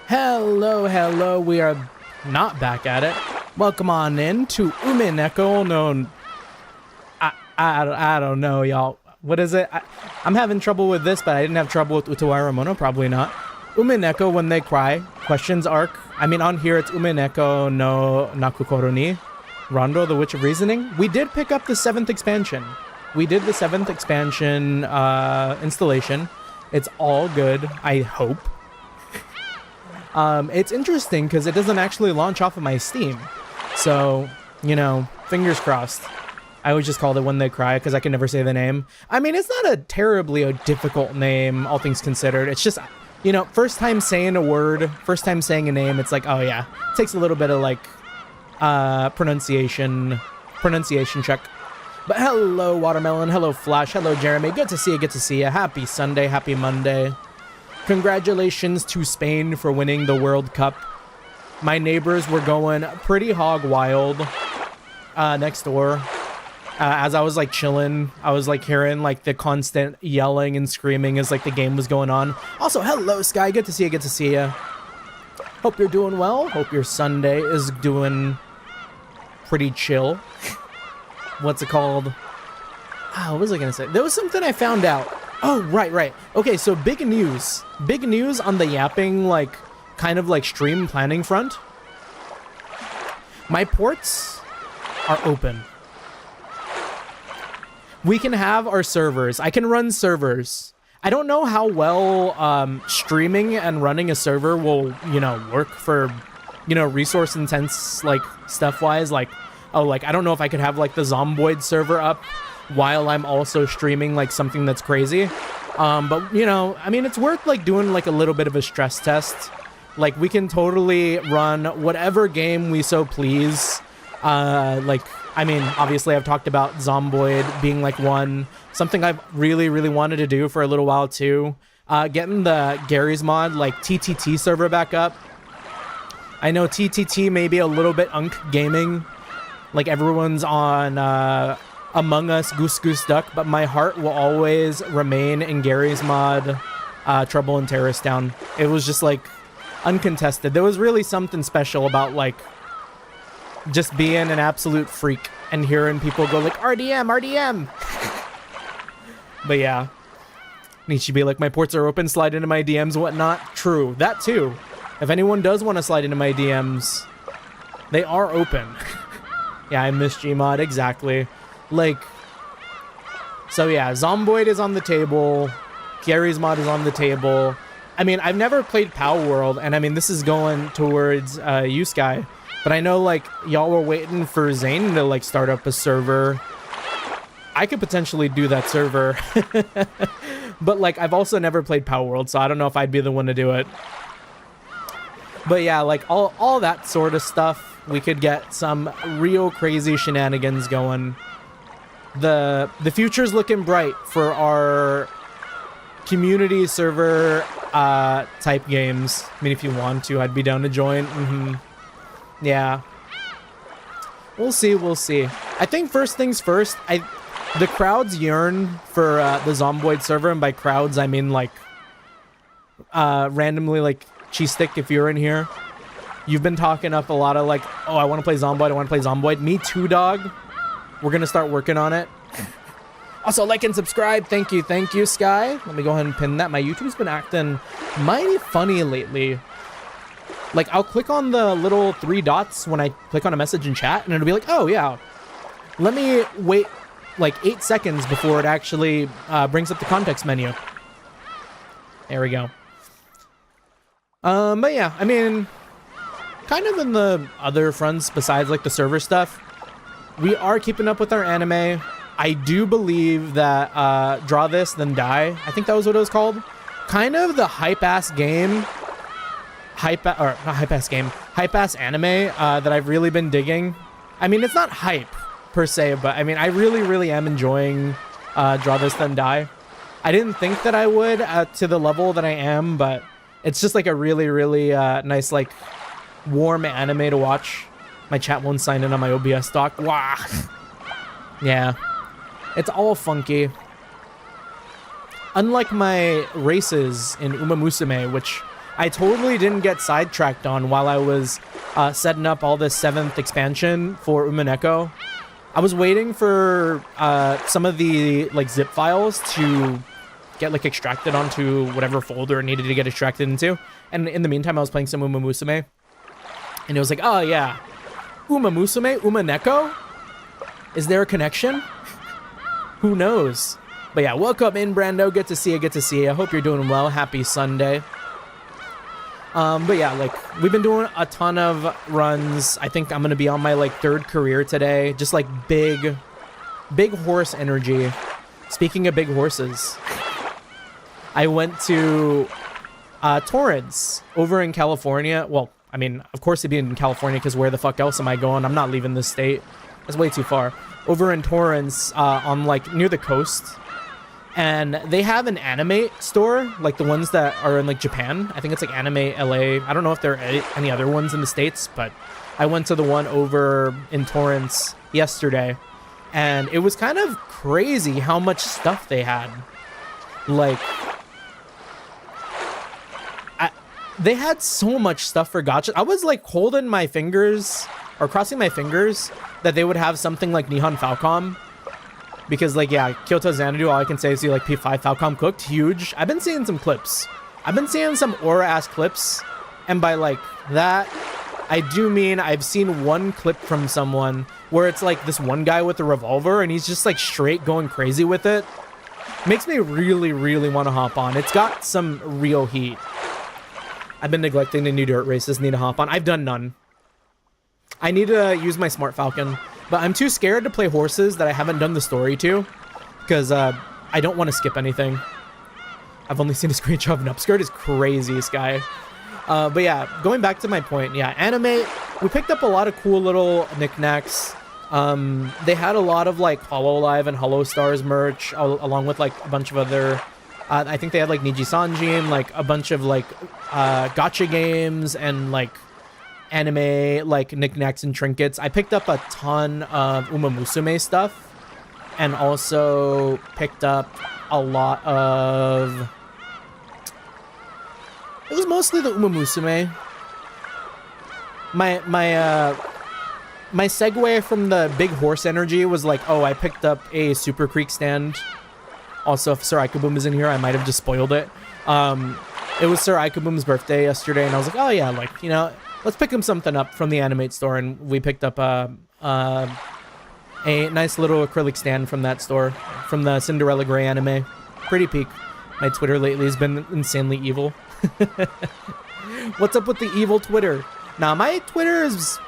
Hello, we are not back at it. Welcome on in to Umineko. No, I don't know, y'all. What is it? I'm having trouble with this, but I didn't have trouble with Utawara Mono, probably not. Umineko When They Cry, questions arc. I mean, on here it's Umineko no Nakukoro ni Rondo, the Witch of Reasoning. We did pick up the 7th expansion. We did the 7th expansion installation. It's all good, I hope. It's interesting because it doesn't actually launch off of my Steam. So, you know, fingers crossed. I always just called it When They Cry because I can never say the name. I mean, it's not a terribly difficult name, all things considered. It's just, you know, first time saying a word, first time saying a name, it's like, oh yeah. It takes a little bit of like, pronunciation check. But hello, Watermelon. Hello, Flash. Hello, Jeremy. Good to see you. Happy Sunday. Happy Monday. Congratulations to Spain for winning the World Cup. My neighbors were going pretty hog wild next door. As I was like chilling, I was like hearing like the constant yelling and screaming as like the game was going on. Also, hello, Sky. Good to see you. Hope you're doing well. Hope your Sunday is doing pretty chill. What's it called? What was I gonna say? There was something I found out. Oh, right. Okay, so big news on the yapping, like, kind of like stream planning front. My ports are open. We can have our servers. I can run servers. I don't know how well streaming and running a server will, you know, work for, you know, resource intense, like, stuff-wise. Like, oh, like, I don't know if I could have, like, the Zomboid server up while I'm also streaming like something that's crazy. But you know, I mean, it's worth like doing like a little bit of a stress test. Like we can totally run whatever game we so please. Like, I mean, obviously I've talked about Zomboid being like one, something I've really wanted to do for a little while too. Getting the Gary's mod, like TTT server back up. I know TTT may be a little bit unk gaming. Like everyone's on, Among Us, Goose Duck, but my heart will always remain in Gary's mod, Trouble in Terrorist Town. It was just like uncontested. There was really something special about like just being an absolute freak and hearing people go like RDM. But yeah, needs to be like my ports are open, slide into my DMs, whatnot. True, that too. If anyone does want to slide into my DMs, they are open. Yeah, I miss Gmod, exactly. Like, so yeah, Zomboid is on the table, Gary's mod is on the table. I mean, I've never played Power World, and I mean, this is going towards you, Sky, but I know, like, y'all were waiting for Zane to, like, start up a server. I could potentially do that server, but, like, I've also never played Power World, so I don't know if I'd be the one to do it. But yeah, like, all that sort of stuff, we could get some real crazy shenanigans going. The future's looking bright for our community server type games. I mean, if you want to, I'd be down to join. Yeah. We'll see. I think first things first, the crowds yearn for the Zomboid server, and by crowds, I mean, like, randomly, like, Cheese Stick, if you're in here. You've been talking up a lot of, like, oh, I want to play Zomboid. Me too, dog. We're going to start working on it. Also, like and subscribe. Thank you, Sky. Let me go ahead and pin that. My YouTube's been acting mighty funny lately. Like, I'll click on the little 3 dots when I click on a message in chat, and it'll be like, oh, yeah. Let me wait, like, 8 seconds before it actually brings up the context menu. There we go. But yeah, I mean, kind of in the other fronts besides, like, the server stuff, we are keeping up with our anime. I do believe that Draw This Then Die, I think that was what it was called. Kind of the hype-ass game, hype-ass anime that I've really been digging. I mean, it's not hype per se, but I mean, I really am enjoying Draw This Then Die. I didn't think that I would to the level that I am, but it's just like a really nice, like, warm anime to watch. My chat won't sign in on my OBS doc. Wow. Yeah. It's all funky. Unlike my races in Uma Musume, which I totally didn't get sidetracked on while I was setting up all this 7th expansion for Umineko. I was waiting for some of the like zip files to get like extracted onto whatever folder it needed to get extracted into. And in the meantime, I was playing some Uma Musume. And it was like, oh yeah, Uma Musume, Umineko? Is there a connection? Who knows? But yeah, welcome in, Brando. Good to see you, good to see you. I hope you're doing well. Happy Sunday. But yeah, like, we've been doing a ton of runs. I think I'm gonna be on my like 3rd career today. Just like big horse energy. Speaking of big horses, I went to Torrance over in California. Well, I mean, of course it'd be in California because where the fuck else am I going? I'm not leaving this state. That's way too far. Over in Torrance, on like near the coast. And they have an anime store, like the ones that are in like Japan. I think it's like Anime LA. I don't know if there are any other ones in the States, but I went to the one over in Torrance yesterday. And it was kind of crazy how much stuff they had. Like, they had so much stuff for gacha. I was like holding my fingers or crossing my fingers that they would have something like Nihon Falcom. Because, like, yeah, Kyoto Xanadu, all I can say is see, like, P5 Falcom cooked, huge. I've been seeing some clips. I've been seeing some aura-ass clips. And by, like, that, I do mean I've seen one clip from someone where it's, like, this one guy with a revolver, and he's just, like, straight going crazy with it. Makes me really, really want to hop on. It's got some real heat. I've been neglecting the new dirt races, need to hop on. I've done none. I need to use my Smart Falcon. But I'm too scared to play horses that I haven't done the story to, because I don't want to skip anything. I've only seen a screenshot of an upskirt. Is crazy, Sky. But yeah, going back to my point, yeah, anime, we picked up a lot of cool little knickknacks. They had a lot of like Hololive and Hollow Stars merch, along with like a bunch of other, I think they had like Niji Sanji and like a bunch of like gacha games and like anime like knickknacks and trinkets. I picked up a ton of Uma Musume stuff, and also picked up a lot of, it was mostly the Uma Musume. My segue from the big horse energy was like, oh, I picked up a Super Creek stand. Also, if Sir Ikaboom is in here, I might have just spoiled it. It was Sir Ikaboom's birthday yesterday, and I was like, oh yeah, like, you know, let's pick him something up from the Animate store, and we picked up a nice little acrylic stand from that store, from the Cinderella Grey anime. Pretty peak. My Twitter lately has been insanely evil. What's up with the evil Twitter? Nah, my Twitter is...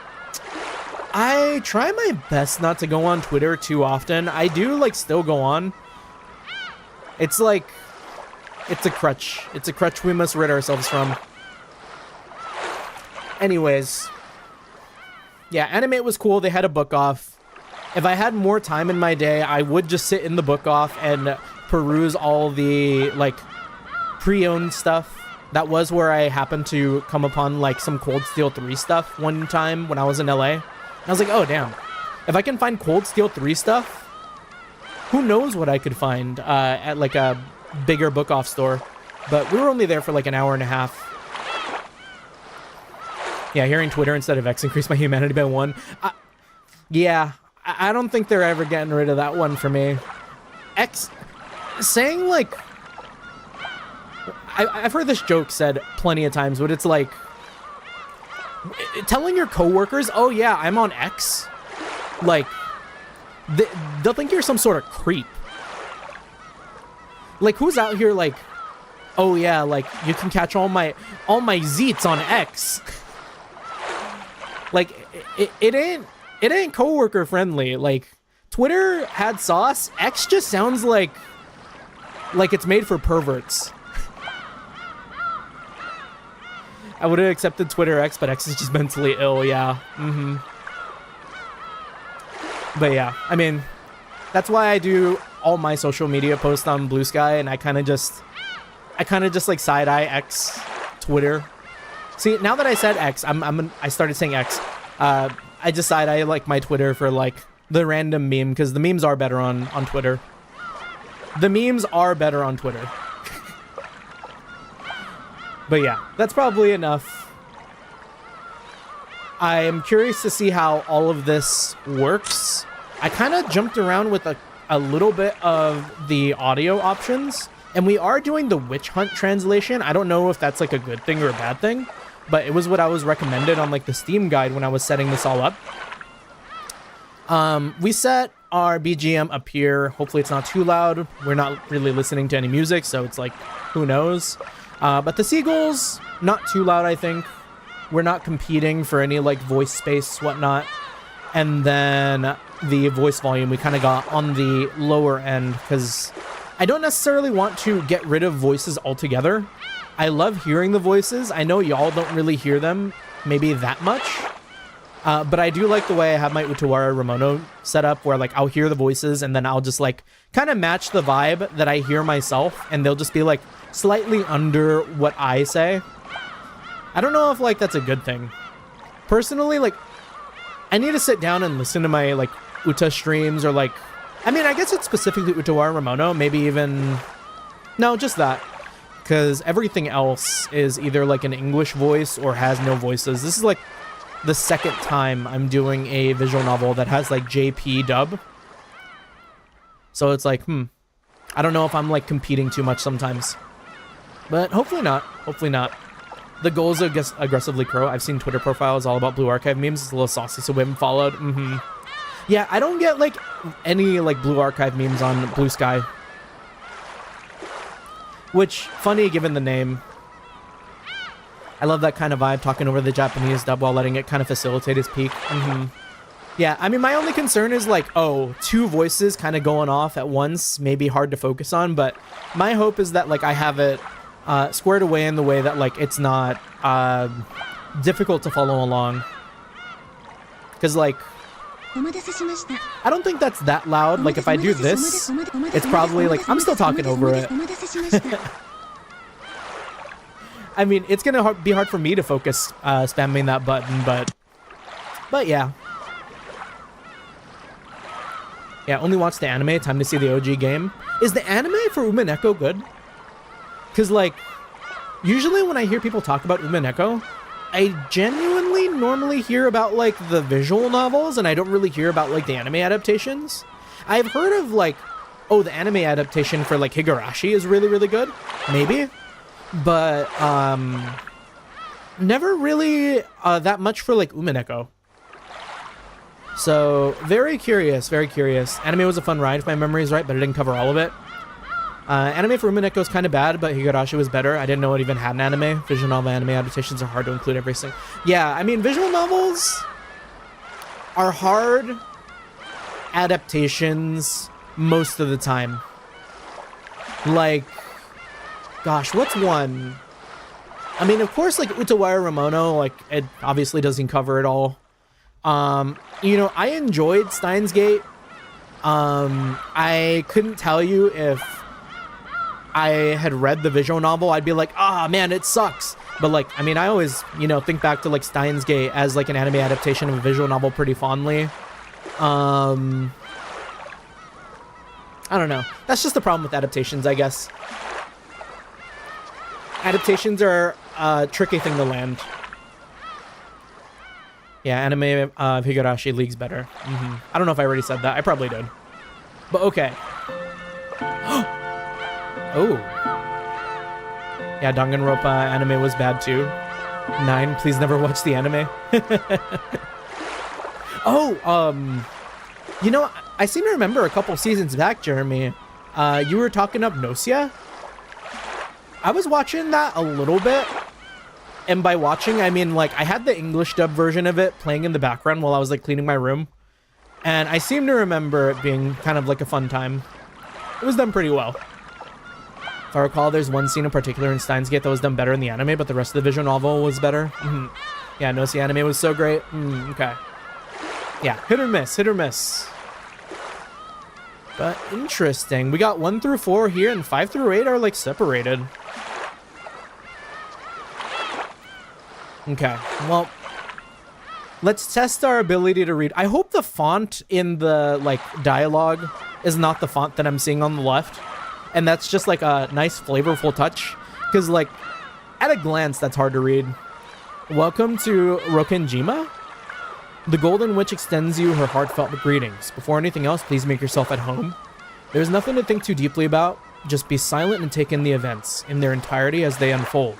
I try my best not to go on Twitter too often. I do, like, still go on. It's like... It's a crutch. It's a crutch we must rid ourselves from. Anyways, yeah, Animate was cool. They had a book off. If I had more time in my day, I would just sit in the book off and peruse all the like pre-owned stuff. That was where I happened to come upon like some Cold Steel 3 stuff one time when I was in LA. And I was like, oh damn, if I can find Cold Steel 3 stuff, who knows what I could find at like a bigger book off store. But we were only there for like an hour and a half. Yeah, hearing Twitter instead of X increased my humanity by 1. Yeah, I don't think they're ever getting rid of that one for me. X, saying like, I've heard this joke said plenty of times, but it's like, telling your coworkers, oh yeah, I'm on X, like, they'll think you're some sort of creep. Like, who's out here like, oh yeah, like, you can catch all my zeets on X. Like, it ain't coworker friendly. Like, Twitter had sauce. X just sounds like it's made for perverts. I would have accepted Twitter X, but X is just mentally ill. Yeah. But yeah, I mean, that's why I do all my social media posts on Blue Sky, and I kind of just like side eye X Twitter. See, now that I said X, I started saying X. I just side eye like my Twitter for like the random meme, because the memes are better on Twitter. The memes are better on Twitter. But yeah, that's probably enough. I am curious to see how all of this works. I kind of jumped around with a little bit of the audio options, and we are doing the witch hunt translation. I don't know if that's like a good thing or a bad thing, but it was what I was recommended on like the Steam guide when I was setting this all up. We set our BGM up here. Hopefully it's not too loud. We're not really listening to any music, so it's like, who knows? But the seagulls, not too loud, I think. We're not competing for any like voice space, whatnot. And then the voice volume we kind of got on the lower end because I don't necessarily want to get rid of voices altogether. I love hearing the voices. I know y'all don't really hear them maybe that much. But I do like the way I have my Utawara Ramono set up where like I'll hear the voices and then I'll just like kind of match the vibe that I hear myself and they'll just be like slightly under what I say. I don't know if like that's a good thing. Personally, like I need to sit down and listen to my like Uta streams or like, I mean, I guess it's specifically Utawara Ramono, maybe even, no, just that. Because everything else is either like an English voice or has no voices. This is like the second time I'm doing a visual novel that has like JP dub. So it's like, I don't know if I'm like competing too much sometimes. But hopefully not. Hopefully not. The goals are aggressively crow. I've seen Twitter profiles all about Blue Archive memes. It's a little saucy, so we haven't followed. Yeah, I don't get like any like Blue Archive memes on Blue Sky. Which, funny given the name. I love that kind of vibe, talking over the Japanese dub while letting it kind of facilitate his peak. Yeah, I mean, my only concern is like, oh, two voices kind of going off at once may be hard to focus on, but my hope is that like I have it squared away in the way that like it's not difficult to follow along. Because like, I don't think that's that loud. Like if I do this, it's probably like, I'm still talking over it. I mean, it's gonna be hard for me to focus spamming that button, but yeah. Yeah, only watch the anime, time to see the OG game. Is the anime for Umineko good? Because like, usually when I hear people talk about Umineko, I genuinely normally hear about like the visual novels and I don't really hear about like the anime adaptations. I've heard of like, oh, the anime adaptation for like Higurashi is really, really good. Maybe. But never really that much for like Umineko. So very curious, very curious. Anime was a fun ride if my memory is right, but it didn't cover all of it. Anime for Umineko is kind of bad, but Higurashi was better. I didn't know it even had an anime. Visual novel anime adaptations are hard to include every single. Yeah, I mean, visual novels are hard adaptations most of the time. Like, gosh, what's one? I mean, of course, like Utawara Ramono, like it obviously doesn't cover it all. You know, I enjoyed Steins Gate. I couldn't tell you if I had read the visual novel, I'd be like, ah, man, it sucks. But like, I mean, I always, you know, think back to like Steins Gate as like an anime adaptation of a visual novel pretty fondly. I don't know. That's just the problem with adaptations, I guess. Adaptations are a tricky thing to land. Yeah, anime of Higurashi leagues better. I don't know if I already said that. I probably did. But okay. Oh. Yeah, Danganronpa anime was bad too. 9, please never watch the anime. Oh, you know, I seem to remember a couple seasons back, Jeremy, you were talking up Nocia. I was watching that a little bit. And by watching, I mean, like, I had the English dub version of it playing in the background while I was, like, cleaning my room. And I seem to remember it being kind of like a fun time. It was done pretty well. If I recall, there's one scene in particular in Steins Gate that was done better in the anime, but the rest of the visual novel was better. Yeah, no, the anime was so great. Okay. Yeah, hit or miss, hit or miss. But interesting. We got 1 through 4 here, and 5 through 8 are, like, separated. Okay, well, let's test our ability to read. I hope the font in the, like, dialogue is not the font that I'm seeing on the left. And that's just, like, a nice, flavorful touch. Because, like, At a glance, that's hard to read. Welcome to Rokenjima. The Golden Witch extends you her heartfelt greetings. Before anything else, please make yourself at home. There's nothing to think too deeply about. Just be silent and take in the events in their entirety as they unfold.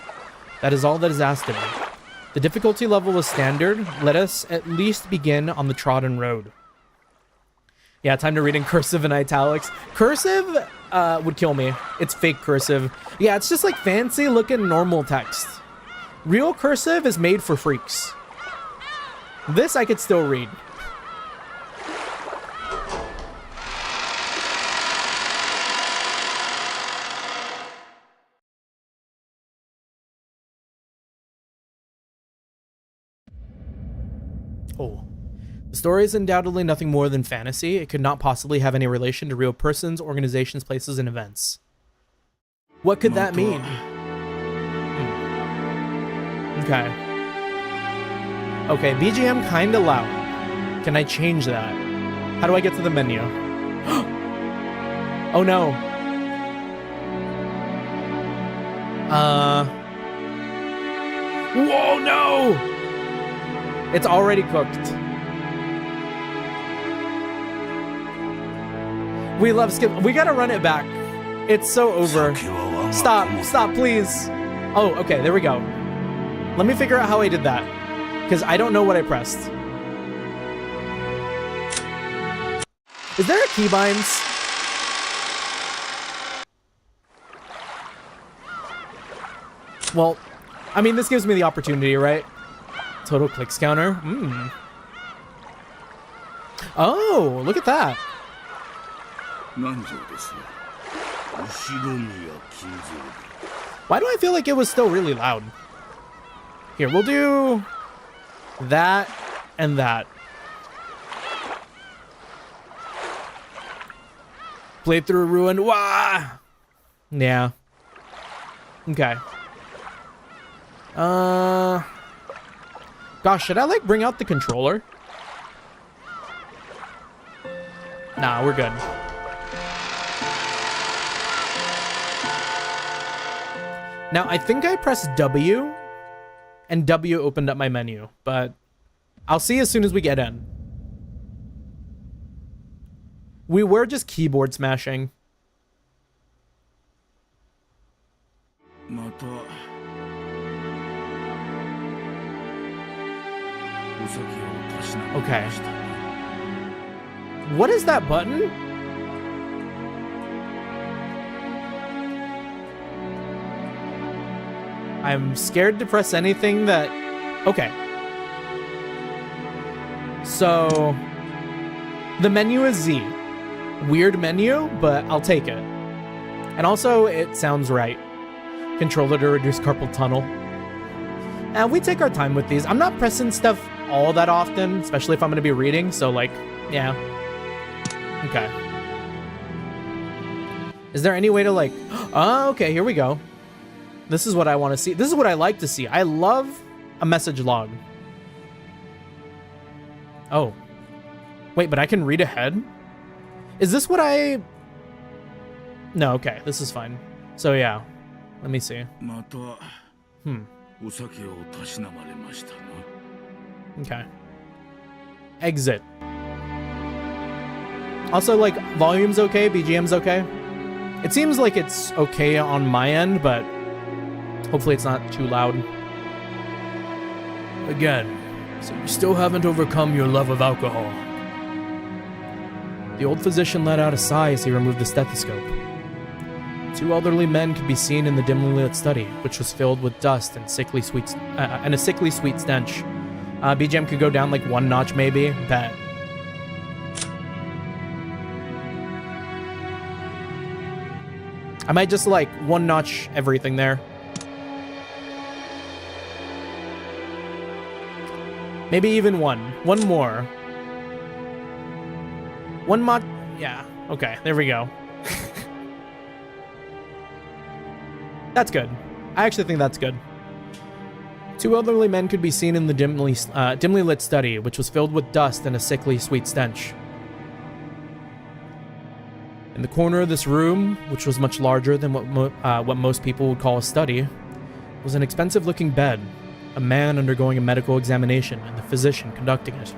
That is all that is asked of you. The difficulty level is standard. Let us at least begin on the trodden road. Yeah, time to read in cursive and italics. Cursive would kill me. It's fake cursive. Yeah, it's just like fancy looking normal text. Real cursive is made for freaks. This I could still read. Oh. The story is undoubtedly nothing more than fantasy. It could not possibly have any relation to real persons, organizations, places, and events. What could that mean? Okay. Okay, BGM kinda loud. Can I change that? How do I get to the menu? Oh no. Whoa, no! It's already cooked. We love skip. We gotta run it back. It's so over. Stop, stop, please. Oh, okay, there we go. Let me figure out how I did that, because I don't know what I pressed. Is there a keybinds? Well, I mean, this gives me the opportunity, right? Total clicks counter. Oh, look at that. Why do I feel like it was still really loud? Here, we'll do that and that. Playthrough ruined. Wah! Yeah. Okay. Gosh, should I like bring out the controller? Nah, we're good. Now, I think I pressed W, and W opened up my menu, but I'll see as soon as we get in. We were just keyboard smashing. Okay. What is that button? I'm scared to press anything that... Okay. So... the menu is Z. Weird menu, but I'll take it. And also, it sounds right. Controller to reduce carpal tunnel. And we take our time with these. I'm not pressing stuff all that often, especially if I'm going to be reading, so like, yeah. Okay. Is there any way to like... Oh, okay, here we go. This is what I want to see. This is what I like to see. I love a message log. Oh. Wait, but I can read ahead? Is this what I... No, okay. This is fine. So, yeah. Let me see. Okay. Exit. Also, like, volume's okay, BGM's okay. It seems like it's okay on my end, but hopefully it's not too loud. Again, so you still haven't overcome your love of alcohol. The old physician let out a sigh as he removed the stethoscope. Two elderly men could be seen in the dimly lit study, which was filled with dust and sickly sweet and a sickly sweet stench. BGM could go down like one notch, maybe. Bet. I might just like one notch everything there. Maybe even one. One more. One mod. Yeah. Okay. There we go. That's good. I actually think that's good. Two elderly men could be seen in the dimly lit study, which was filled with dust and a sickly sweet stench. In the corner of this room, which was much larger than what most people would call a study, was an expensive-looking bed, a man undergoing a medical examination, and the physician conducting it.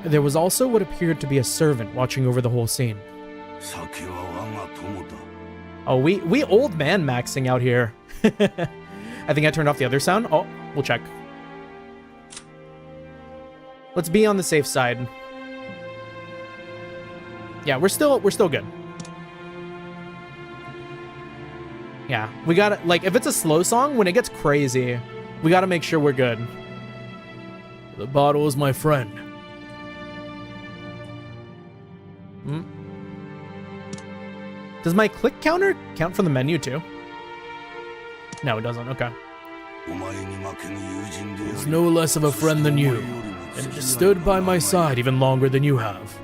There was also what appeared to be a servant watching over the whole scene. Oh, we old man maxing out here. I think I turned off the other sound. Oh, we'll check. Let's be on the safe side. Yeah, we're still good. Yeah, we gotta, like, if it's a slow song, when it gets crazy, we gotta make sure we're good. The bottle is my friend. Hmm? Does my click counter count from the menu too? No, it doesn't. Okay. He's no less of a friend than you, and stood by my side even longer than you have.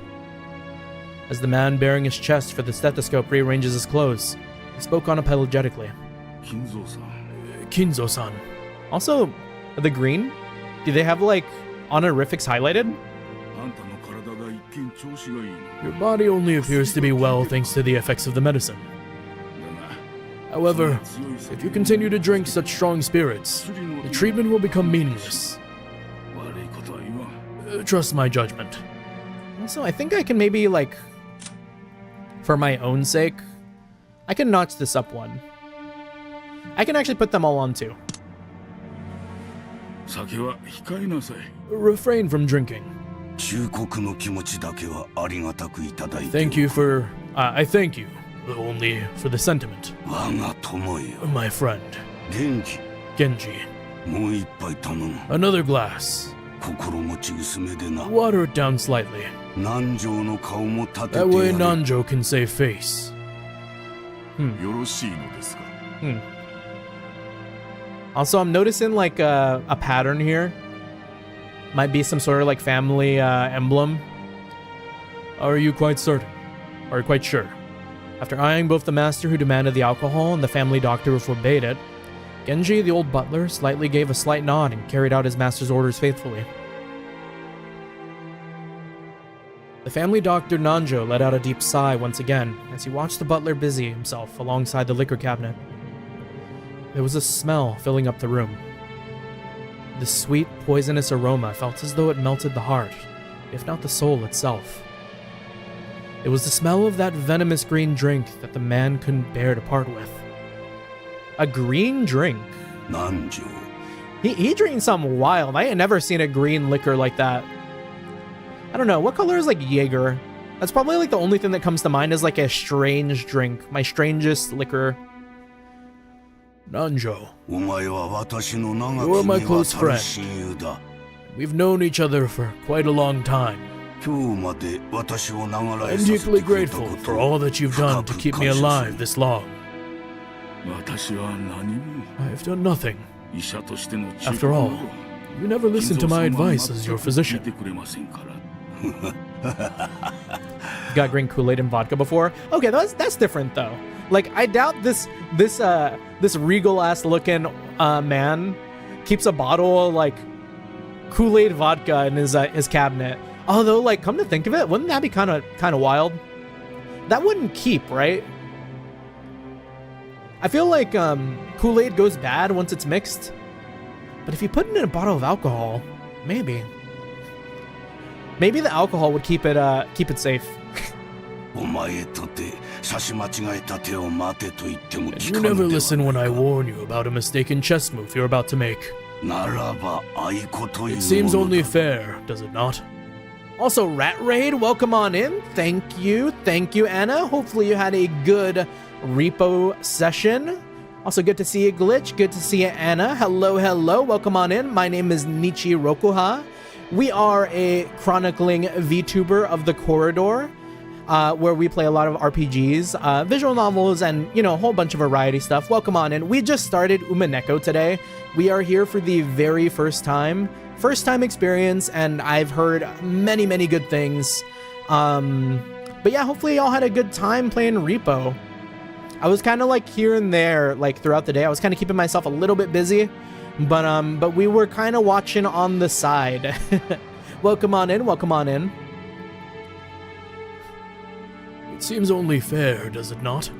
As the man bearing his chest for the stethoscope rearranges his clothes, he spoke unapologetically. Kinzo-san. Also, the green? Do they have, like, honorifics highlighted? Your body only appears to be well thanks to the effects of the medicine. However, if you continue to drink such strong spirits, the treatment will become meaningless. Trust my judgment. Also, I think I can maybe, like, for my own sake, I can notch this up one. I can actually put them all on two. Refrain from drinking. I thank you, but only for the sentiment. My friend. Genji. Another glass. Water it down slightly. That way Nanjo can save face. Also, I'm noticing like a pattern here. Might be some sort of like family emblem. Are you quite certain? Are you quite sure? After eyeing both the master who demanded the alcohol and the family doctor who forbade it, Genji, the old butler, slightly gave a slight nod and carried out his master's orders faithfully. The family doctor Nanjo let out a deep sigh once again as he watched the butler busy himself alongside the liquor cabinet. There was a smell filling up the room. The sweet, poisonous aroma felt as though it melted the heart, if not the soul itself. It was the smell of that venomous green drink that the man couldn't bear to part with. A green drink? Nanjo. He drinks something wild. I ain't never seen a green liquor like that. I don't know, what color is like Jaeger? That's probably like the only thing that comes to mind is like a strange drink. My strangest liquor. Nanjo. You are my close friend. We've known each other for quite a long time. I'm deeply grateful for all that you've done to keep me alive this long. I have done nothing. After all, you never listened to my advice as your physician. Got green Kool-Aid and vodka before? Okay, that's different though. Like, I doubt this regal ass looking man keeps a bottle of like Kool-Aid vodka in his cabinet. Although, like, come to think of it, wouldn't that be kind of wild? That wouldn't keep, right? I feel like Kool-Aid goes bad once it's mixed, but if you put it in a bottle of alcohol, maybe the alcohol would keep it safe. You never listen when I warn you about a mistaken chess move you're about to make. It seems only fair, does it not? Also, Rat Raid, welcome on in. Thank you, Anna. Hopefully you had a good repo session. Also, good to see you, Glitch. Good to see you, Anna. Hello. Welcome on in. My name is Nichi Rokuha. We are a chronicling VTuber of the corridor, where we play a lot of RPGs, visual novels, and, you know, a whole bunch of variety stuff. Welcome on in. We just started Umineko today. We are here for the very first time experience, and I've heard many good things. But yeah, hopefully y'all had a good time playing Repo. I was kind of like here and there, like throughout the day. I was kind of keeping myself a little bit busy, but we were kind of watching on the side. Welcome on in. It seems only fair, does it not?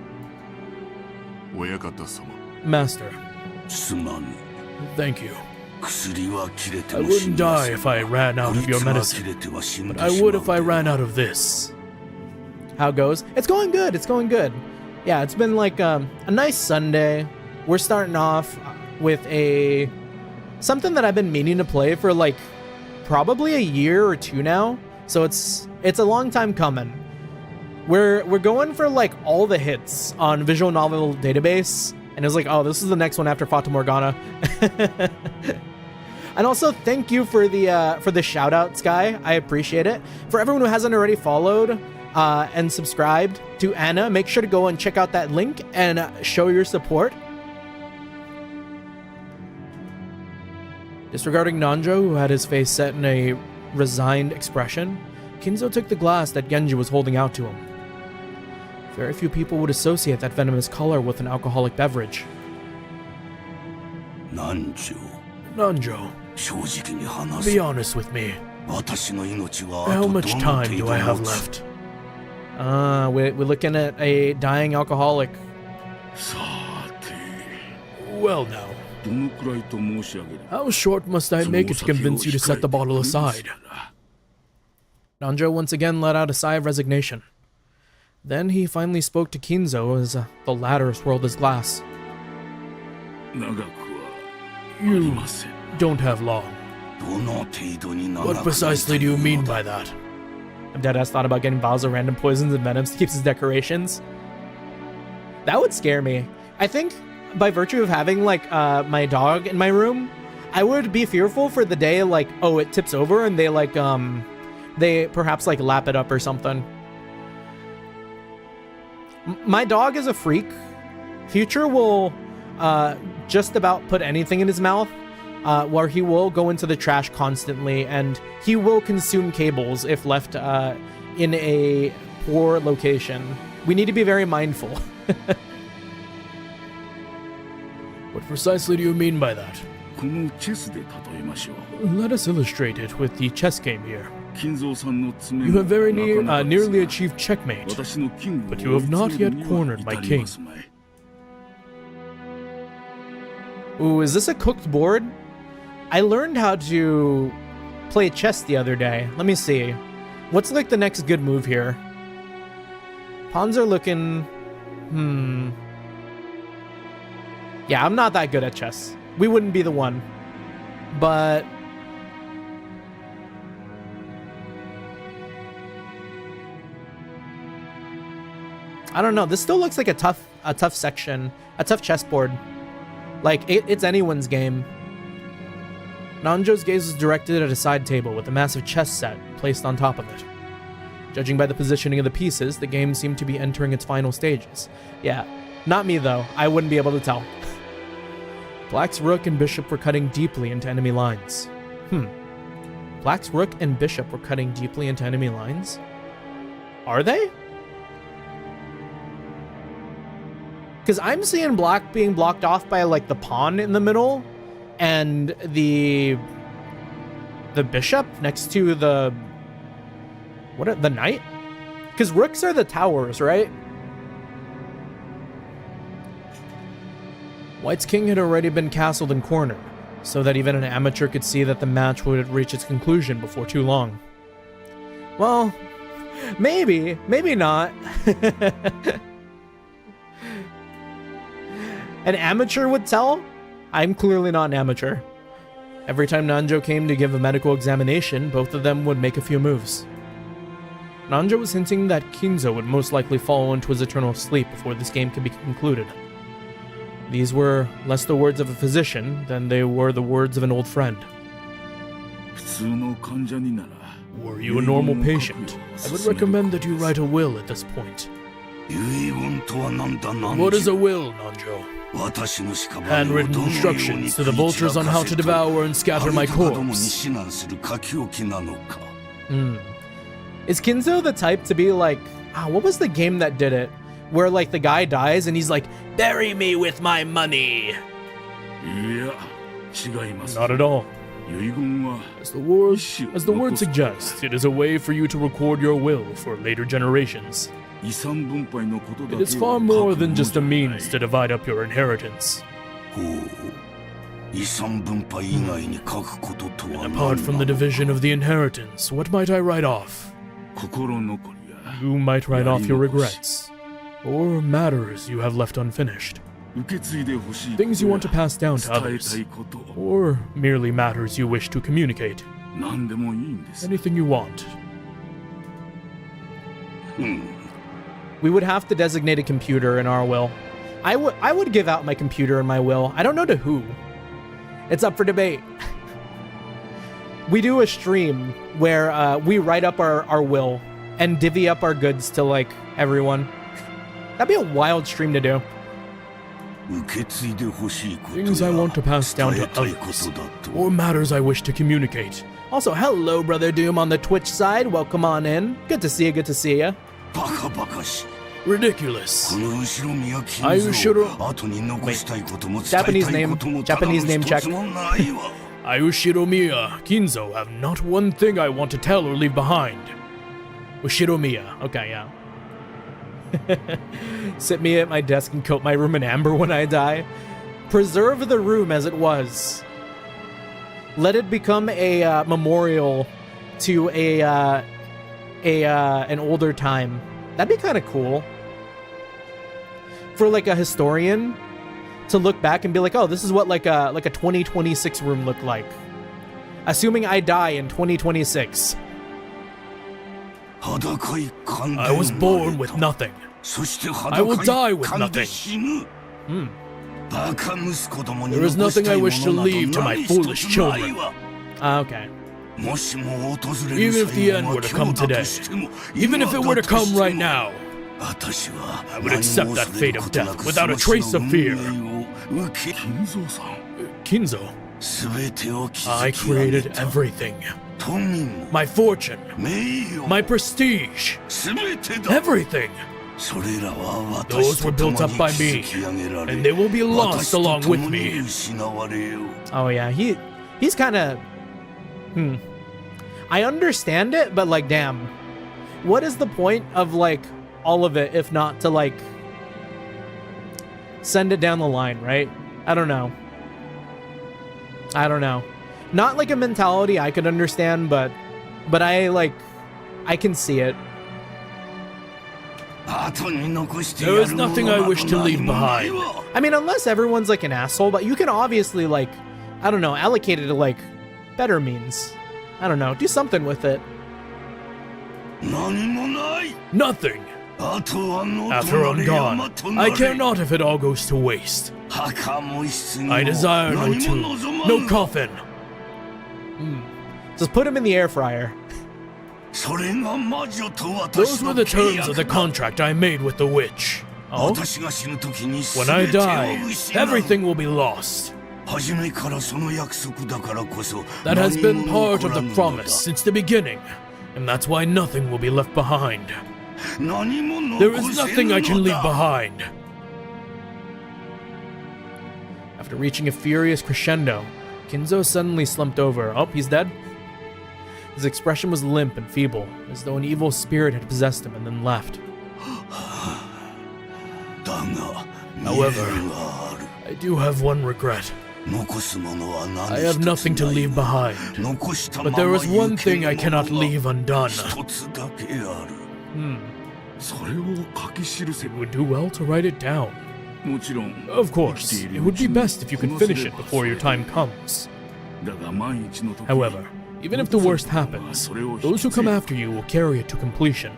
Master, Thank you. I wouldn't die if I ran out of your medicine, but I would if I ran out of this. How it goes? It's going good, it's going good. Yeah, it's been like a nice Sunday. We're starting off with something that I've been meaning to play for like probably a year or two now. So it's a long time coming. We're going for like all the hits on Visual Novel Database, and it was like, oh, this is the next one after Fata Morgana. And also, thank you for the shout outs, Guy. I appreciate it. For everyone who hasn't already followed and subscribed to Anna, make sure to go and check out that link and show your support. Disregarding Nanjo, who had his face set in a resigned expression, Kinzo took the glass that Genji was holding out to him. Very few people would associate that venomous color with an alcoholic beverage. Nanjo, be honest with me. How much time do I have left? We're looking at a dying alcoholic. Well now, how short must I make it to convince you to set the bottle aside? Nanjo once again let out a sigh of resignation. Then he finally spoke to Kinzo as the latter swirled his glass. You don't have long. What precisely do you mean by that? Deadass thought about getting bottles of random poisons and venoms to keep his decorations. That would scare me. I think by virtue of having like my dog in my room, I would be fearful for the day like, oh, it tips over and they like they perhaps like lap it up or something. My dog is a freak. Future will just about put anything in his mouth, where he will go into the trash constantly, and he will consume cables if left in a poor location. We need to be very mindful. What precisely do you mean by that? Let us illustrate it with the chess game here. You have very nearly achieved checkmate, but you have not yet cornered my king. Ooh, is this a cooked board? I learned how to play chess the other day. Let me see. What's like the next good move here? Pawns are looking... Yeah, I'm not that good at chess. We wouldn't be the one. But... I don't know. This still looks like a tough section. A tough chessboard. Like, it's anyone's game. Nanjo's gaze was directed at a side table with a massive chess set placed on top of it. Judging by the positioning of the pieces, the game seemed to be entering its final stages. Yeah, not me though. I wouldn't be able to tell. Black's rook and bishop were cutting deeply into enemy lines. Black's rook and bishop were cutting deeply into enemy lines? Are they? Because I'm seeing black being blocked off by like the pawn in the middle and the bishop next to the knight? Because rooks are the towers, right? White's king had already been castled and cornered, so that even an amateur could see that the match would reach its conclusion before too long. Well, maybe not. An amateur would tell? I'm clearly not an amateur. Every time Nanjo came to give a medical examination, both of them would make a few moves. Nanjo was hinting that Kinzo would most likely fall into his eternal sleep before this game could be concluded. These were less the words of a physician than they were the words of an old friend. Were you a normal patient, I would recommend that you write a will at this point. What is a will, Nanjo? Handwritten instructions to the vultures on how to devour and scatter my corpse. Is Kinzo the type to be like... what was the game that did it? Where like the guy dies and he's like, bury me with my money. Not at all. As the word suggests, it is a way for you to record your will for later generations. It is far more than just a means to divide up your inheritance. Apart from the division of the inheritance, what might I write off? You might write off your regrets, or matters you have left unfinished. Things you want to pass down to others, or merely matters you wish to communicate. Anything you want. We would have to designate a computer in our will. I would give out my computer in my will. I don't know to who. It's up for debate. We do a stream where we write up our will and divvy up our goods to like everyone. That'd be a wild stream to do. Things I want to pass down to others, or matters I wish to communicate. Also, hello, Brother Doom on the Twitch side. Welcome on in. Good to see you. Good to see you. Ridiculous. Japanese name check. Ayushiromiya, Kinzo have not one thing I want to tell or leave behind. Ushiromiya. Okay, yeah. Sit me at my desk and coat my room in amber when I die. Preserve the room as it was. Let it become a memorial to an older time. That'd be kind of cool. For like a historian to look back and be like, oh, this is what like a 2026 room looked like. Assuming I die in 2026. I was born with nothing. I will die with nothing. There is nothing I wish to leave to my foolish children. Okay. Even if the end were to come today, even if it were to come right now, I would accept that fate of death without a trace of fear. Kinzo, I created everything. My fortune, my prestige, everything. Those were built up by me, and they will be lost along with me. Oh yeah, he's kind of... I understand it, but like, damn. What is the point of like all of it if not to like send it down the line, right? I don't know. Not like a mentality I could understand, but I can see it. There is nothing I wish to leave behind. I mean, unless everyone's like an asshole, but you can obviously like, I don't know, allocate it to like better means. I don't know, do something with it. Nothing. After I'm gone, I care not if it all goes to waste. I desire no tomb, no coffin. Just put him in the air fryer. Those were the terms of the contract I made with the witch. Oh? When I die, everything will be lost. That has been part of the promise since the beginning, and that's why nothing will be left behind. There is nothing I can leave behind. After reaching a furious crescendo, Kinzo suddenly slumped over. Oh, he's dead? His expression was limp and feeble, as though an evil spirit had possessed him and then left. However, I do have one regret. I have nothing to leave behind, but there is one thing I cannot leave undone. It would do well to write it down. Of course, it would be best if you can finish it before your time comes. However, even if the worst happens, those who come after you will carry it to completion.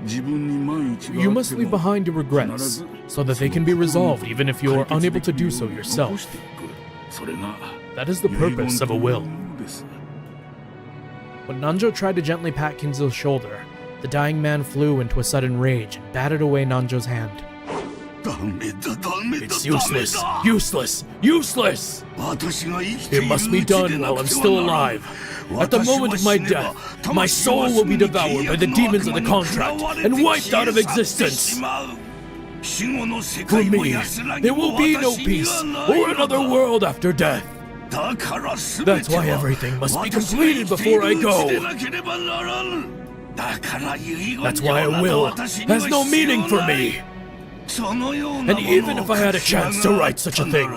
You must leave behind your regrets, so that they can be resolved even if you are unable to do so yourself. That is the purpose of a will. When Nanjo tried to gently pat Kinzo's shoulder, the dying man flew into a sudden rage and batted away Nanjo's hand. It's useless! Useless! Useless! It must be done while I'm still alive. At the moment of my death, my soul will be devoured by the demons of the contract and wiped out of existence. For me, there will be no peace or another world after death. That's why everything must be completed before I go. That's why a will has no meaning for me. And even if I had a chance to write such a thing,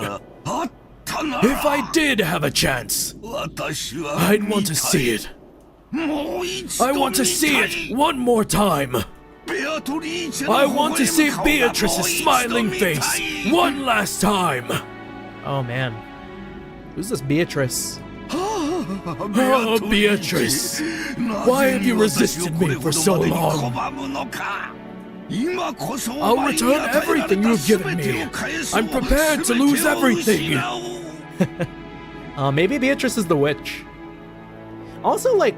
If I did have a chance, I'd want to see it. I want to see it one more time. I want to see Beatrice's smiling face one last time. Oh man. Who's this Beatrice? Oh, Beatrice. Why have you resisted me for so long? I'll return everything you've given me. I'm prepared to lose everything. Maybe Beatrice is the witch. Also, like,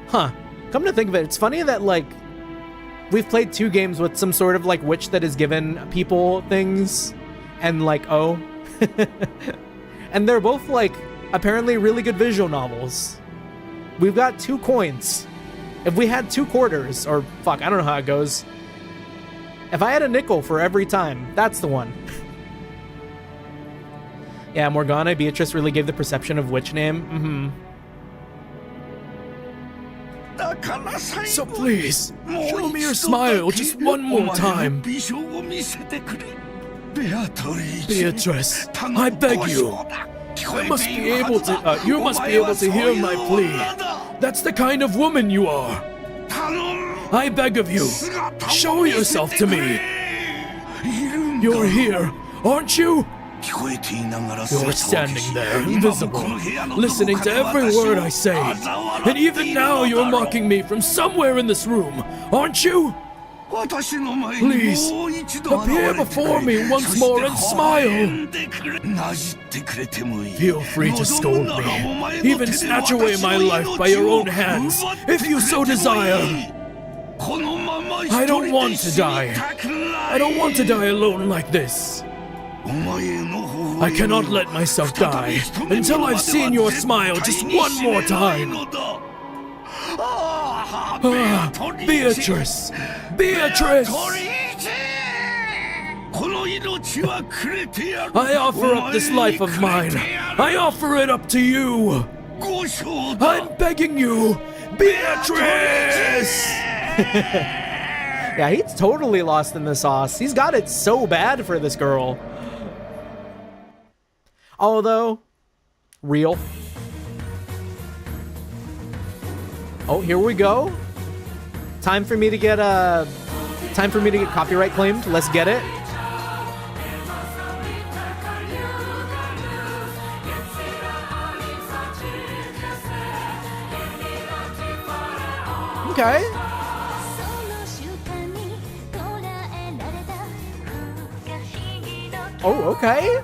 come to think of it, it's funny that, like, we've played 2 games with some sort of, like, witch that has given people things, and, like, oh. And they're both, like, apparently really good visual novels. We've got 2 coins. If we had 2 quarters, or, fuck, I don't know how it goes. If I had a nickel for every time, that's the one. Yeah, Morgana, Beatrice really gave the perception of witch name. So please, show me your smile just one more time. Beatrice, I beg you. You must be able to hear my plea. That's the kind of woman you are. I beg of you, show yourself to me. You're here, aren't you? You're standing there, invisible, listening to every word I say. And even now you're mocking me from somewhere in this room, aren't you? Please, appear before me once more and smile. Feel free to scold me, even snatch away my life by your own hands, if you so desire. I don't want to die. I don't want to die alone like this. I cannot let myself die until I've seen your smile just one more time. Beatrice! Beatrice! I offer up this life of mine. I offer it up to you. I'm begging you, Beatrice! Yeah, he's totally lost in the sauce. He's got it so bad for this girl. Although, real. Oh, here we go. Time for me to get copyright claimed. Let's get it. Okay. Oh, okay.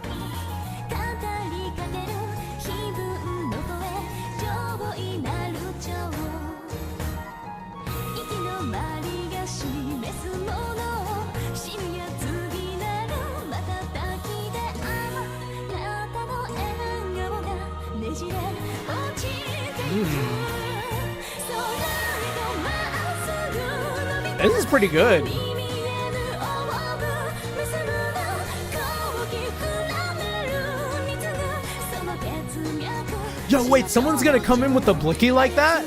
This is pretty good. Yo, wait, someone's gonna come in with a blicky like that?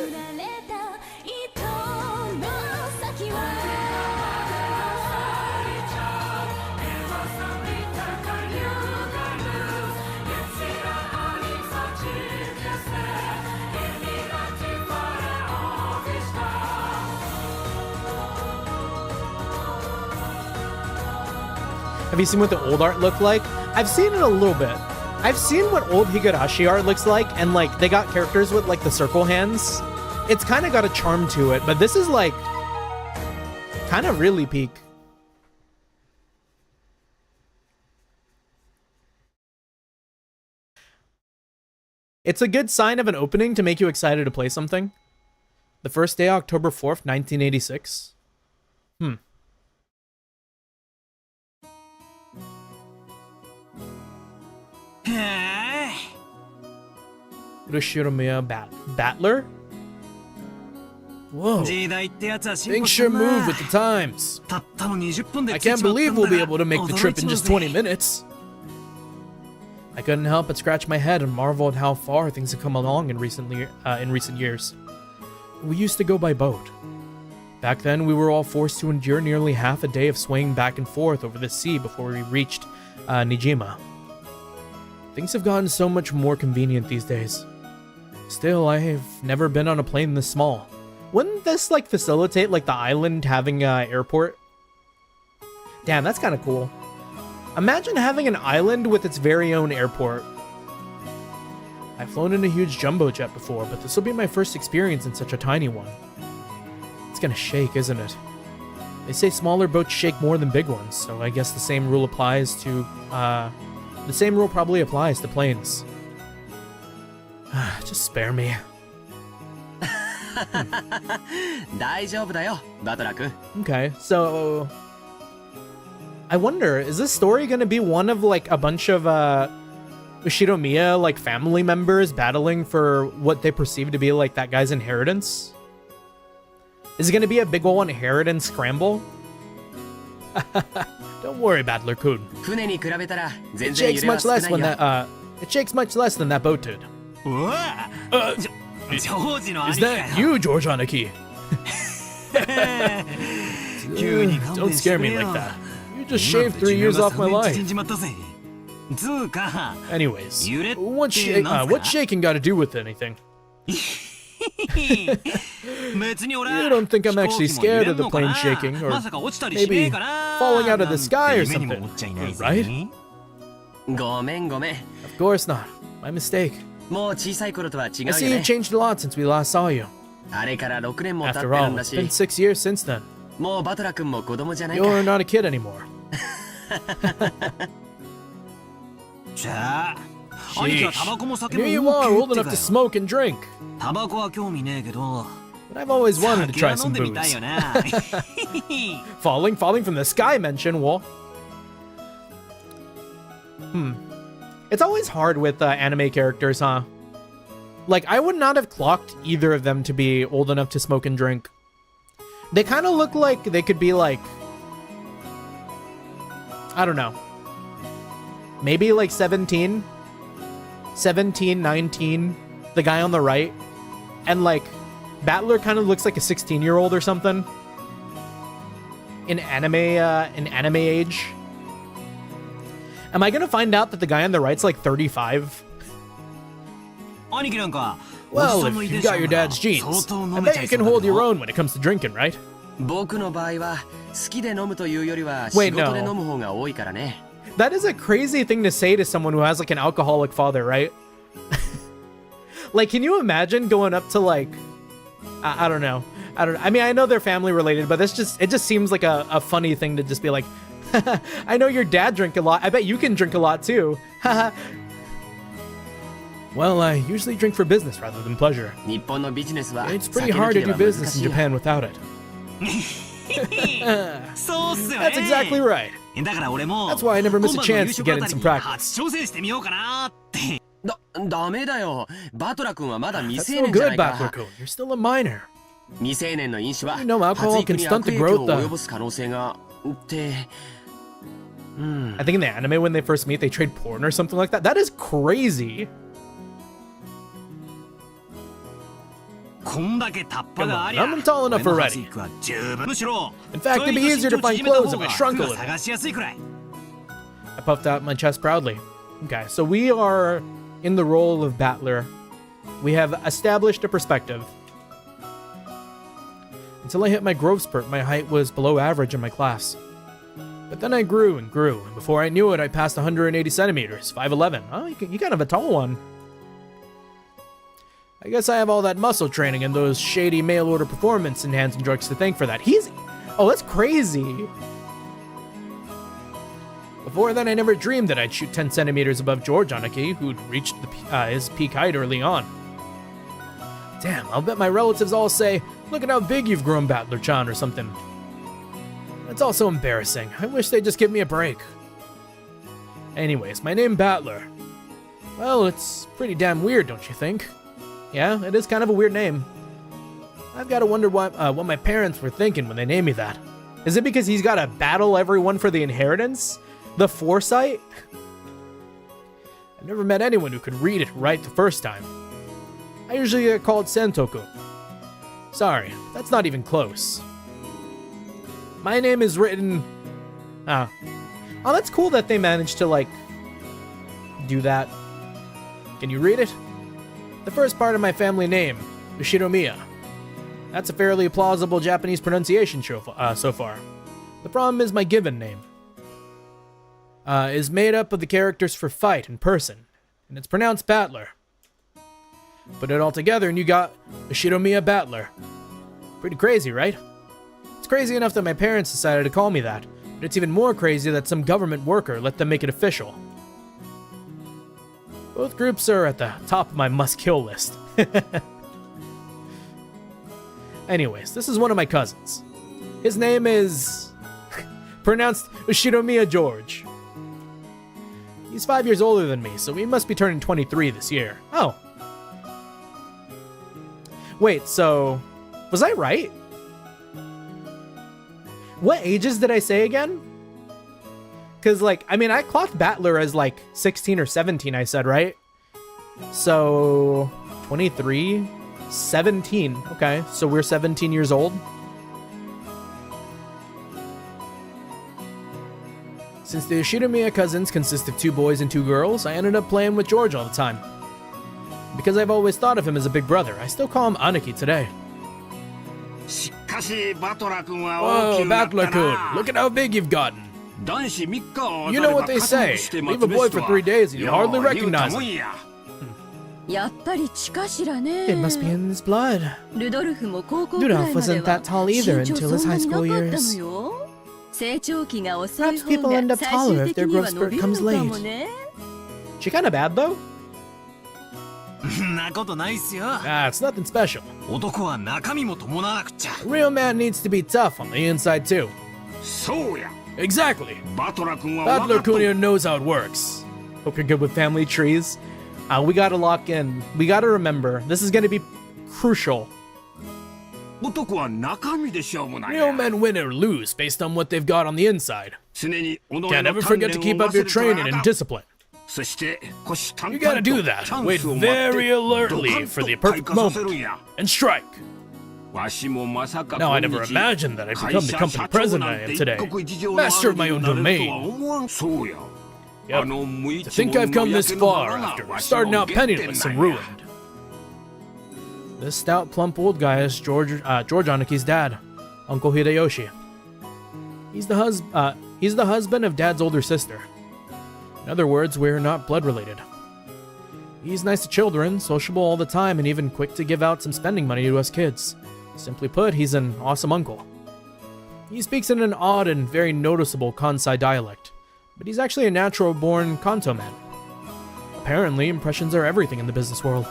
Have you seen what the old art looked like? I've seen it a little bit. I've seen what old Higurashi art looks like, and like they got characters with like the circle hands. It's kind of got a charm to it, but this is like kind of really peak. It's a good sign of an opening to make you excited to play something. The first day, October 4th, 1986. Urashiramiya Battler? Whoa. Things sure move with the times. I can't believe we'll be able to make the trip in just 20 minutes. I couldn't help but scratch my head and marvel at how far things have come along in recent years. We used to go by boat. Back then, we were all forced to endure nearly half a day of swaying back and forth over the sea before we reached Nijima. Things have gotten so much more convenient these days. Still, I have never been on a plane this small. Wouldn't this, like, facilitate, like, the island having an airport? Damn, that's kind of cool. Imagine having an island with its very own airport. I've flown in a huge jumbo jet before, but this will be my first experience in such a tiny one. It's gonna shake, isn't it? They say smaller boats shake more than big ones, so I guess the same rule applies to, the same rule probably applies to planes. Just spare me. Okay, so I wonder, is this story gonna be one of like a bunch of Ushiromiya like family members battling for what they perceive to be like that guy's inheritance? Is it gonna be a big ol' inheritance scramble? Don't worry, Battler-kun. It shakes much less when that it shakes much less than that boat did. Is that you, George Anaki? Don't scare me like that. You just shaved 3 years off my life. Anyways, what's shaking got to do with anything? You don't think I'm actually scared of the plane shaking, or maybe falling out of the sky or something, right? Of course not. My mistake. I see you changed a lot since we last saw you. After all, it's been 6 years since then. You're not a kid anymore. Sheesh. Here you are, old enough to smoke and drink. But I've always wanted to try some booze. Falling from the sky mention, well. It's always hard with anime characters, huh? Like, I would not have clocked either of them to be old enough to smoke and drink. They kind of look like they could be like, I don't know. Maybe like 17, 19, the guy on the right. And like, Battler kind of looks like a 16-year-old or something. In anime age. Am I gonna find out that the guy on the right's like 35? Well, if you got your dad's genes, I bet you can hold your own when it comes to drinking, right? Wait, no. That is a crazy thing to say to someone who has like an alcoholic father, right? Like, can you imagine going up to like, I don't know. I mean, I know they're family related, but it just seems like a funny thing to just be like, I know your dad drank a lot. I bet you can drink a lot too. Well, I usually drink for business rather than pleasure. It's pretty hard to do business in Japan without it. That's exactly right. That's why I never miss a chance to get in some practice. That's no good, Battler-kun. You're still a minor. You know alcohol can stunt the growth I think in the anime when they first meet, they trade porn or something like that. That is crazy. Come on, I'm tall enough already. In fact, it'd be easier to find clothes if I shrunk a little. I puffed out my chest proudly. Okay, so we are in the role of Battler. We have established a perspective. Until I hit my growth spurt, my height was below average in my class. But then I grew and grew, and before I knew it, I passed 180 centimeters, 5'11". Oh, you kind of a tall one. I guess I have all that muscle training and those shady mail-order performance-enhancing drugs to thank for that. Oh, that's crazy. Before then, I never dreamed that I'd shoot 10 centimeters above George Anaki, who'd reached his peak height early on. Damn, I'll bet my relatives all say, look at how big you've grown, Battler-chan, or something. It's all so embarrassing. I wish they'd just give me a break. Anyways, my name Battler. Well, it's pretty damn weird, don't you think? Yeah, it is kind of a weird name. I've got to wonder what my parents were thinking when they named me that. Is it because he's got to battle everyone for the inheritance? The foresight? I've never met anyone who could read it right the first time. I usually get called Sentoku. Sorry, that's not even close. My name is written... Oh, that's cool that they managed to, like, do that. Can you read it? The first part of my family name, Ushinomiya. That's a fairly plausible Japanese pronunciation so far. The problem is my given name is made up of the characters for fight and person, and it's pronounced battler. Put it all together and you got Ushinomiya Battler. Pretty crazy, right? It's crazy enough that my parents decided to call me that, but it's even more crazy that some government worker let them make it official. Both groups are at the top of my must-kill list. Anyways, this is one of my cousins. His name is... pronounced Ushinomiya George. He's 5 years older than me, so he must be turning 23 this year. Oh. Wait, so... was I right? What ages did I say again? Because, like, I mean, I clocked Battler as, like, 16 or 17, I said, right? So, 23? 17. Okay, so we're 17 years old. Since the Ushinomiya cousins consist of 2 boys and 2 girls, I ended up playing with George all the time. Because I've always thought of him as a big brother, I still call him Aniki today. Whoa, Battler-kun, look at how big you've gotten. You know what they say, leave a boy for 3 days and you hardly recognize him. It must be in his blood. Rudolph wasn't that tall either until his high school years. Perhaps people end up taller if their growth spurt comes late. She kinda bad though? It's nothing special. A real man needs to be tough on the inside too. Exactly. Battler-kun here knows how it works. Hope you're good with family trees. We gotta lock in. We gotta remember, this is gonna be crucial. Real men win or lose based on what they've got on the inside. Can't ever forget to keep up your training and discipline. You gotta do that. Wait very alertly for the perfect moment and strike. Now, I never imagined that I'd become the company president I am today, master of my own domain. Yep. To think I've come this far after starting out penniless and ruined. This stout, plump old guy is George Aniki's dad, Uncle Hideyoshi. He's the husband of Dad's older sister. In other words, we're not blood related. He's nice to children, sociable all the time, and even quick to give out some spending money to us kids. Simply put, he's an awesome uncle. He speaks in an odd and very noticeable Kansai dialect, but he's actually a natural-born Kanto man. Apparently, impressions are everything in the business world,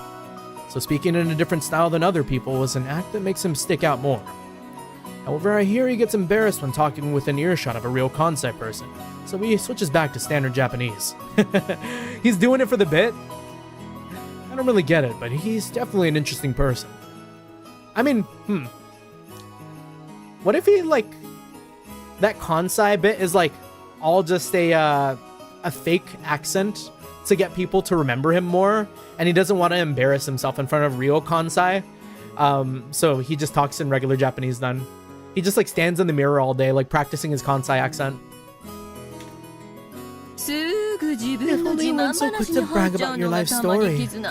so speaking in a different style than other people is an act that makes him stick out more. However, I hear he gets embarrassed when talking within earshot of a real Kansai person, so he switches back to standard Japanese. He's doing it for the bit? I don't really get it, but he's definitely an interesting person. I mean, what if he, like, that Kansai bit is, like, all just a fake accent to get people to remember him more, and he doesn't want to embarrass himself in front of real Kansai, so he just talks in regular Japanese then. He just, like, stands in the mirror all day, like, practicing his Kansai accent. If only you weren't so quick to brag about your life story. That's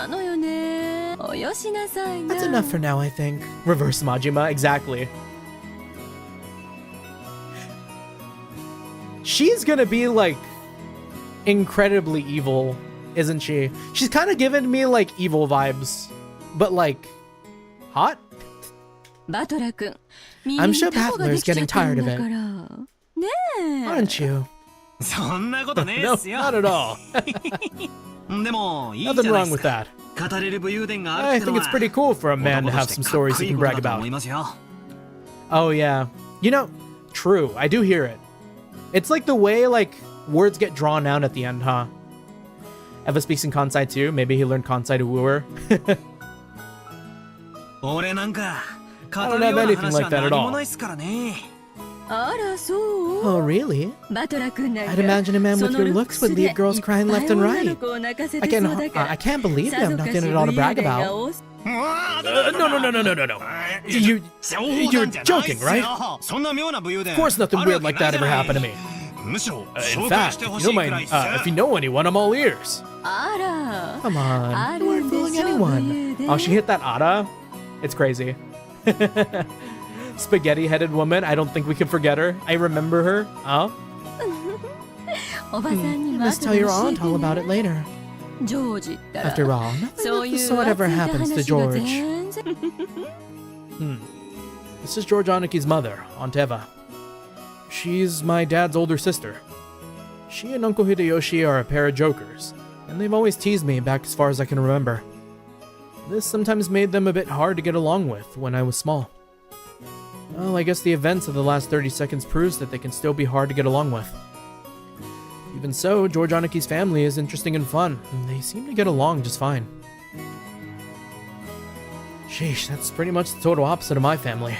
enough for now, I think. Reverse Majima, exactly. She's gonna be, like, incredibly evil, isn't she? She's kind of giving me, like, evil vibes, but, like, hot? I'm sure Battler's getting tired of it. Aren't you? No, not at all. Nothing wrong with that. I think it's pretty cool for a man to have some stories he can brag about. Oh yeah. You know, true, I do hear it. It's like the way, like, words get drawn out at the end, huh? Eva speaks in Kansai too. Maybe he learned Kansai to woo her. I don't have anything like that at all. Oh, really? I'd imagine a man with your looks would leave girls crying left and right. I can't believe you have nothing at all to brag about. No. You're joking, right? Of course nothing weird like that ever happened to me. In fact, if you know anyone, I'm all ears. Come on, you weren't fooling anyone. Oh, she hit that Ada? It's crazy. Spaghetti-headed woman, I don't think we can forget her. I remember her. Oh? You must tell your aunt all about it later. After all, nothing of the sort ever happens to George. This is George Oniki's mother, Aunt Eva. She's my dad's older sister. She and Uncle Hideyoshi are a pair of jokers, and they've always teased me back as far as I can remember. This sometimes made them a bit hard to get along with when I was small. Well, I guess the events of the last 30 seconds proves that they can still be hard to get along with. Even so, George Oniki's family is interesting and fun, and they seem to get along just fine. Sheesh, that's pretty much the total opposite of my family.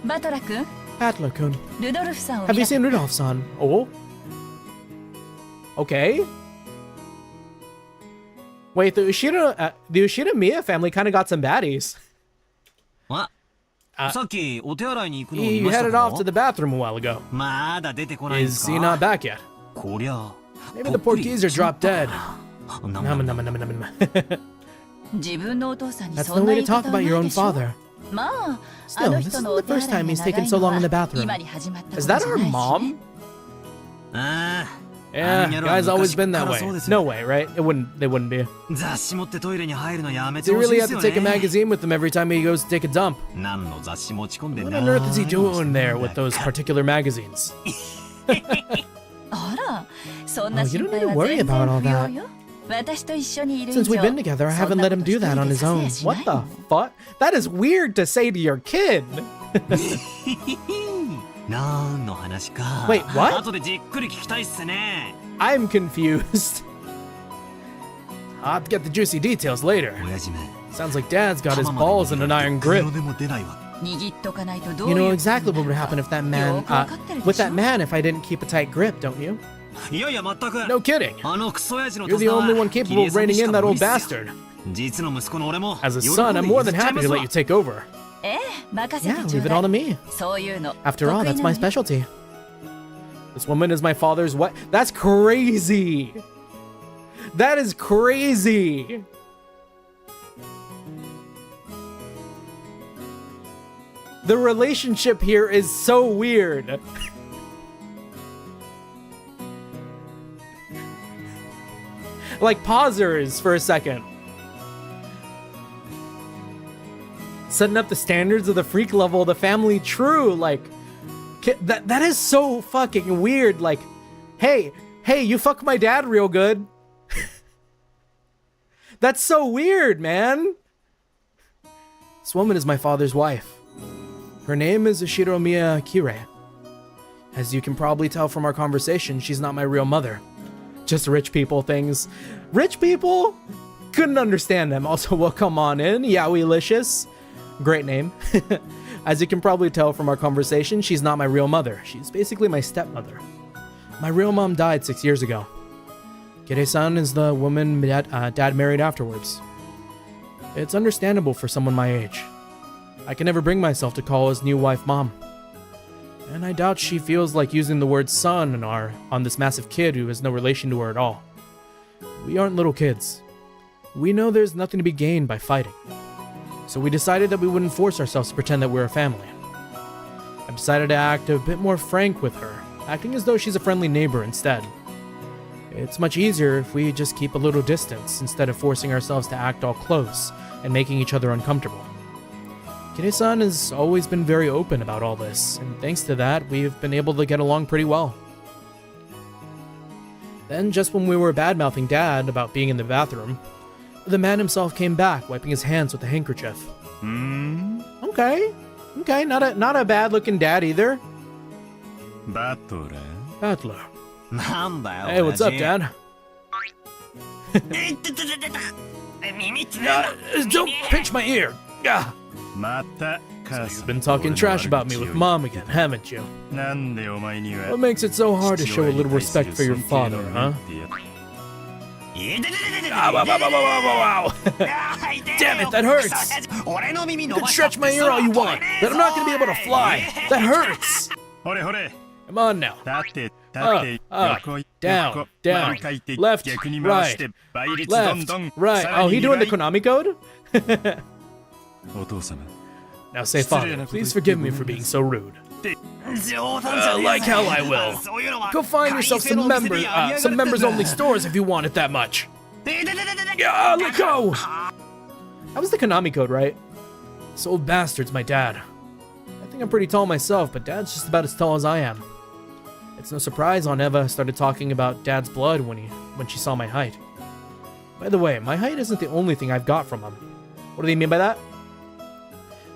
Battler-kun. Have you seen Rudolph-san? Oh? Okay. Wait, the Ushida-Miya family kind of got some baddies. What? He headed off to the bathroom a while ago. Is he not back yet? Maybe the poor geezer dropped dead. That's no way to talk about your own father. Still, this isn't the first time he's taken so long in the bathroom. Is that our mom? Yeah, guy's always been that way. No way, right? They wouldn't be. Does he really have to take a magazine with him every time he goes to take a dump? What on earth is he doing there with those particular magazines? Oh, you don't need to worry about all that. Since we've been together, I haven't let him do that on his own. What the fuck? That is weird to say to your kid. Wait, what? I'm confused. I'll have to get the juicy details later. Sounds like Dad's got his balls in an iron grip. You know exactly what would happen if that man, with that man if I didn't keep a tight grip, don't you? No kidding. You're the only one capable of reining in that old bastard. As a son, I'm more than happy to let you take over. Yeah, leave it all to me. After all, that's my specialty. This woman is my father's wife. That's crazy. That is crazy. The relationship here is so weird. Like, pausers for a second. Setting up the standards of the freak level of the family true. Like, that is so fucking weird. Like, hey, you fuck my dad real good. That's so weird, man. This woman is my father's wife. Her name is Ushiro-miya Kirei. As you can probably tell from our conversation, she's not my real mother. Just rich people things. Rich people? Couldn't understand them. Also, welcome on in, Yowilicious. Great name. As you can probably tell from our conversation, she's not my real mother. She's basically my stepmother. My real mom died 6 years ago. Kirei-san is the woman dad married afterwards. It's understandable for someone my age. I can never bring myself to call his new wife mom. And I doubt she feels like using the word son on this massive kid who has no relation to her at all. We aren't little kids. We know there's nothing to be gained by fighting. So we decided that we wouldn't force ourselves to pretend that we're a family. I decided to act a bit more frank with her, acting as though she's a friendly neighbor instead. It's much easier if we just keep a little distance instead of forcing ourselves to act all close and making each other uncomfortable. Kirei-san has always been very open about all this, and thanks to that, we've been able to get along pretty well. Then, just when we were bad-mouthing Dad about being in the bathroom, the man himself came back, wiping his hands with a handkerchief. Okay, not a bad-looking dad either. Battler. Hey, what's up, Dad? Don't pinch my ear. So you've been talking trash about me with Mom again, haven't you? What makes it so hard to show a little respect for your father, huh? Wow. Damn it, that hurts! You can stretch my ear all you want, but I'm not gonna be able to fly! That hurts! Come on now. down, left, right. Oh, he doing the Konami code? Now say, Father, please forgive me for being so rude. Like hell I will. Go find yourself some members-only stores if you want it that much. Yeah, let go! That was the Konami code, right? This old bastard's my dad. I think I'm pretty tall myself, but Dad's just about as tall as I am. It's no surprise Aunt Eva started talking about Dad's blood when she saw my height. By the way, my height isn't the only thing I've got from him. What do they mean by that?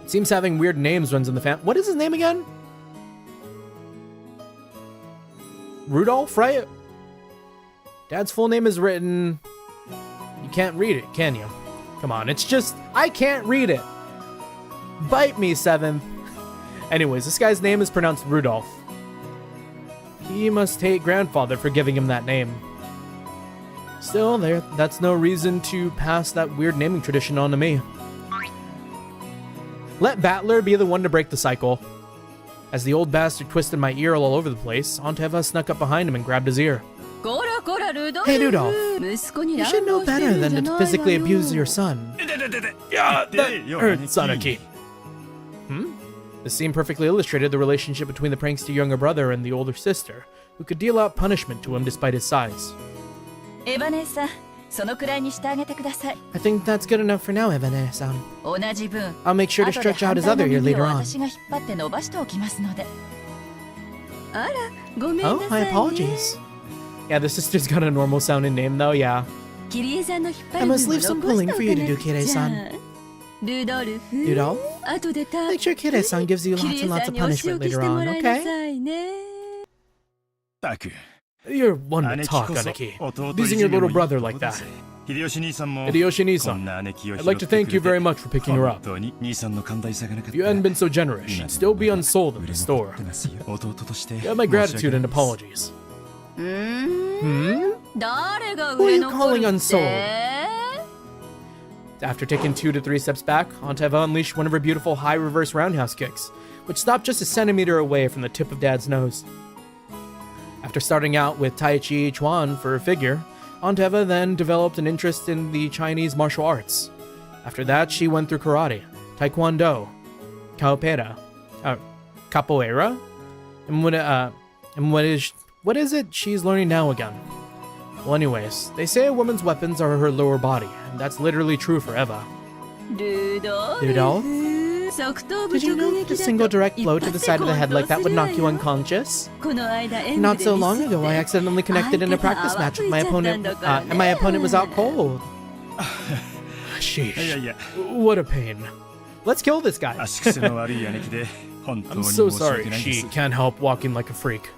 It seems having weird names runs in the family. What is his name again? Rudolph, right? Dad's full name is written... You can't read it, can you? Come on, it's just... I can't read it. Bite me, Seventh. Anyways, this guy's name is pronounced Rudolph. He must hate Grandfather for giving him that name. Still, that's no reason to pass that weird naming tradition on to me. Let Battler be the one to break the cycle. As the old bastard twisted my ear all over the place, Aunt Eva snuck up behind him and grabbed his ear. Hey, Rudolph. You should know better than to physically abuse your son. Yeah, that hurt, Sanaki. This scene perfectly illustrated the relationship between the prankster younger brother and the older sister, who could deal out punishment to him despite his size. I think that's good enough for now, Eva-san. I'll make sure to stretch out his other ear later on. Oh, my apologies. Yeah, the sister's got a normal sounding name though, yeah. I must leave some pulling for you to do, Kirei-san. Rudolph? Make sure Kirei-san gives you lots and lots of punishment later on, okay? You're one to talk, Aniki. Abusing your little brother like that. Hideyoshi-nisan, I'd like to thank you very much for picking her up. If you hadn't been so generous, she'd still be unsold in the store. You have my gratitude and apologies. Who are you calling unsold? After taking 2 to 3 steps back, Aunt Eva unleashed one of her beautiful high reverse roundhouse kicks, which stopped just a centimeter away from the tip of Dad's nose. After starting out with Tai Chi Chuan for her figure, Aunt Eva then developed an interest in the Chinese martial arts. After that, she went through karate, taekwondo, capoeira, and what is it she's learning now again? Well, anyways, they say a woman's weapons are her lower body, and that's literally true for Eva. Rudolph? Did you know that a single direct blow to the side of the head like that would knock you unconscious? Not so long ago, I accidentally connected in a practice match with my opponent, and my opponent was out cold. Sheesh. What a pain. Let's kill this guy. I'm so sorry she can't help walking like a freak.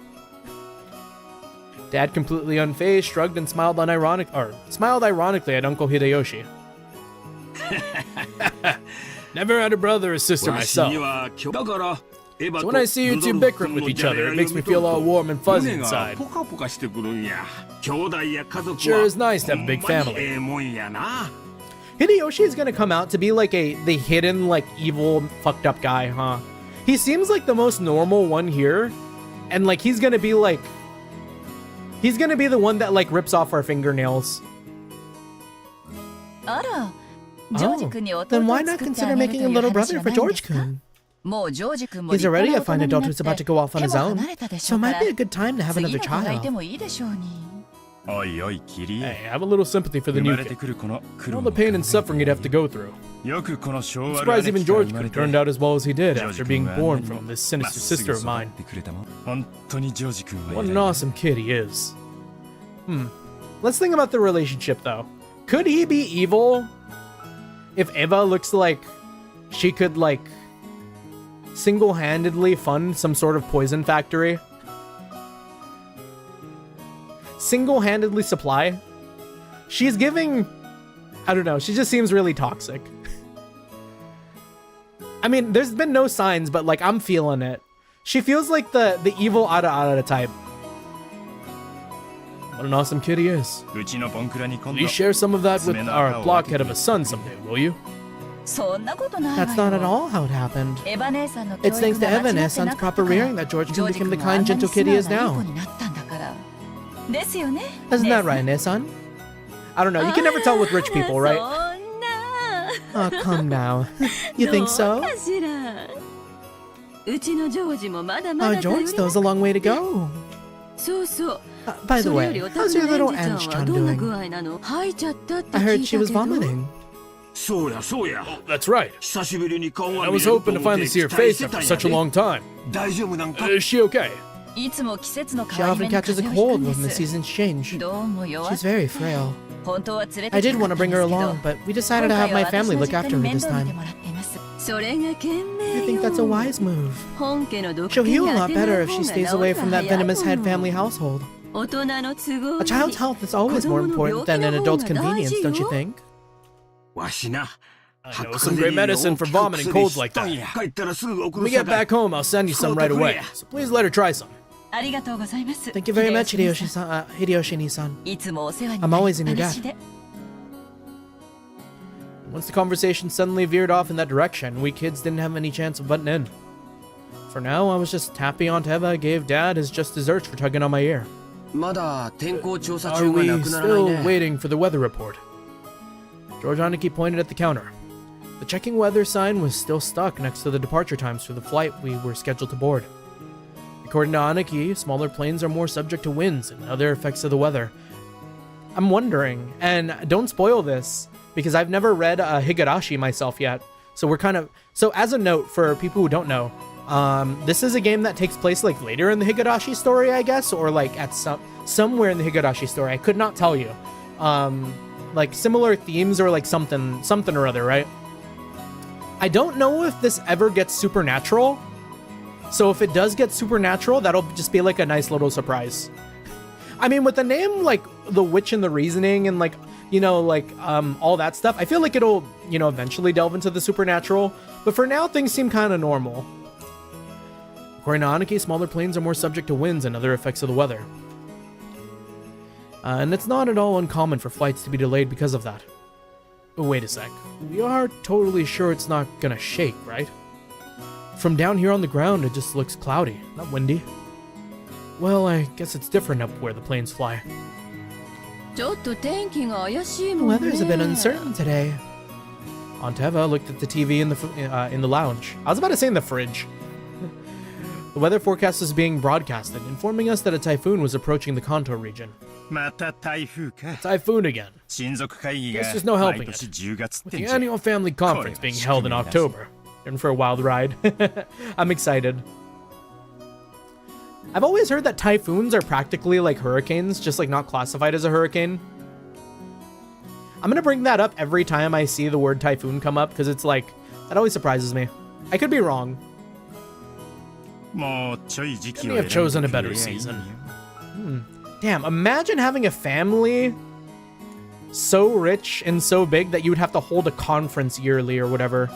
Dad, completely unfazed, shrugged and smiled ironically at Uncle Hideyoshi. Never had a brother or sister myself. So when I see you two bickering with each other, it makes me feel all warm and fuzzy inside. Sure is nice to have a big family. Hideyoshi is gonna come out to be like the hidden, like, evil, fucked up guy, huh? He seems like the most normal one here, and like he's gonna be the one that like rips off our fingernails. Oh, then why not consider making a little brother for George-kun? He's already a fine adult who's about to go off on his own, so it might be a good time to have another child. Hey, I have a little sympathy for the new kid. And all the pain and suffering he'd have to go through. I'm surprised even George-kun turned out as well as he did after being born from this sinister sister of mine. What an awesome kid he is. Let's think about the relationship though. Could he be evil? If Eva looks like she could, like, single-handedly fund some sort of poison factory? Single-handedly supply? She's giving... I don't know, she just seems really toxic. I mean, there's been no signs, but, like, I'm feeling it. She feels like the evil Ara type. What an awesome kid he is. Please share some of that with our blockhead of a son someday, will you? That's not at all how it happened. It's thanks to Eva-san's proper rearing that George-kun became the kind, gentle kid he is now. Isn't that right, Nissan? I don't know. You can never tell with rich people, right? Oh, come now. You think so? Oh, George still has a long way to go. By the way, how's your little Ange-chan doing? I heard she was vomiting. Oh, that's right. I was hoping to finally see her face after such a long time. Is she okay? She often catches a cold when the seasons change. She's very frail. I did want to bring her along, but we decided to have my family look after her this time. I think that's a wise move. She'll heal a lot better if she stays away from that venomous head family household. A child's health is always more important than an adult's convenience, don't you think? I know some great medicine for vomiting colds like that. When we get back home, I'll send you some right away. So please let her try some. Thank you very much, Hideyoshi-Nissan. I'm always in your debt. Once the conversation suddenly veered off in that direction, we kids didn't have any chance of butting in. For now, I was just happy Aunt Eva gave Dad his just desserts for tugging on my ear. Are we still waiting for the weather report? George Aniki pointed at the counter. The checking weather sign was still stuck next to the departure times for the flight we were scheduled to board. According to Aniki, smaller planes are more subject to winds and other effects of the weather. I'm wondering, and don't spoil this, because I've never read Higurashi myself yet. So as a note for people who don't know, this is a game that takes place like later in the Higurashi story, I guess, or like at somewhere in the Higurashi story. I could not tell you. Like similar themes or like something or other, right? I don't know if this ever gets supernatural. So if it does get supernatural, that'll just be like a nice little surprise. I mean, with the name like The Witch and the Reasoning and like, you know, like all that stuff, I feel like it'll, you know, eventually delve into the supernatural. But for now, things seem kind of normal. According to Aniki, smaller planes are more subject to winds and other effects of the weather. And it's not at all uncommon for flights to be delayed because of that. But wait a sec. We are totally sure it's not gonna shake, right? From down here on the ground, it just looks cloudy, not windy. Well, I guess it's different up where the planes fly. The weather's a bit uncertain today. Aunt Eva looked at the TV in the lounge. I was about to say in the fridge. The weather forecast was being broadcasted, informing us that a typhoon was approaching the Kanto region. Typhoon again. Guess there's no helping it. With the annual family conference being held in October. In for a wild ride. I'm excited. I've always heard that typhoons are practically like hurricanes, just like not classified as a hurricane. I'm gonna bring that up every time I see the word typhoon come up, because it's like, that always surprises me. I could be wrong. Couldn't have chosen a better season. Damn, imagine having a family so rich and so big that you would have to hold a conference yearly or whatever.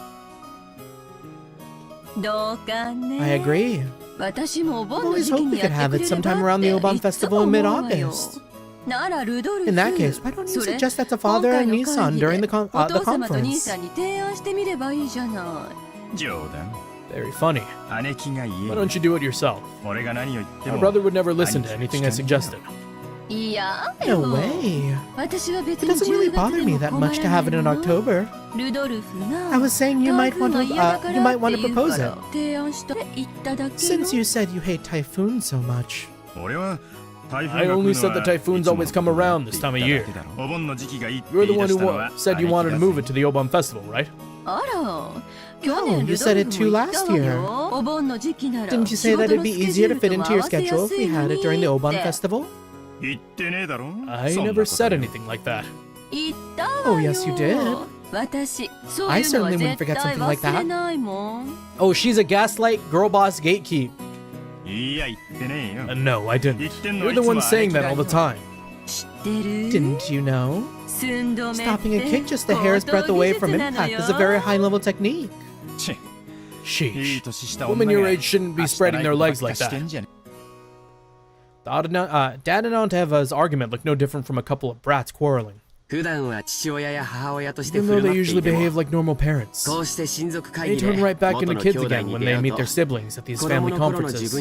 I agree. I've always hoped we could have it sometime around the Oban Festival in mid-August. In that case, why don't you suggest that to Father and Nissan during the conference? Very funny. Why don't you do it yourself? My brother would never listen to anything I suggested. No way. It doesn't really bother me that much to have it in October. I was saying you might want to propose it. Since you said you hate typhoons so much. I only said that typhoons always come around this time of year. You're the one who said you wanted to move it to the Oban Festival, right? Oh, you said it too last year. Didn't you say that it'd be easier to fit into your schedule if we had it during the Oban Festival? I never said anything like that. Oh, yes, you did. I certainly wouldn't forget something like that. Oh, she's a gaslight girl boss gatekeep. No, I didn't. You're the one saying that all the time. Didn't you know? Stopping a kick just a hair's breadth away from impact is a very high-level technique. Sheesh. Women your age shouldn't be spreading their legs like that. Dad and Aunt Eva's argument looked no different from a couple of brats quarreling. Even though they usually behave like normal parents, they turn right back into kids again when they meet their siblings at these family conferences.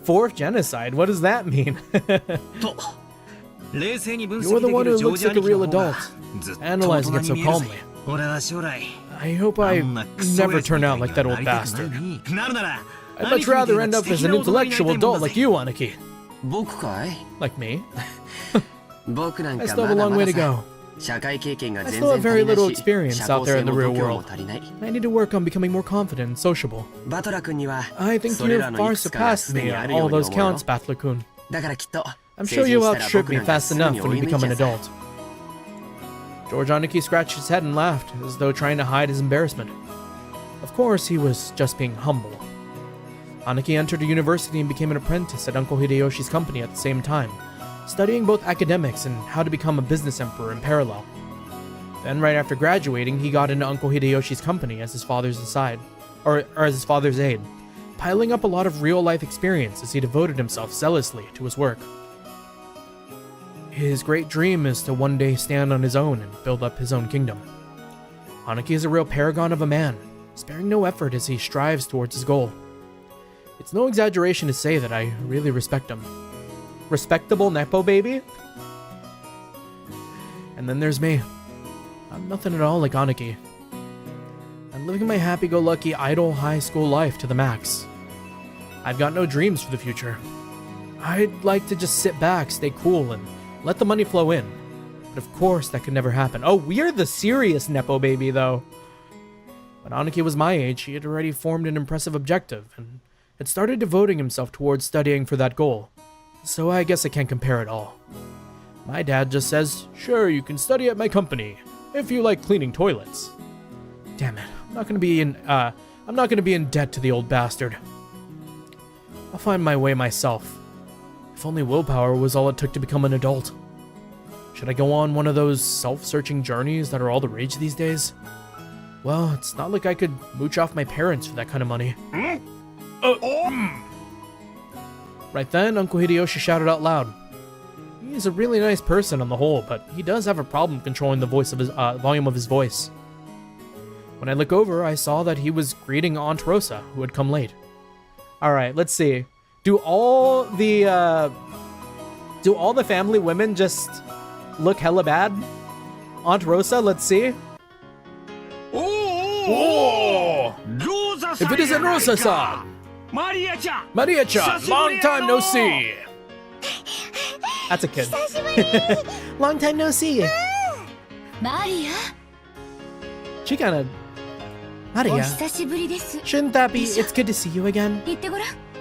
Fourth genocide? What does that mean? You're the one who looks like a real adult, analyzing it so calmly. I hope I never turn out like that old bastard. I'd much rather end up as an intellectual adult like you, Aniki. Like me? I still have a long way to go. I still have very little experience out there in the real world. I need to work on becoming more confident and sociable. I think you've far surpassed me on all those counts, Battler-kun. I'm sure you'll outstrip me fast enough when you become an adult. George Aniki scratched his head and laughed, as though trying to hide his embarrassment. Of course, he was just being humble. Aniki entered a university and became an apprentice at Uncle Hideyoshi's company at the same time, studying both academics and how to become a business emperor in parallel. Then, right after graduating, he got into Uncle Hideyoshi's company as his father's aide, piling up a lot of real-life experience as he devoted himself zealously to his work. His great dream is to one day stand on his own and build up his own kingdom. Aniki is a real paragon of a man, sparing no effort as he strives towards his goal. It's no exaggeration to say that I really respect him. Respectable Nepo baby? And then there's me. I'm nothing at all like Aniki. I'm living my happy-go-lucky idle high school life to the max. I've got no dreams for the future. I'd like to just sit back, stay cool, and let the money flow in. But of course, that could never happen. Oh, we're the serious Nepo baby, though. When Aniki was my age, he had already formed an impressive objective, and had started devoting himself towards studying for that goal. So I guess I can't compare at all. My dad just says, sure, you can study at my company, if you like cleaning toilets. Damn it, I'm not gonna be in debt to the old bastard. I'll find my way myself. If only willpower was all it took to become an adult. Should I go on one of those self-searching journeys that are all the rage these days? Well, it's not like I could mooch off my parents for that kind of money. Right then, Uncle Hideyoshi shouted out loud. He's a really nice person on the whole, but he does have a problem controlling the volume of his voice. When I look over, I saw that he was greeting Aunt Rosa, who had come late. Alright, let's see. Do all the family women just look hella bad? Aunt Rosa, let's see. Oh! If it isn't Rosa-san! Maria-chan, long time no see! That's a kid. Long time no see. Maria? She kinda... Maria, shouldn't that be it's good to see you again?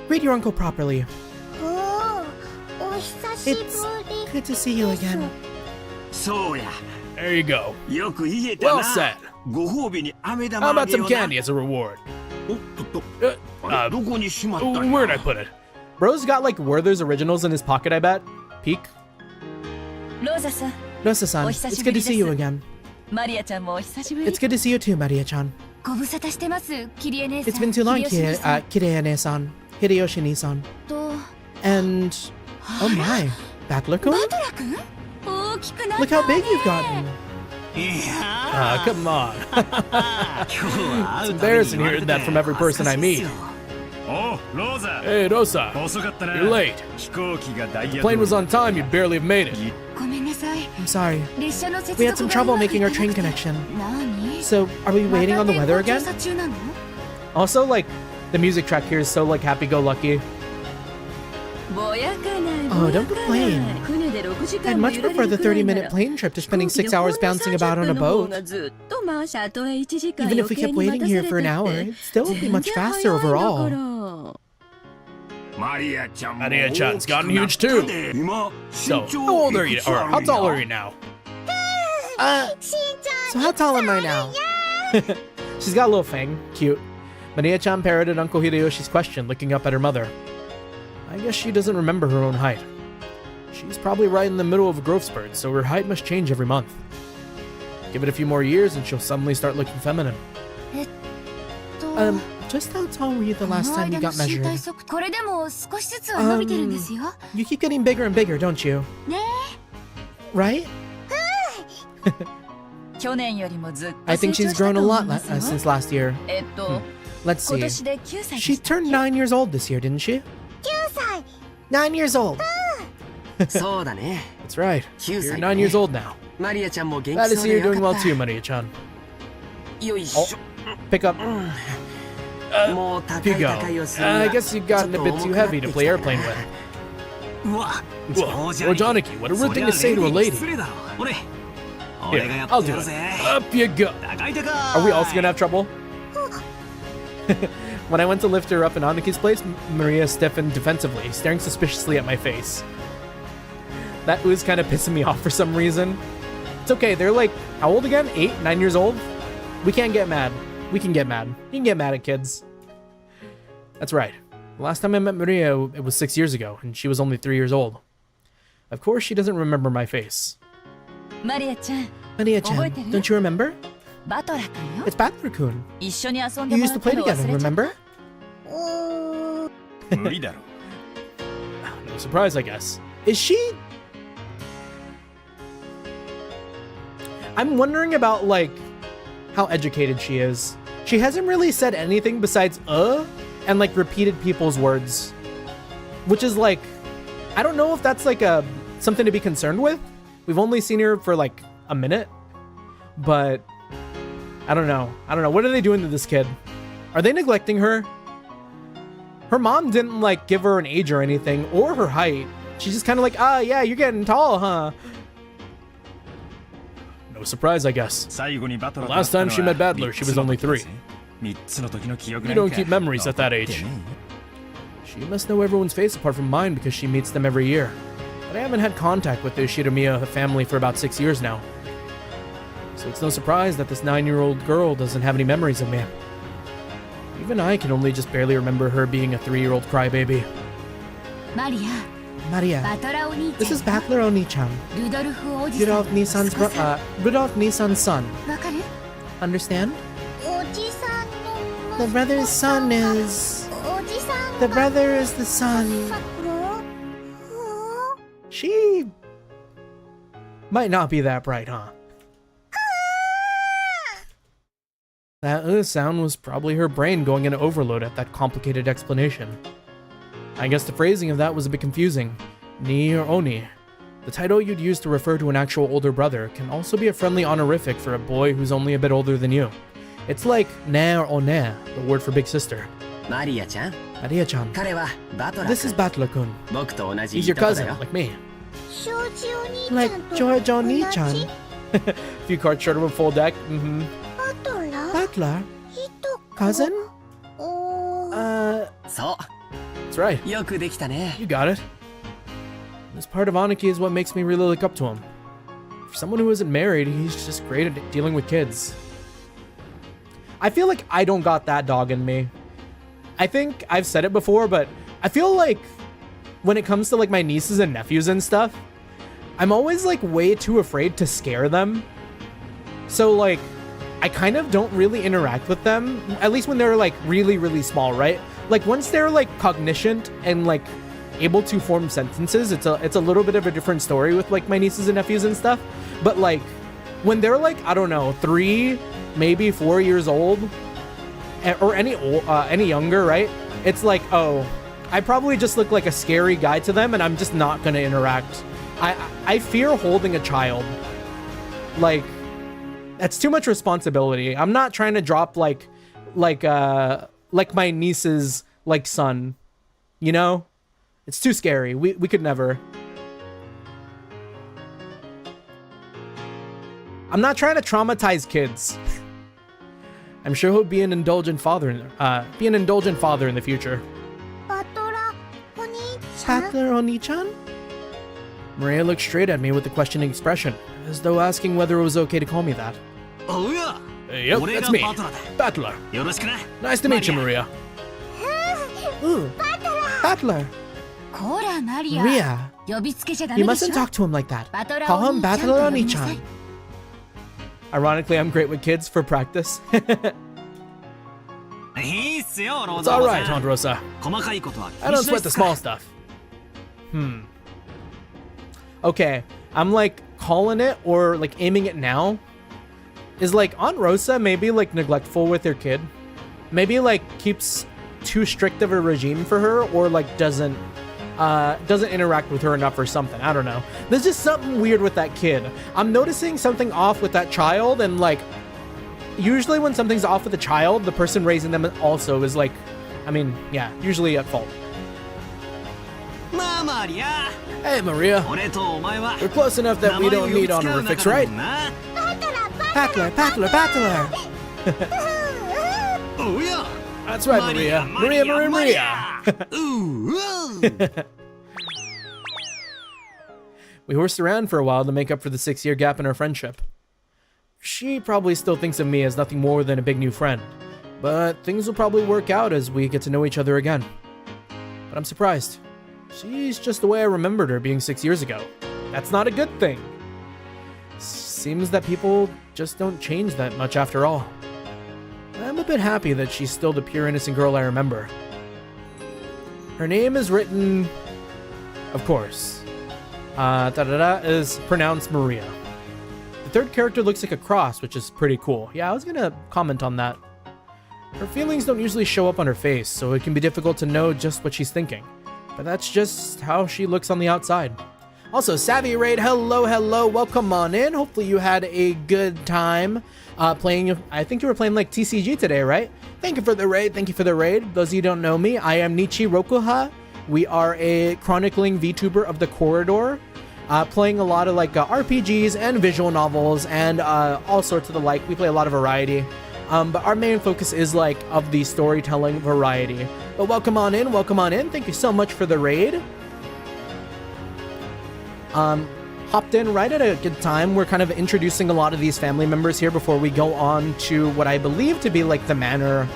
Greet your uncle properly. It's good to see you again. There you go. Well said. How about some candy as a reward? Where'd I put it? Bro's got like Werther's Originals in his pocket, I bet. Peek. Rosa-san, it's good to see you again. It's good to see you too, Maria-chan. It's been too long, Kirei-ne-san, Hideyoshi-ni-san. And... oh my, Battler-kun? Look how big you've gotten. Come on. It's embarrassing hearing that from every person I meet. Hey, Rosa. You're late. If the plane was on time, you'd barely have made it. I'm sorry. We had some trouble making our train connection. So, are we waiting on the weather again? Also, like, the music track here is so, like, happy-go-lucky. Oh, don't complain. I'd much prefer the 30-minute plane trip to spending 6 hours bouncing about on a boat. Even if we kept waiting here for an hour, it still would be much faster overall. Maria-chan's gotten huge too. So, how old are you? Or how tall are you now? So how tall am I now? She's got a little fang. Cute. Maria-chan parroted Uncle Hideyoshi's question, looking up at her mother. I guess she doesn't remember her own height. She's probably right in the middle of a growth spurt, so her height must change every month. Give it a few more years and she'll suddenly start looking feminine. Just how tall were you the last time you got measured? You keep getting bigger and bigger, don't you? Right? I think she's grown a lot since last year. Let's see. She turned 9 years old this year, didn't she? 9 years old. そうだね。 That's right. 9 You're 歳 9 years old now. マリアちゃんも元 Glad 気 to そう see で you're よ doing か well っ too, Maria-chan. た。よいしょ。 Pick up. もう高い Hugo. 高いをする I が guess you've gotten a bit too heavy to play airplane with. うわ、 Whoa, Georgianiki, what a rude thing to say to a lady. 失礼だろ。俺 Here, がや I'll ってや do るぜ。 it. Up you go. 高い高い。 Are we also gonna have trouble? When I went to lift her up in Aniki's place, Maria stiffened defensively, staring suspiciously at my face. That ooze kind of pissing me off for some reason. It's okay, they're like, how old again? 8, 9 years old? We can't get mad. We can get mad. You can get mad at kids. That's right. The last time I met Maria, it was 6 years ago, and she was only 3 years old. Of course, she doesn't remember my face. マリアちゃん、 Maria-chan, 覚えてる？ don't you remember? バトラ君よ。 It's Battler-kun. 一緒に遊んで You も used ら to った play の together, 忘れちゃっ remember? 無理だろ。 No surprise, I guess. Is she? I'm wondering about, like, how educated she is. She hasn't really said anything besides, and, like, repeated people's words. Which is, like, I don't know if that's, like, something to be concerned with. We've only seen her for, like, a minute. But, I don't know. What are they doing to this kid? Are they neglecting her? Her mom didn't, like, give her an age or anything, or her height. She's just kind of like, yeah, you're getting tall, huh? No surprise, I guess. The last time she met Badler, she was only 3. You don't keep memories at that age. She must know everyone's face apart from mine because she meets them every year. But I haven't had contact with the Shiromiya family for about 6 years now. So it's no surprise that this 9-year-old girl doesn't have any memories of me. Even I can only just barely remember her being a 3-year-old crybaby. マリア、 Maria, バトラお兄ちゃん。 this is Battler Oni-chan. ルドルフおじさん。 Rudolph Nissan's son. わかる？ Understand? おじさんの The brother's son is... おじさん The brother is the son. の She... might not be that bright, huh? That sound was probably her brain going into overload at that complicated explanation. I guess the phrasing of that was a bit confusing. Ni or Oni. The title you'd use to refer to an actual older brother can also be a friendly honorific for a boy who's only a bit older than you. It's like ne or one, the word for big sister. マリアちゃん、 Maria-chan. 彼はバトラ This is 君。 Battler-kun. 僕と同じ He's your いとこだ cousin, よ。 like me. 庄司お兄ちゃ Like んと George 同じ Oni-chan. Few cards short of a full deck.バトラ Battler? いとこ Cousin? おー そ That's right. う、よくできたね。 You got it. This part of Aniki is what makes me really look up to him. For someone who isn't married, he's just great at dealing with kids. I feel like I don't got that dog in me. I think I've said it before, but I feel like when it comes to like my nieces and nephews and stuff, I'm always like way too afraid to scare them. So like, I kind of don't really interact with them, at least when they're like really, really small, right? Like once they're like cognition and like able to form sentences, it's a little bit of a different story with like my nieces and nephews and stuff. But like when they're like, I don't know, 3, maybe 4 years old, or any younger, right? It's like, oh, I probably just look like a scary guy to them, and I'm just not gonna interact. I fear holding a child. Like, that's too much responsibility. I'm not trying to drop like my niece's like son, you know? It's too scary. We could never. I'm not trying to traumatize kids. I'm sure he'll be an indulgent father in the future. バトラお兄ちゃん Battler Oni-chan? Maria looked straight at me with a questioning expression, as though asking whether it was okay to call me that. おうや。 Yep, 俺 that's が me. バトラだ。 Battler. よろしくな。 Nice to meet you, Maria. Ooh. Battler. こらマリア。 Maria. 呼びつけちゃダ You メでし mustn't ょ。 talk to him like that. バトラ Call お him 兄ちゃんと Battler 呼びなさい Oni-chan. Ironically, I'm great with kids for practice. いいっすよ、ロー It's ド alright, さん。 Honrosa. 細かいことは気 I に don't しない sweat っ the すから small stuff. Okay, I'm like calling it or like aiming it now. Is like Aunt Rosa maybe like neglectful with her kid? Maybe like keeps too strict of a regime for her, or like doesn't doesn't interact with her enough or something. I don't know. There's just something weird with that kid. I'm noticing something off with that child, and like, usually when something's off with a child, the person raising them also is like, I mean, yeah, usually at fault. Hey, Maria. We're close enough that we don't need honorifics, right? Battler, battler, battler. That's right, Maria. Maria. We horsed around for a while to make up for the 6-year gap in our friendship. She probably still thinks of me as nothing more than a big new friend, but things will probably work out as we get to know each other again. But I'm surprised. She's just the way I remembered her being 6 years ago. That's not a good thing. Seems that people just don't change that much after all. I'm a bit happy that she's still the pure innocent girl I remember. Her name is written, of course. Is pronounced Maria. The third character looks like a cross, which is pretty cool. Yeah, I was gonna comment on that. Her feelings don't usually show up on her face, so it can be difficult to know just what she's thinking. But that's just how she looks on the outside. Also, Savvy Raid, hello, welcome on in. Hopefully you had a good time playing. I think you were playing like TCG today, right? Thank you for the raid, Those of you who don't know me, I am Nichi Rokuha. We are a chronicling VTuber of the corridor, playing a lot of like RPGs and visual novels and all sorts of the like. We play a lot of variety. But our main focus is like of the storytelling variety. But welcome on in. Thank you so much for the raid. Hopped in right at a good time. We're kind of introducing a lot of these family members here before we go on to what I believe to be like the manor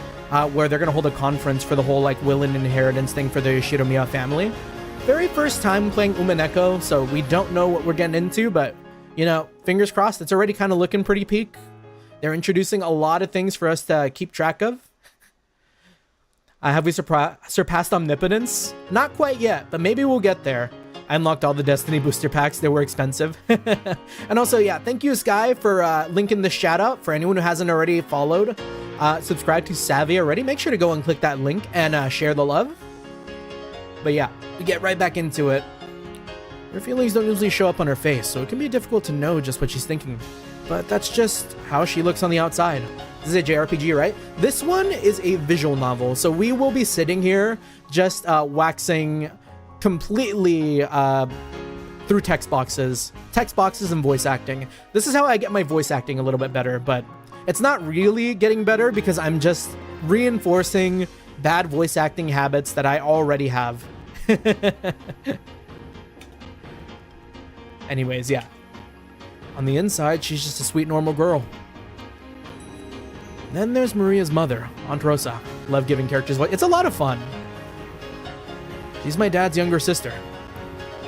where they're going to hold a conference for the whole like will and inheritance thing for the Yoshiromiya family. Very first time playing Umineko, so we don't know what we're getting into, but you know, fingers crossed, it's already kind of looking pretty peak. They're introducing a lot of things for us to keep track of. Have we surpassed Omnipotence? Not quite yet, but maybe we'll get there. I unlocked all the Destiny booster packs. They were expensive. And also, yeah, thank you, Sky, for linking the shout out. For anyone who hasn't already followed, subscribe to Savvy already. Make sure to go and click that link and share the love. But yeah, we get right back into it. Her feelings don't usually show up on her face, so it can be difficult to know just what she's thinking. But that's just how she looks on the outside. This is a JRPG, right? This one is a visual novel, so we will be sitting here just waxing completely through text boxes and voice acting. This is how I get my voice acting a little bit better, but it's not really getting better because I'm just reinforcing bad voice acting habits that I already have. Anyways, yeah. On the inside, she's just a sweet, normal girl. Then there's Maria's mother, Aunt Rosa. Love giving characters voice. It's a lot of fun. She's my dad's younger sister.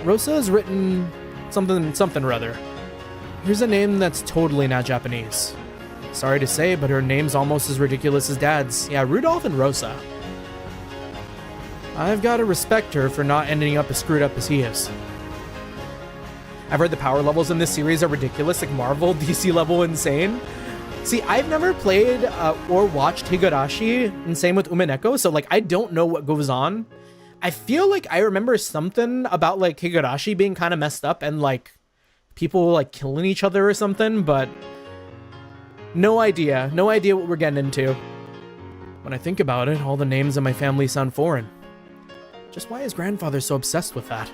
Rosa is written something or other. Here's a name that's totally not Japanese. Sorry to say, but her name's almost as ridiculous as dad's. Yeah, Rudolph and Rosa. I've got to respect her for not ending up as screwed up as he is. I've heard the power levels in this series are ridiculous, like Marvel, DC level insane. See, I've never played or watched Higurashi, and same with Umineko, so like I don't know what goes on. I feel like I remember something about like Higurashi being kind of messed up and like people like killing each other or something, but no idea what we're getting into. When I think about it, all the names in my family sound foreign. Just why is grandfather so obsessed with that?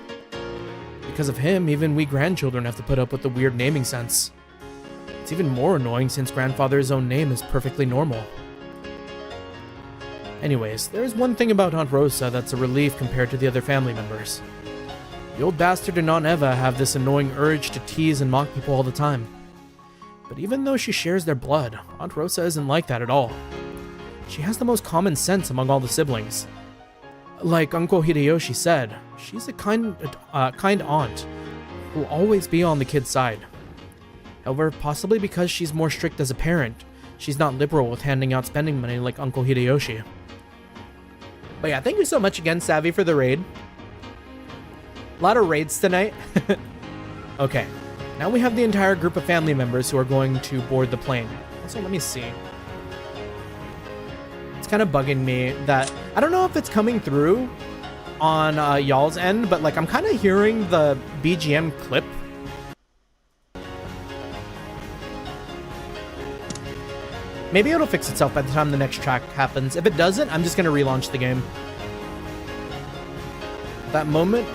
Because of him, even we grandchildren have to put up with the weird naming sense. It's even more annoying since grandfather's own name is perfectly normal. Anyways, there is one thing about Aunt Rosa that's a relief compared to the other family members. The old bastard and Aunt Eva have this annoying urge to tease and mock people all the time. But even though she shares their blood, Aunt Rosa isn't like that at all. She has the most common sense among all the siblings. Like Uncle Hideyoshi said, she's a kind aunt who will always be on the kid's side. However, possibly because she's more strict as a parent, she's not liberal with handing out spending money like Uncle Hideyoshi. But yeah, thank you so much again, Savvy, for the raid. A lot of raids tonight. Okay, now we have the entire group of family members who are going to board the plane. Also, let me see. It's kind of bugging me that I don't know if it's coming through, on y'all's end, but like I'm kind of hearing the BGM clip. Maybe it'll fix itself by the time the next track happens. If it doesn't, I'm just going to relaunch the game. At that moment,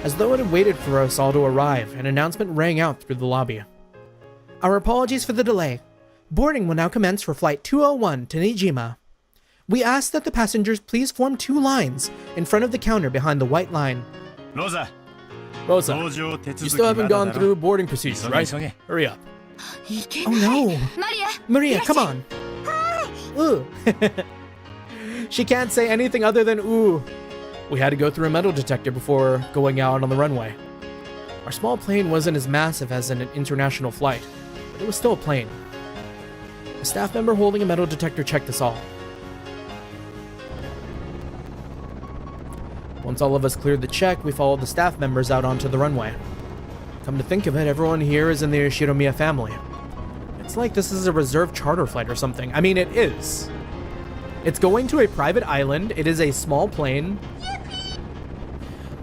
as though it had waited for us all to arrive, an announcement rang out through the lobby. Our apologies for the delay. Boarding will now commence for Flight 201 to Nijima. We ask that the passengers please form 2 lines in front of the counter behind the white line. Rosa, you still haven't gone through boarding procedures, right? Hurry up. Oh no! Maria, come on! Ooh. She can't say anything other than ooh. We had to go through a metal detector before going out on the runway. Our small plane wasn't as massive as an international flight, but it was still a plane. A staff member holding a metal detector checked us all. Once all of us cleared the check, we followed the staff members out onto the runway. Come to think of it, everyone here is in the Shiromiya family. It's like this is a reserved charter flight or something. I mean, it is. It's going to a private island. It is a small plane.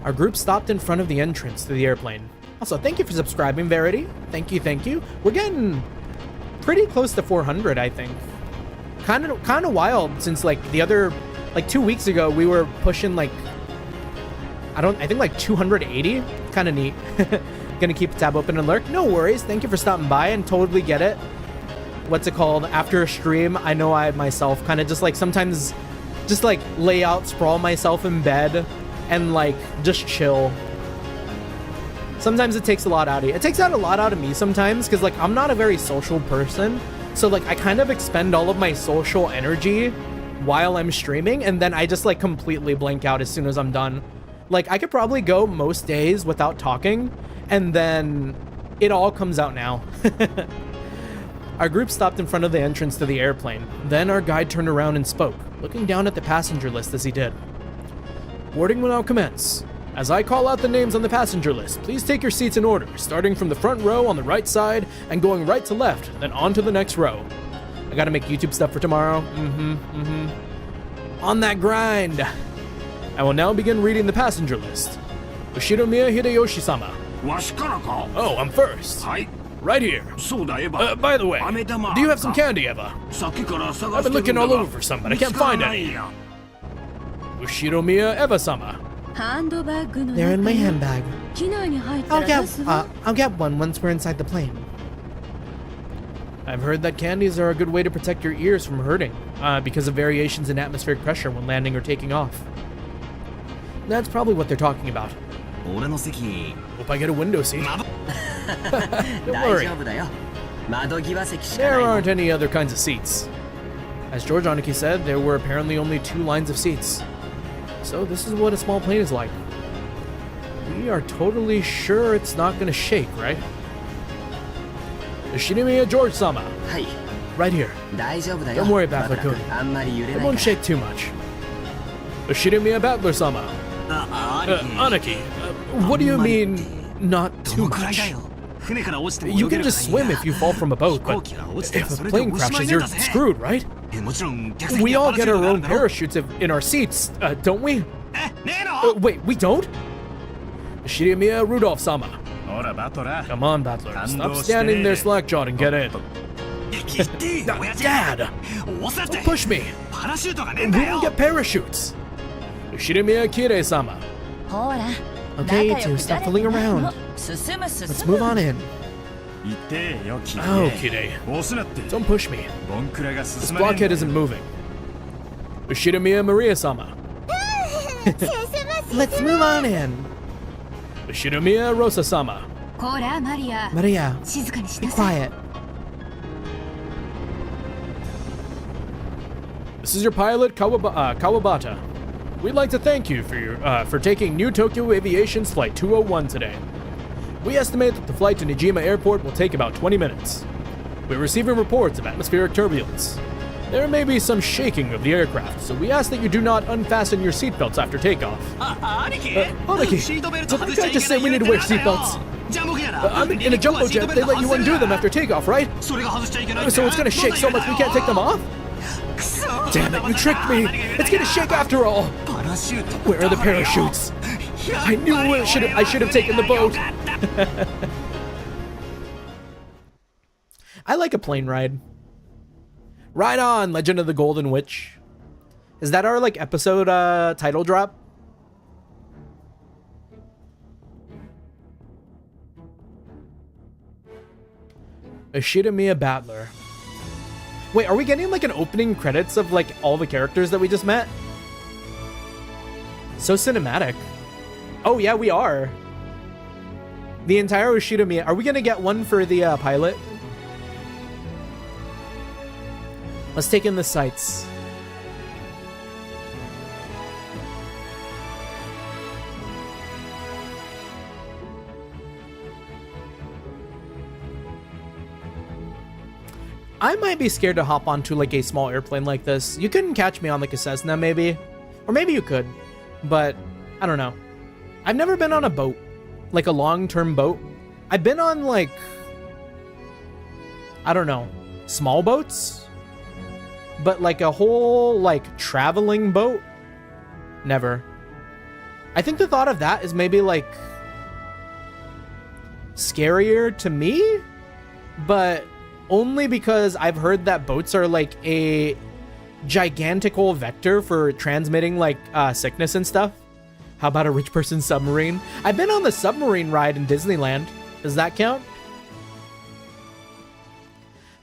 Our group stopped in front of the entrance to the airplane. Also, thank you for subscribing, Verity. Thank you, thank you. We're getting pretty close to 400, I think. Kind of wild since like the other, like 2 weeks ago, we were pushing like, I think like 280. Kind of neat. Gonna keep the tab open and lurk. No worries. Thank you for stopping by and totally get it. What's it called? After a stream, I know I myself kind of just like sometimes just like lay out, sprawl myself in bed and like just chill. Sometimes it takes a lot out of you. It takes out a lot out of me sometimes because like I'm not a very social person. So like I kind of expend all of my social energy while I'm streaming and then I just like completely blank out as soon as I'm done. Like I could probably go most days without talking and then it all comes out now. Our group stopped in front of the entrance to the airplane. Then our guide turned around and spoke, looking down at the passenger list as he did. Boarding will now commence. As I call out the names on the passenger list, please take your seats in order, starting from the front row on the right side and going right to left, then on to the next row. I gotta make YouTube stuff for tomorrow. On that grind. I will now begin reading the passenger list. Ushiromiya Hideyoshi-sama. Oh, I'm first. Right here. By the way, do you have some candy, Eva? I've been looking all over for some, but I can't find any. Ushiromiya Eva-sama. They're in my handbag. I'll get one once we're inside the plane. I've heard that candies are a good way to protect your ears from hurting, because of variations in atmospheric pressure when landing or taking off. That's probably what they're talking about. Hope I get a window seat. Don't worry. There aren't any other kinds of seats. As George Aniki said, there were apparently only 2 lines of seats. So this is what a small plane is like. We are totally sure it's not gonna shake, right? Shiromiya George-sama. Right here. Don't worry, Battler-kun. It won't shake too much. Shiromiya Battler-sama. Aniki, what do you mean, not too much? You can just swim if you fall from a boat, but if a plane crashes, you're screwed, right? We all get our own parachutes in our seats, don't we? Wait, we don't? Shiromiya Rudolph-sama. Come on, Battler. Stop standing there slack-jawed and get in. Dad! Don't push me! We don't get parachutes! Shiromiya Kirei-sama. Okay, you two, stop fooling around. Let's move on in. Oh, Kirei. Don't push me. This blockhead isn't moving. Shiromiya Maria-sama. Let's move on in. Shiromiya Rosa-sama. Maria, be quiet. This is your pilot, Kawabata. We'd like to thank you for taking New Tokyo Aviation's Flight 201 today. We estimate that the flight to Nijima Airport will take about 20 minutes. We're receiving reports of atmospheric turbulence. There may be some shaking of the aircraft, so we ask that you do not unfasten your seatbelts after takeoff. Aniki, did that guy just say we need to wear seatbelts? In a jumbo jet, they let you undo them after takeoff, right? So it's gonna shake so much we can't take them off? Damn it, you tricked me! It's gonna shake after all! Where are the parachutes? I knew I should have taken the boat. I like a plane ride. Ride on, Legend of the Golden Witch. Is that our like episode title drop? Ashitamiya Battler. Wait, are we getting like an opening credits of like all the characters that we just met? So cinematic. Oh yeah, we are. The entire Ashitamiya. Are we gonna get one for the pilot? Let's take in the sights. I might be scared to hop onto like a small airplane like this. You couldn't catch me on like a Cessna maybe. Or maybe you could. But I don't know. I've never been on a boat. Like a long-term boat. I've been on like, I don't know, small boats? But like a whole like traveling boat? Never. I think the thought of that is maybe like scarier to me, but only because I've heard that boats are like a gigantical vector for transmitting like sickness and stuff. How about a rich person's submarine? I've been on the submarine ride in Disneyland. Does that count?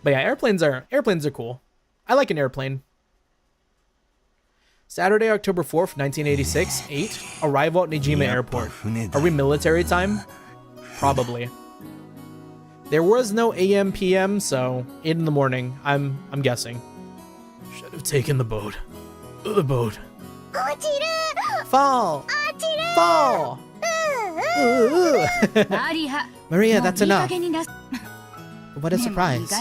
But yeah, airplanes are cool. I like an airplane. Saturday, October 4th, 1986, 8. Arrival at Nijima Airport. Are we military time? Probably. There was no AM, PM, so 8 in the morning, I'm guessing. Should have taken the boat. The boat. Fall! Fall! Maria, that's enough. What a surprise.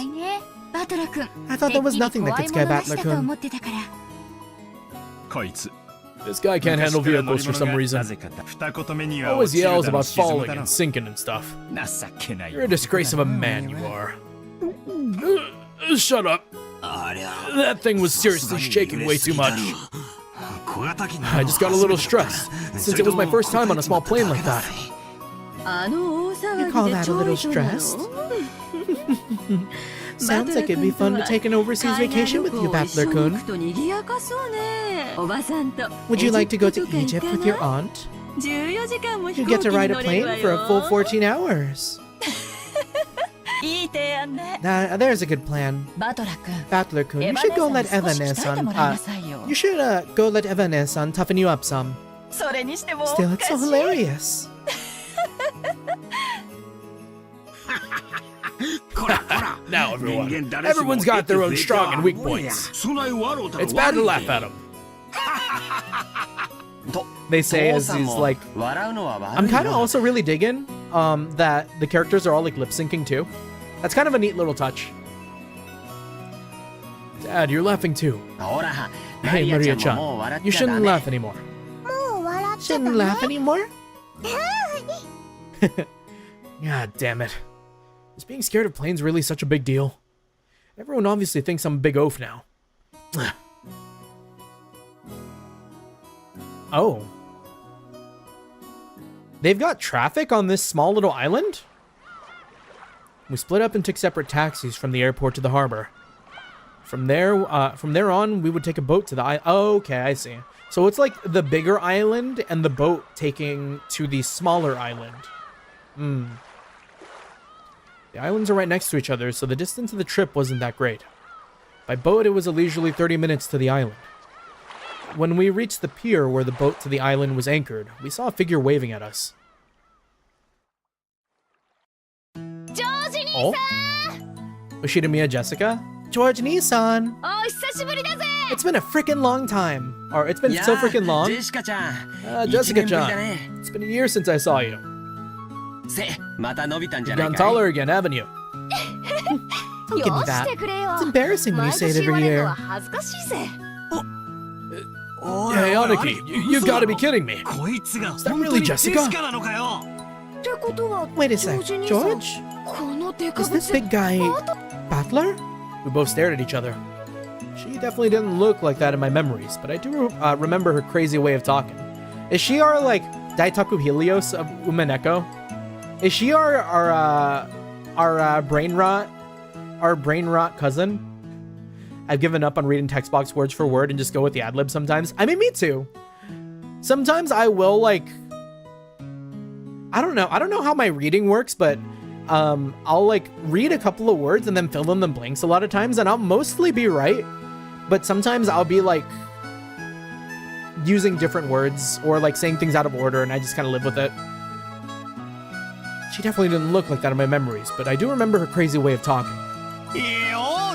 I thought there was nothing that could scare Battler-kun. This guy can't handle vehicles for some reason. Always yells about falling and sinking and stuff. You're a disgrace of a man, you are. Shut up. That thing was seriously shaking way too much. I just got a little stressed, since it was my first time on a small plane like that. You call that a little stressed? Sounds like it'd be fun to take an overseas vacation with you, Battler-kun. Would you like to go to Egypt with your aunt? You get to ride a plane for a full 14 hours. There's a good plan. Battler-kun, you should go let Evanes-san toughen you up some. Still, it's so hilarious. Now everyone's got their own strong and weak points. It's bad to laugh at them. They say as he's like, I'm kind of also really digging that the characters are all like lip syncing too. That's kind of a neat little touch. Dad, you're laughing too. Hey, Maria-chan, you shouldn't laugh anymore. Shouldn't laugh anymore? God damn it. Is being scared of planes really such a big deal? Everyone obviously thinks I'm a big oaf now. Oh. They've got traffic on this small little island? We split up and took separate taxis from the airport to the harbor. From there on, we would take a boat to the island. Oh, okay, I see. So it's like the bigger island and the boat taking to the smaller island. The islands are right next to each other, so the distance of the trip wasn't that great. By boat, it was a leisurely 30 minutes to the island. When we reached the pier where the boat to the island was anchored, we saw a figure waving at us. Oh? Ushidamiya Jessica? George Nissan! It's been a freaking long time. Or it's been so freaking long. Jessica-chan. It's been a year since I saw you. You've gotten taller again, haven't you? Don't give me that. It's embarrassing when you say it every year. Hey, Aniki, you've got to be kidding me. Is that really Jessica? Wait a sec, George? Is this big guy Battler? We both stared at each other. She definitely didn't look like that in my memories, but I do remember her crazy way of talking. Is she our, like, Daitaku Helios of Umineko? Is she our brain rot cousin? I've given up on reading text box words for word and just go with the ad-lib sometimes. I mean, me too. Sometimes I will, like, I don't know how my reading works, but I'll, like, read a couple of words and then fill in the blanks a lot of times, and I'll mostly be right, but sometimes I'll be, like, using different words or, like, saying things out of order, and I just kind of live with it. She definitely didn't look like that in my memories, but I do remember her crazy way of talking. Yo,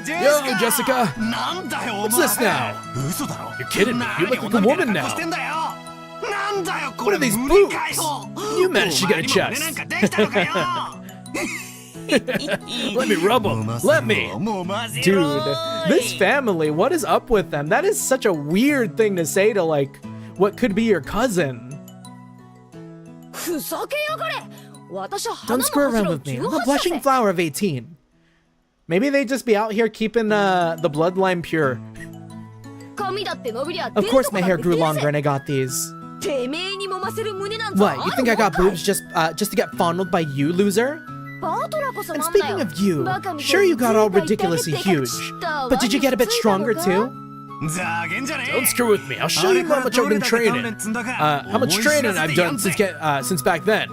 Jessica! What's this now? You're kidding me, you look like a woman now. What are these boobs? You managed to get a chest. Let me rub them. Let me. Dude, this family, what is up with them? That is such a weird thing to say to, like, what could be your cousin. Don't screw around with me. I'm a blushing flower of 18. Maybe they just be out here keeping the bloodline pure. Of course my hair grew longer and I got these. What, you think I got boobs just to get fondled by you, loser? And speaking of you, sure you got all ridiculously huge, but did you get a bit stronger too? Don't screw with me, I'll show you how much I've been training. How much training I've done since back then.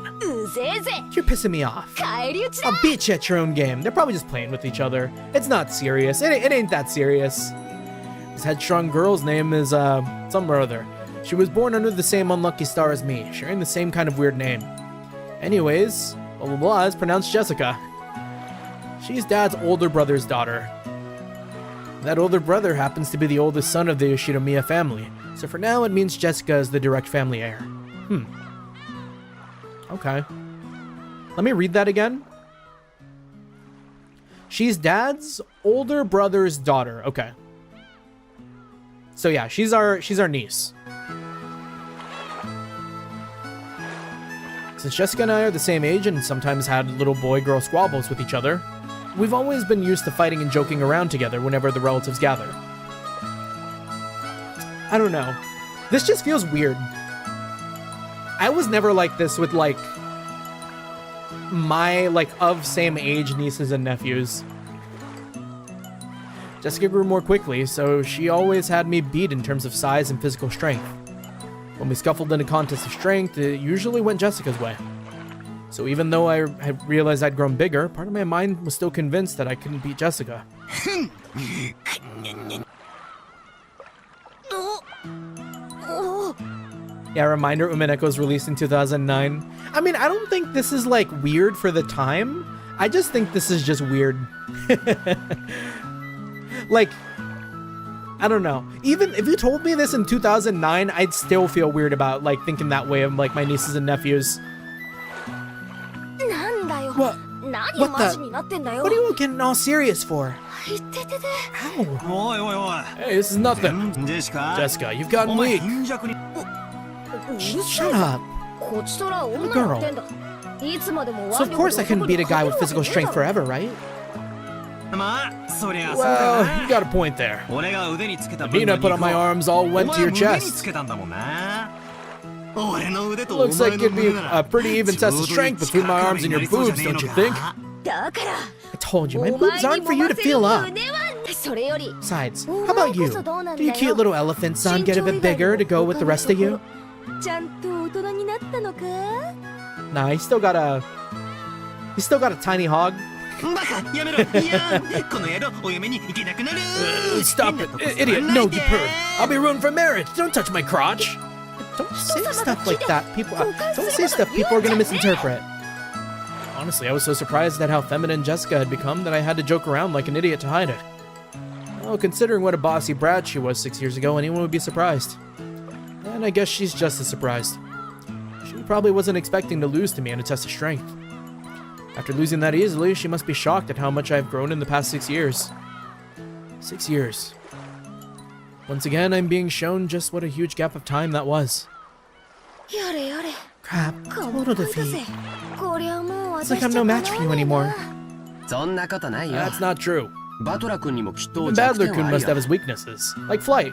You're pissing me off. I'll beat you at your own game. They're probably just playing with each other. It's not serious, it ain't that serious. This headstrong girl's name is some or other. She was born under the same unlucky star as me, sharing the same kind of weird name. Anyways, blah blah blah is pronounced Jessica. She's Dad's older brother's daughter. That older brother happens to be the oldest son of the Yoshinomiya family, so for now it means Jessica is the direct family heir. Okay. Let me read that again. She's Dad's older brother's daughter. Okay. So yeah, she's our niece. Since Jessica and I are the same age and sometimes had little boy-girl squabbles with each other, we've always been used to fighting and joking around together whenever the relatives gather. I don't know. This just feels weird. I was never like this with, like, my, like, of same age nieces and nephews. Jessica grew more quickly, so she always had me beat in terms of size and physical strength. When we scuffled in a contest of strength, it usually went Jessica's way. So even though I had realized I'd grown bigger, part of my mind was still convinced that I couldn't beat Jessica. Yeah, reminder, Umineko was released in 2009. I mean, I don't think this is, like, weird for the time. I just think this is just weird. Like, I don't know. Even if you told me this in 2009, I'd still feel weird about, like, thinking that way of, like, my nieces and nephews. What the? What are you getting all serious for? Ow. Hey, this is nothing. Jessica, you've gotten weak. Shut up. I'm a girl. So of course I couldn't beat a guy with physical strength forever, right? Well, you got a point there. The meat I put on my arms all went to your chest. Looks like it'd be a pretty even test of strength between my arms and your boobs, don't you think? I told you, my boobs aren't for you to feel up. Besides, how about you? Do your cute little elephant son get a bit bigger to go with the rest of you? Nah, he's still got a tiny hog. Stop it, idiot! No, you perv! I'll be ruined for marriage. Don't touch my crotch. Don't say stuff like that. Don't say stuff people are gonna misinterpret. Honestly, I was so surprised at how feminine Jessica had become that I had to joke around like an idiot to hide it. Well, considering what a bossy brat she was 6 years ago, anyone would be surprised. And I guess she's just as surprised. She probably wasn't expecting to lose to me in a test of strength. After losing that easily, she must be shocked at how much I've grown in the past 6 years. 6 years. Once again, I'm being shown just what a huge gap of time that was. Crap, total defeat. It's like I'm no match for you anymore. That's not true. Even Badler-kun must have his weaknesses, like flight.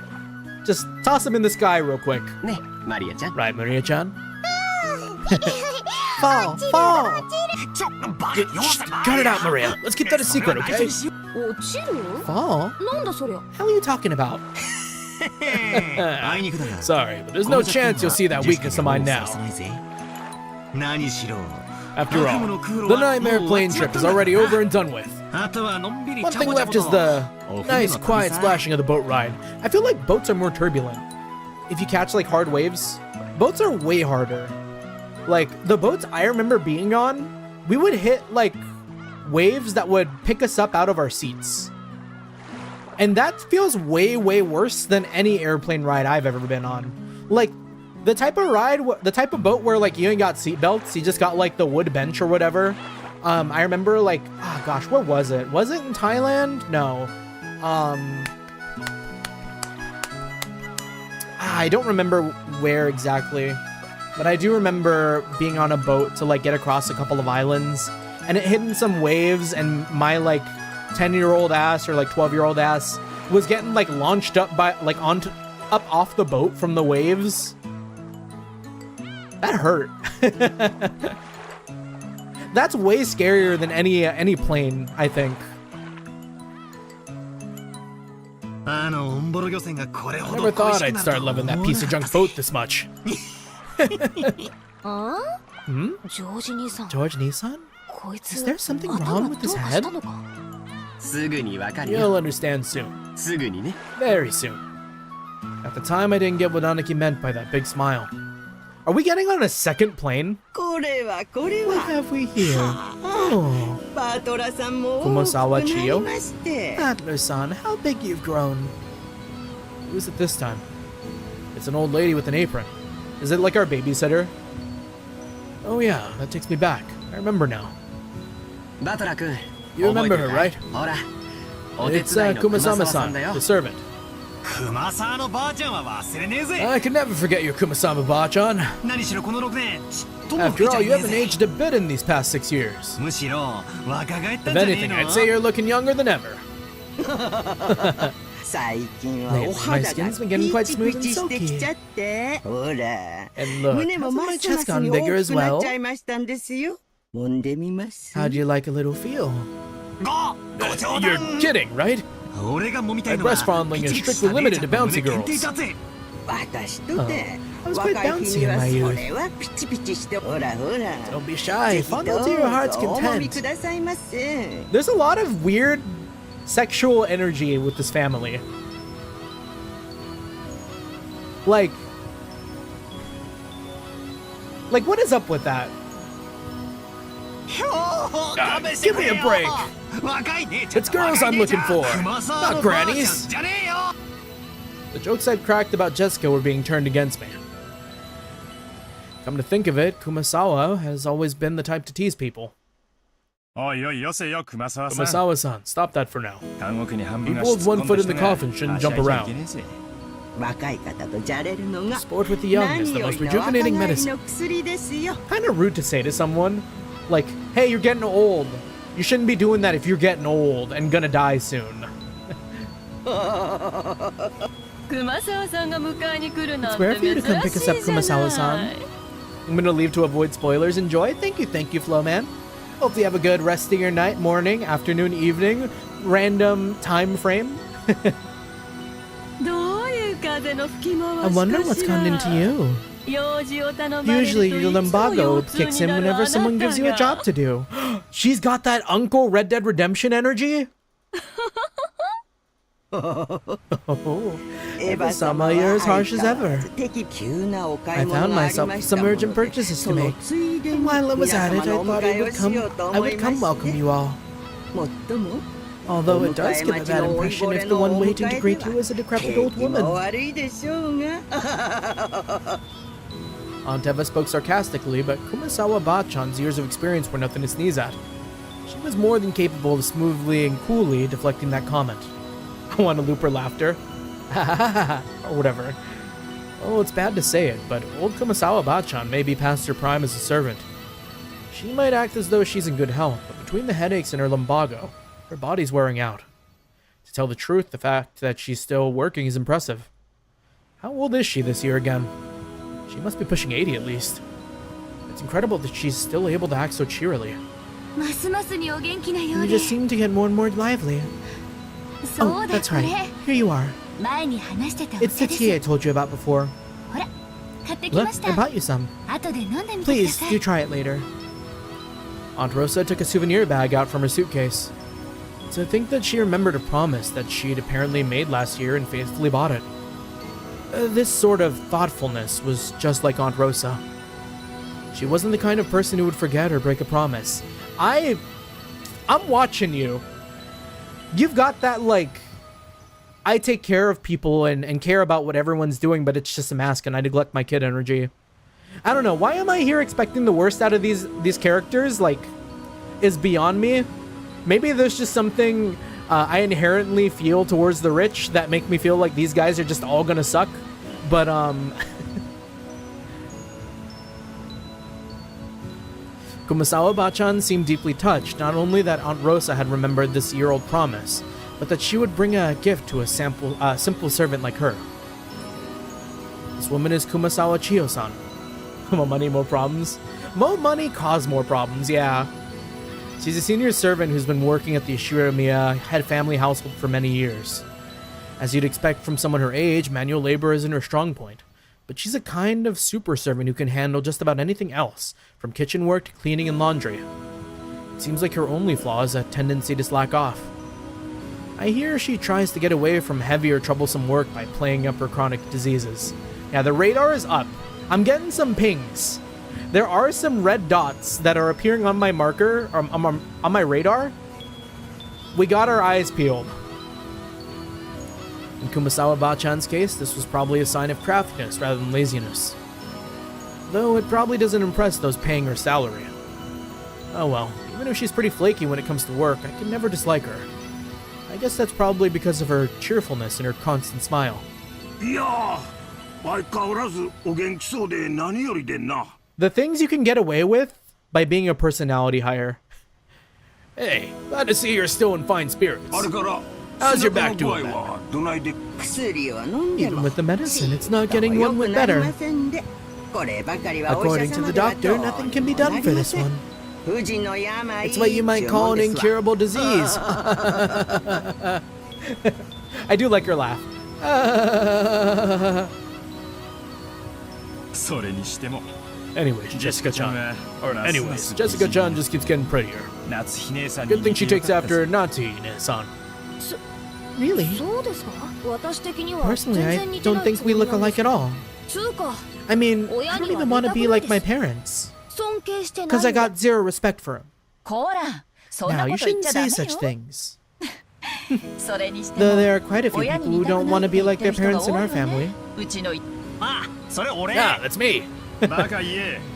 Just toss him in the sky real quick. Right, Maria-chan? Fall! Fall! Cut it out, Maria. Let's keep that a secret, okay? 落ちる Fall? なんだそりゃ How are you talking about? Sorry, but there's no chance you'll see that weakness of mine now. After all, the nightmare plane trip is already over and done with. One thing left is the nice, quiet splashing of the boat ride. I feel like boats are more turbulent. If you catch like hard waves, boats are way harder. Like the boats I remember being on, we would hit like waves that would pick us up out of our seats. And that feels way, way worse than any airplane ride I've ever been on. Like the type of ride, the type of boat where like you ain't got seat belts, you just got like the wood bench or whatever. I remember like, oh gosh, where was it? Was it in Thailand? No. I don't remember where exactly, but I do remember being on a boat to like get across a couple of islands, and it hitting some waves, and my like 10-year-old ass or like 12-year-old ass was getting like launched up by like up off the boat from the waves. That hurt. That's way scarier than any plane, I think. I Never thought I'd start loving that piece of junk boat this much. あ Hmm? ジョージ兄さん George Nissan? こいつ Is there something 頭 wrong with his どうか head? したのか You'll understand soon. Very soon. At the time, I didn't get what Aniki meant by that big smile. Are we getting on a second plane? これは What have we here? Oh, バトラさんも Kumasawa 大きくなり Chiyo? まして Adler-san, how big you've grown. Who's it this time? It's an old lady with an apron. Is it like our babysitter? Oh yeah, that takes me back. I remember now. You remember her, right? It's Kumasama-san, the servant. 熊沢のばあちゃんは忘れねえぜ I can never forget your Kumasama Bachan. 何しろこの6年ちっとも老 After けちゃ all, い you ねえ haven't ぜ aged a bit in these past 6 years. むしろ若返ったん If じゃねえ anything, の I'd say you're looking younger than ever. 最近は Lately, お my 肌が skin's been ピ getting quite チ smooth ピ and チしてき silky. ちゃってほら And look, 胸も hasn't ま my っす chest ます gotten に bigger 大 as きくなっ well? ちゃいましたんですよ揉んでみます How'd you like a little feel? ご冗 You're 談 kidding, right? 俺が揉みたいのは Breast fondling is ピチピチ strictly した姉 limited ちゃ to んの bouncy 胸限定 girls. だぜ私とて I was quite 若い bouncy 日に in は my そ youth. れはピチピチしてほらほら Don't be ぜ shy. ひど Fondle う to your heart's ぞお揉みく content. ださいませ There's a lot of weird sexual energy with this family. Like, what is up with that? Give me a break. 若い姉ちゃん It's girls I'm looking for, 熊沢 not のばあちゃん grannies. じゃねえよ The jokes I've cracked about Jessica were being turned against me. Come to think of it, Kumasawa has always been the type to tease people. おいおいよせよ熊沢さん Kumasawa-san, stop that for now. 監獄に半分が People with one しつこん foot だ in the 人が coffin shouldn't はしゃ jump いじゃい around. けねえぜ若い方とじゃれるのが Sport with the young is 何 the よ most りの若 rejuvenating 返り medicine. の薬ですよ Kind of rude to say to someone, like, hey, you're getting old. You shouldn't be doing that if you're getting old and gonna die soon. 熊沢さんが迎えに来るなん It's て rare for you to 珍 come pick し us up, いじゃない Kumasawa-san. I'm gonna leave to avoid spoilers. Enjoy. Thank you, Flowman. Hope you have a good rest of your night, morning, afternoon, evening, random time frame. どういう風の吹き回し I wonder かし what's ら gone into you. 用事を頼まれると Usually, い your つも lumbago 腰痛 kicks に in なる whenever あ someone な gives you a た job が to do. She's got that Uncle Red Dead Redemption energy. Eva-sama, you're as harsh as ever. I found myself with some urgent purchases to make. And while I was at it, I thought I would come welcome you all. Although it does give a bad impression if the one waiting to greet you is a decrepit old woman. Aunt Eva spoke sarcastically, but Kumasawa Bachan's years of experience were nothing to sneeze at. She was more than capable of smoothly and coolly deflecting that comment. I want to loop her laughter. Or whatever. Oh, it's bad to say it, but old Kumasawa Bachan may be past her prime as a servant. She might act as though she's in good health, but between the headaches and her lumbago, her body's wearing out. To tell the truth, the fact that she's still working is impressive. How old is she this year again? She must be pushing 80 at least. It's incredible that she's still able to act so cheerily. You just seem to get more and more lively. Oh, that's right. Here you are. It's the tea I told you about before. Look, I bought you some. Please, do try it later. Aunt Rosa took a souvenir bag out from her suitcase. To think that she remembered a promise that she'd apparently made last year and faithfully bought it. This sort of thoughtfulness was just like Aunt Rosa. She wasn't the kind of person who would forget or break a promise. I'm watching you. You've got that, like, I take care of people and care about what everyone's doing, but it's just a mask and I neglect my kid energy. I don't know. Why am I here expecting the worst out of these characters? Like, is beyond me. Maybe there's just something I inherently feel towards the rich that make me feel like these guys are just all gonna suck. But, Kumasawa Bachan seemed deeply touched, not only that Aunt Rosa had remembered this year-old promise, but that she would bring a gift to a simple servant like her. This woman is Kumasawa Chiyo-san. More money, more problems? More money cause more problems, yeah. She's a senior servant who's been working at the Ishiramiya head family household for many years. As you'd expect from someone her age, manual labor isn't her strong point. But she's a kind of super servant who can handle just about anything else, from kitchen work to cleaning and laundry. It seems like her only flaw is a tendency to slack off. I hear she tries to get away from heavy or troublesome work by playing up her chronic diseases. Yeah, the radar is up. I'm getting some pings. There are some red dots that are appearing on my marker, on my radar. We got our eyes peeled. In Kumasawa Bachan's case, this was probably a sign of craftiness rather than laziness. Though it probably doesn't impress those paying her salary. Oh well, even if she's pretty flaky when it comes to work, I can never dislike her. I guess that's probably because of her cheerfulness and her constant smile. The things you can get away with by being a personality hire. Hey, glad to see you're still in fine spirits. How's your back doing, man? Even with the medicine, it's not getting one whit better. According to the doctor, nothing can be done for this one. It's what you might call an incurable disease. I do like your laugh. Anyways, Jessica-chan just keeps getting prettier. Good thing she takes after Natsuhine-san. Really? Personally, I don't think we look alike at all. I mean, I don't even want to be like my parents. Because I got zero respect for him. Now, you shouldn't say such things. Though there are quite a few people who don't want to be like their parents in our family. Yeah, that's me.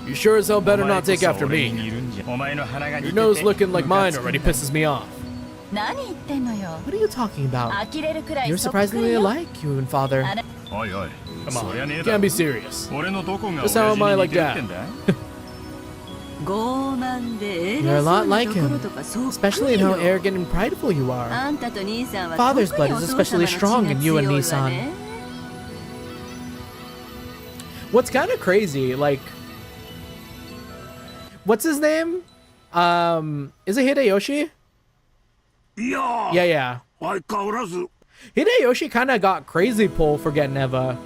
You sure as hell better not take after me. Your nose looking like mine already pisses me off. What are you talking about? You're surprisingly alike, you and father. Come on, you can't be serious. Just how am I like Dad? You're a lot like him, especially in how arrogant and prideful you are. Father's blood is especially strong in you and Nissan. What's kind of crazy, like, what's his name? Is it Hideyoshi? Yeah. Hideyoshi kind of got crazy pull for getting Eva.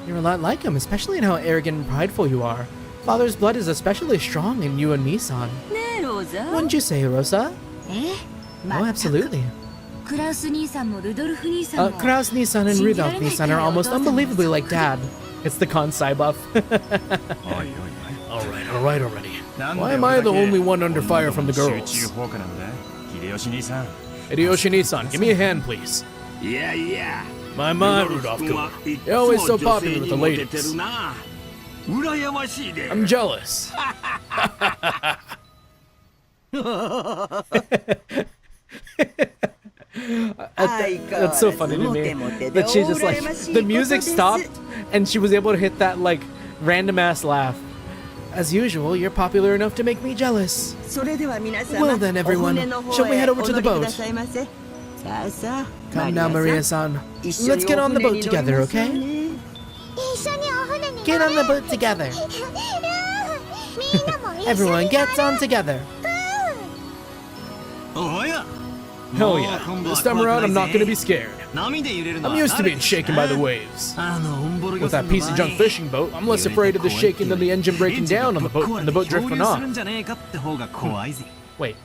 You're a lot like him, especially in how arrogant and prideful you are. Father's blood is especially strong in you and Nissan. Wouldn't you say, Rosa? Oh, absolutely. Kraus Nissan and Rudolph Nissan are almost unbelievably like Dad. It's the Kansai buff. Alright already. Why am I the only one under fire from the girls? Hideyoshi Nissan, give me a hand, please. Yeah. My Rudolph-kun. You're always so popular with the ladies. I'm jealous. That's so funny to me that she just like the music stopped and she was able to hit that like random ass laugh. As usual, you're popular enough to make me jealous. それでは皆様 Well then, everyone, お船の方 shall we へ head over to the お乗り boat? くださいませ。さあさあ Come now, マリアさん Maria-san. 一緒に Let's get on the お boat 船に乗り together, ましょう okay? ね。一緒にお船に Get on the boat together. みんなも一緒に Everyone gets on together. おや Hell yeah. This time around, I'm not gonna be scared. 波で揺れるの I'm は used to 慣れ being てる shaken by the waves. あのオンボロ With that piece of junk fishing boat, I'm less afraid of the shaking than the engine breaking down on the boat and the boat drifting off. Wait.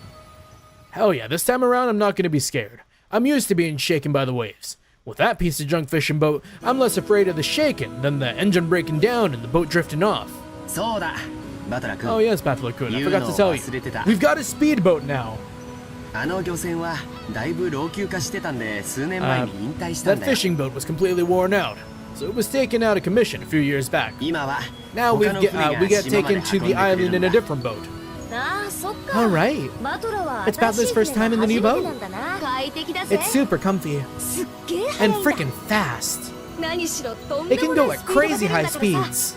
Hell yeah, this time around, I'm not gonna be scared. I'm used to being shaken by the waves. With that piece of junk fishing boat, I'm less afraid of the shaking than the engine breaking down and the boat drifting off. そうだバトラ君 Oh yes, Battler-kun, I forgot to tell you. We've got a speedboat now. あの漁船はだいぶ老朽化してたんで数年前に引退したん That だよ fishing boat was completely worn out, so it was taken out of commission a few years back. 今は Now 他の船が we get 島まで taken to 運ん the でくれ island る in ん a だ different boat. ああそっか Alright. バトラは It's Battler's first time in the new boat. なんだな快適だぜ It's super comfy すっげえ速い and んだ freaking fast. 何しろとんで It can もな go い at スピードが crazy 出るん high だからさ speeds.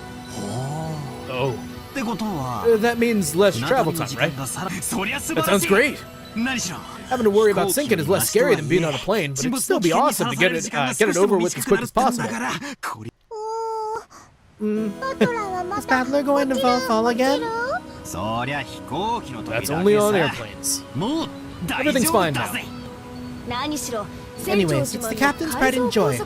Oh. ってことは That means less 船 travel 旅の time, 時 right? 間がさらそりゃ素 That 晴ら sounds しい great. 何しろ Having to worry about sinking is less scary than being on a plane, but it'd still be awesome to get it over with as quick as possible. バトラはま Is た Battler going to fall again? そりゃ飛行機の時だけ That's さ only on airplanes. もう大 Everything's 丈夫 fine だ now. ぜ何しろ Anyways, it's the captain's pride and joy. A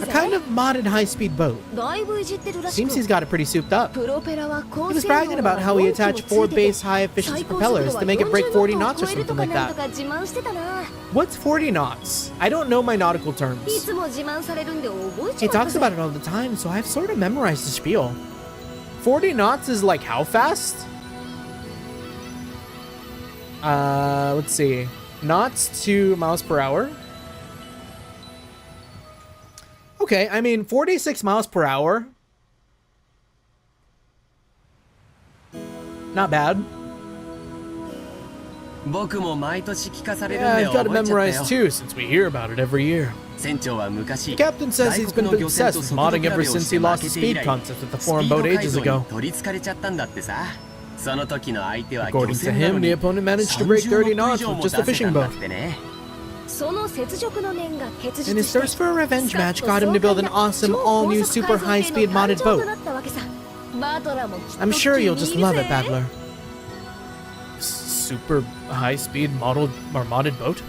kind of modded high-speed boat. だいぶいじってるらし Seems く he's got it pretty souped up. プロペラは He was bragging about how he attached 4 base high-efficiency propellers to make it break 40 knots or something like that. 自慢してたな What's 40 knots? I don't know my nautical い terms. つも自慢されるんで覚えち He まった talks ぜ about it all the time, so I've sort of memorized the spiel. 40 knots is like how fast? Let's see. Knots to miles per hour. Okay, I mean 46 miles per hour. Not bad. 僕も毎年聞かされるん Yeah, で I've got it 覚えちゃった memorized よ too, since we hear about it every year. 船長は昔 The captain says he's been obsessed with modding ever since he lost the speed contest with the foreign boat ages ago. 取りつかれちゃったんだってさその時の相手は According to him, the opponent managed to break 30 knots with just a fishing boat. その雪辱の念が結実 And his して thirst for a revenge match got him to build an awesome, all-new, super high-speed modded boat. I'm sure you'll just love it, Battler. Super high-speed modded boat?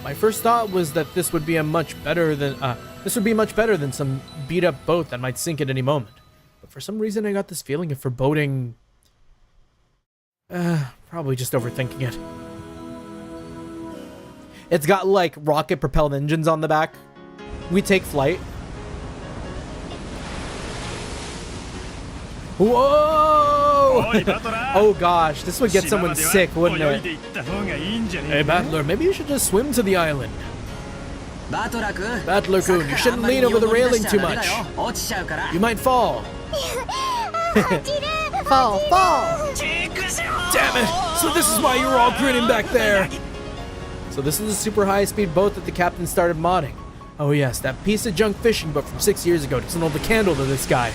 My first thought was that this would be much better than some beat-up boat that might sink at any moment. But for some reason, I got this feeling of foreboding. Probably just overthinking it. It's got like rocket-propelled engines on the back. We take flight. Whoa! Oh gosh, this would get someone sick, wouldn't it? Hey, Battler, maybe you should just swim to the island. Battler-kun, you shouldn't lean over the railing too much. You might fall. Fall! Damn it! So this is why you were all grinning back there. So this is the super high-speed boat that the captain started modding. Oh yes, that piece of junk fishing boat from 6 years ago doesn't hold a candle to this guy.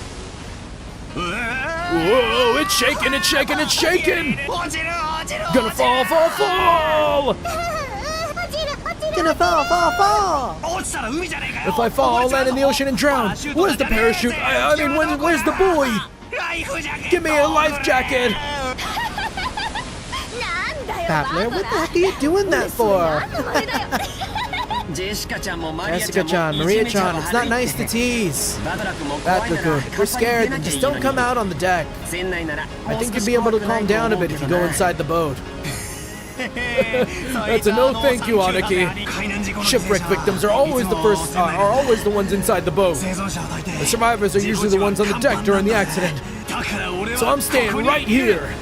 Whoa, it's shaking! Gonna fall! Gonna fall! If I fall, I'll land in the ocean and drown. Where's the parachute? I mean, where's the buoy? Give me a life jacket! Battler, what the heck are you doing that for? Jessica-chan, Maria-chan, it's not nice to tease. Battler-kun, if you're scared, then just don't come out on the deck. I think you'd be able to calm down a bit if you go inside the boat. That's a no thank you, Aniki. Shipwreck victims are always the ones inside the boat. The survivors are usually the ones on the deck during the accident. So I'm staying right here.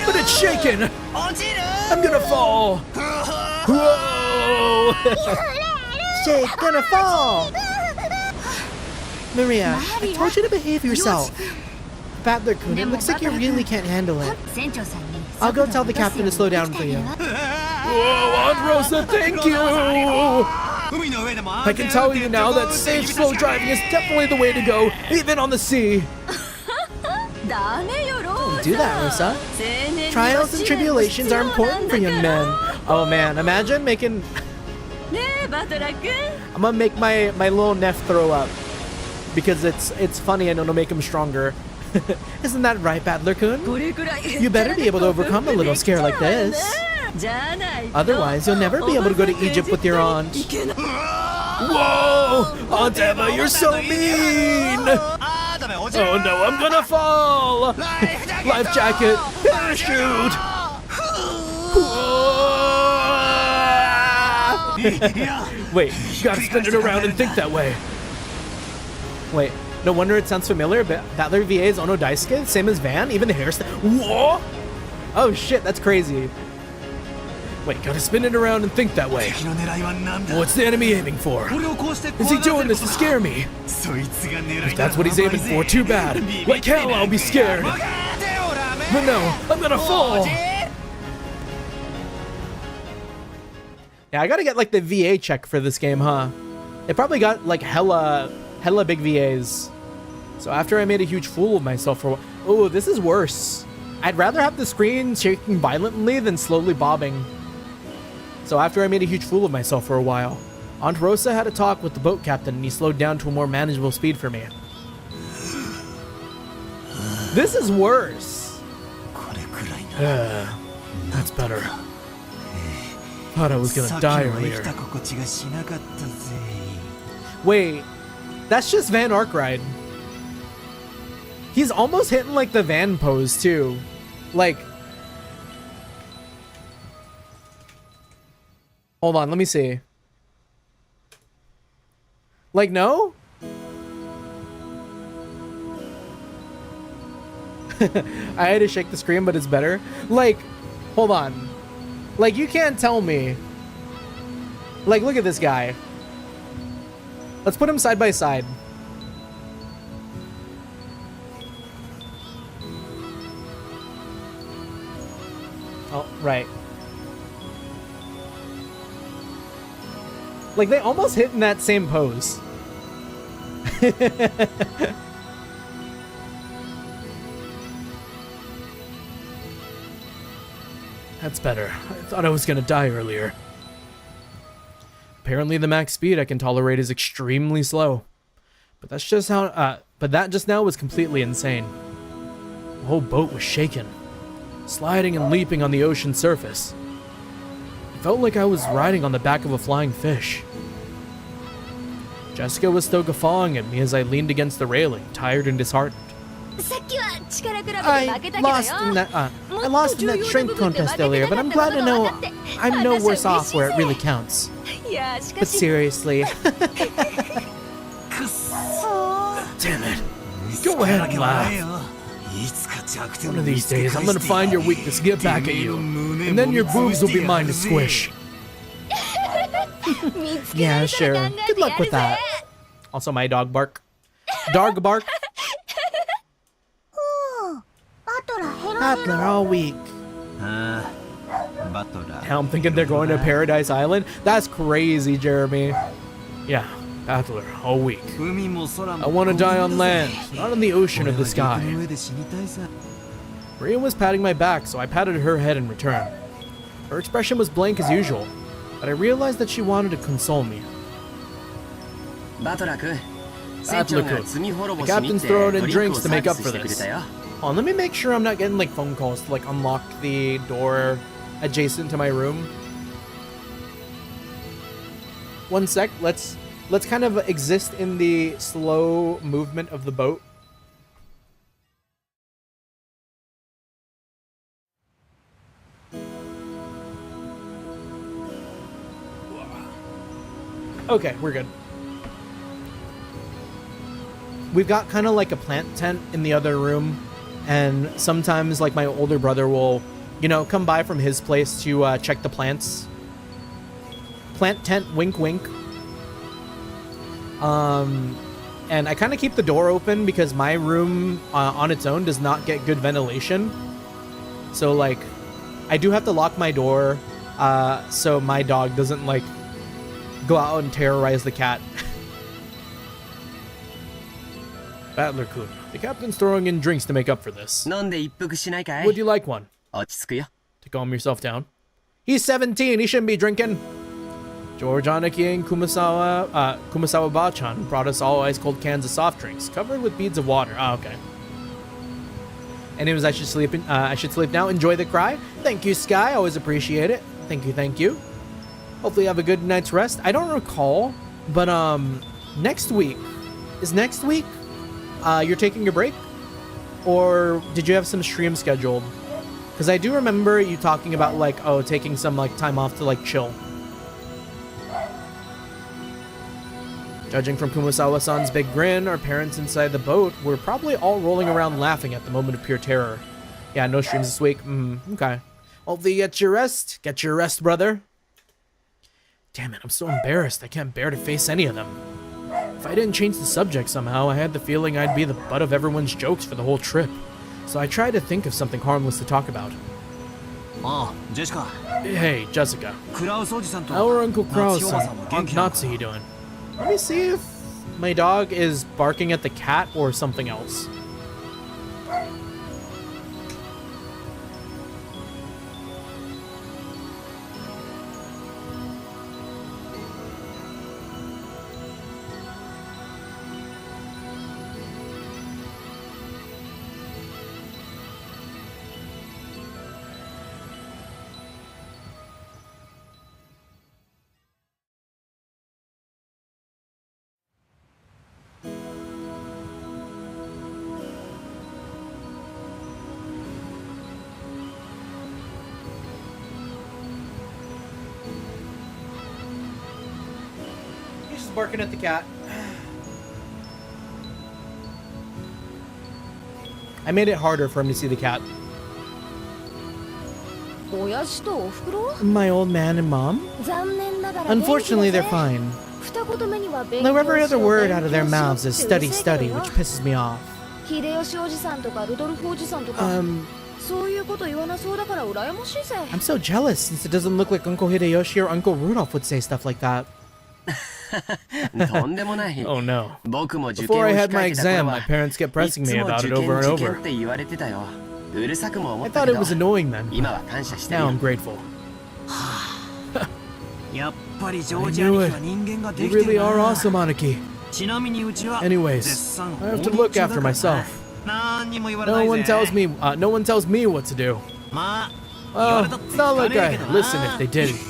But it's shaking. I'm gonna fall. Whoa! Shake, gonna fall. Maria, I told you to behave yourself. Battler-kun, it looks like you really can't handle it. I'll go tell the captain to slow down for you. Whoa, Aunt Rosa, thank you! I can tell you now that safe, slow driving is definitely the way to go, even on the sea. do that, Rosa. Trials and tribulations are important for young men. Oh man, imagine making... ねえバトラ君 I'm gonna make my little Neff throw up. Because it's funny and it'll make him stronger. Isn't that right, Battler-kun? これくらい You better be able to overcome a little scare like this. じゃないと Otherwise, you'll never be able to go to Egypt with your aunt. いけない Whoa! Aunt Emma, you're so mean! あーダメ落ちる Oh no, I'm gonna fall! ライフジャケット Life jacket! Parachute! Wait, gotta spin it around and think that way. Wait, no wonder it sounds familiar, but Battler VA's Ono Daisuke, same as Van, even the hairstyle. Whoa! Oh shit, that's crazy. Wait, gotta spin it around and think that way. 敵の狙いは何だ What's the enemy aiming for? これをこうして Is he doing this to scare me? そいつが狙 If いな that's what he's aiming for, too bad. Like hell, I'll be scared. But no, I'm gonna fall. Yeah, I gotta get like the VA check for this game, huh? It probably got like hella big VAs. So after I made a huge fool of myself for a while. Oh, this is worse. I'd rather have the screen shaking violently than slowly bobbing. So after I made a huge fool of myself for a while, Aunt Rosa had a talk with the boat captain and he slowed down to a more manageable speed for me. This is worse. これくらいな That's better. Thought I was gonna さっき die のは生き earlier. た心地がしなかったぜ Wait, that's just Van Arkwright. He's almost hitting like the Van pose too. Like, hold on, let me see. Like, no? I had to shake the screen, but it's better. Like, hold on. Like, you can't tell me. Like, look at this guy. Let's put him side by side. Oh, right. Like, they almost hit in that same pose. That's better. I thought I was gonna die earlier. Apparently the max speed I can tolerate is extremely slow. But that's just how, but that just now was completely insane. The whole boat was shaken, sliding and leaping on the ocean surface. It felt like I was riding on the back of a flying fish. Jessica was still guffawing at me as I leaned against the railing, tired and disheartened. さっきは力比べで負 I けたけどよ I lost in that strength contest earlier, but I'm glad to know I'm no worse off where it really counts. いやしか But し seriously, くっそ damn it. Go ahead and laugh. いつか弱点 One of these days, I'm gonna find your weakness, get back at you, and then your boobs will be mine to squish. 見つけら Yeah, れた sure. ら考え Good てや luck る with ぜ that. Also, my dog bark. Dog bark. バトラヘロヘ Battler ロ all week. ああバトラ Now I'm thinking they're going to Paradise Island. That's crazy, Jeremy. Yeah, Battler all week. 海も空も I want to die on land, not in the ocean or the 陸 sky. の上で死にたいさ Maria was patting my back, so I patted her head in return. Her expression was blank as usual, but I realized that she wanted to console me. バトラ君 Battler君 The captain's throwing in drinks to make up for this. Oh, let me make sure I'm not getting like phone calls to like unlock the door adjacent to my room. One sec, let's kind of exist in the slow movement of the boat. Okay, we're good. We've got kind of like a plant tent in the other room, and sometimes like my older brother will, you know, come by from his place to check the plants. Plant tent, wink wink. And I kind of keep the door open because my room on its own does not get good ventilation. So like, I do have to lock my door so my dog doesn't like go out and terrorize the cat. Battler-kun, the captain's throwing in drinks to make up for this. 飲んで一服しないかい Would you like one? 落ち着くよ To calm yourself down. He's 17, he shouldn't be drinking. George Anaki and Kumasawa Bachan brought us all ice-cold cans of soft drinks, covered with beads of water. Oh, okay. Anyways, I should sleep now. Enjoy the cry. Thank you, Sky. Always appreciate it. Thank you. Hopefully you have a good night's rest. I don't recall, but next week. Is next week you're taking a break? Or did you have some stream scheduled? Because I do remember you talking about like, oh, taking some like time off to like chill. Judging from Kumasawa-san's big grin, our parents inside the boat were probably all rolling around laughing at the moment of pure terror. Yeah, no streams this week. Okay. Hopefully you get your rest. Get your rest, brother. Damn it, I'm so embarrassed. I can't bear to face any of them. If I didn't change the subject somehow, I had the feeling I'd be the butt of everyone's jokes for the whole trip. So I tried to think of something harmless to talk about. Oh, Jessica. Hey, Jessica. Our Uncle Krau's-san. Aunt Natsuhi doing? Let me see if my dog is barking at the cat or something else. Barking at the cat. I made it harder for him to see the cat. My old man and mom? Unfortunately, they're fine. Though every other word out of their mouths is study, study, which pisses me off. I'm so jealous since it doesn't look like Uncle Hideyoshi or Uncle Rudolph would say stuff like that. Oh no. Before I had my exam, my parents kept pressing me about it over and over. I thought it was annoying then. Now I'm grateful. I knew it. You really are awesome, Anaki. Anyways, I have to look after myself. No one tells me what to do. Well, it's not like I'd listen if they didn't.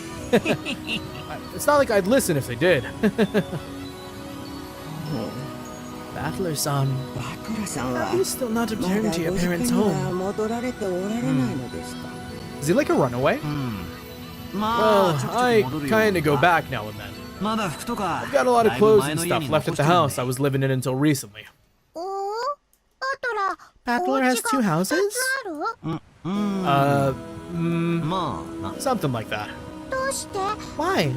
It's not like I'd listen if they did. Battler-san. Are you still not returned to your parents' home? Is he like a runaway? Well, I kinda go back now and then. I've got a lot of clothes and stuff left at the house I was living in until recently. Battler has 2 houses? Something like that. Why?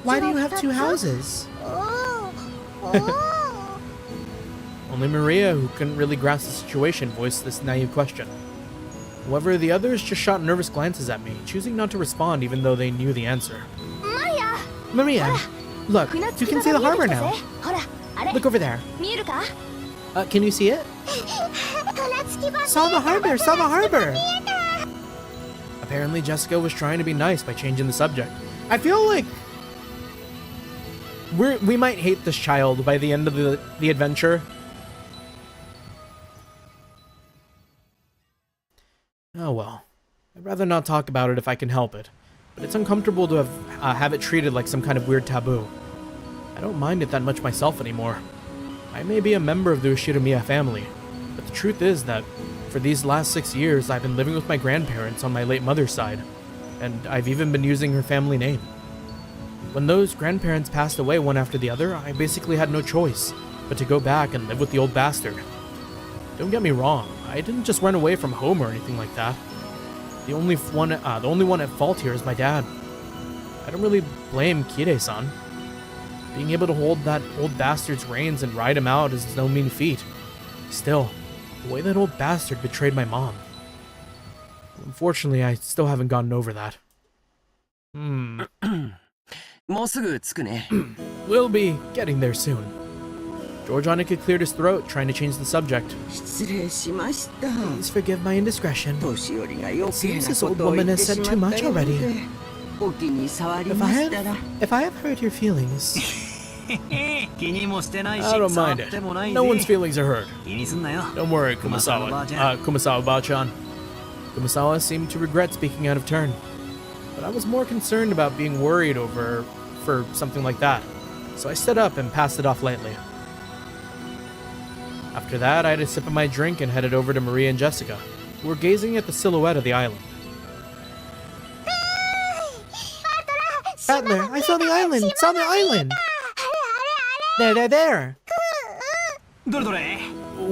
Why do you have 2 houses? Only Maria, who couldn't really grasp the situation, voiced this naive question. However, the others just shot nervous glances at me, choosing not to respond even though they knew the answer. Maria! Look, you can see the harbor now. Look over there. Can you see it? Saw the harbor! Saw the harbor! Apparently Jessica was trying to be nice by changing the subject. I feel like we might hate this child by the end of the adventure. Oh well. I'd rather not talk about it if I can help it. But it's uncomfortable to have it treated like some kind of weird taboo. I don't mind it that much myself anymore. I may be a member of the Ushiramiya family, but the truth is that for these last 6 years, I've been living with my grandparents on my late mother's side, and I've even been using her family name. When those grandparents passed away one after the other, I basically had no choice but to go back and live with the old bastard. Don't get me wrong, I didn't just run away from home or anything like that. The only one at fault here is my dad. I don't really blame Kirei-san. Being able to hold that old bastard's reins and ride him out is no mean feat. Still, the way that old bastard betrayed my mom. Unfortunately, I still haven't gotten over that. We'll be getting there soon. George Aniki cleared his throat, trying to change the subject. 失礼しました。 Please forgive my indiscretion. 年寄りが余計 Seems な this こ old とを言 woman って has し said ま too った much よう already. で、お気に障り If ま I したら。 have hurt your feelings, 気にもしてないし I don't 触っ mind て it. もない No ぜ one's feelings are hurt. 気にすんなよ Don't worry, Kumasawa. Kumasawa-bachan. Kumasawa seemed to regret speaking out of turn. But I was more concerned about being worried for something like that. So I stood up and passed it off lightly. After that, I had a sip of my drink and headed over to Maria and Jessica, who were gazing at the silhouette of the island. Out there, I saw the island! It's on the island! There! どれどれ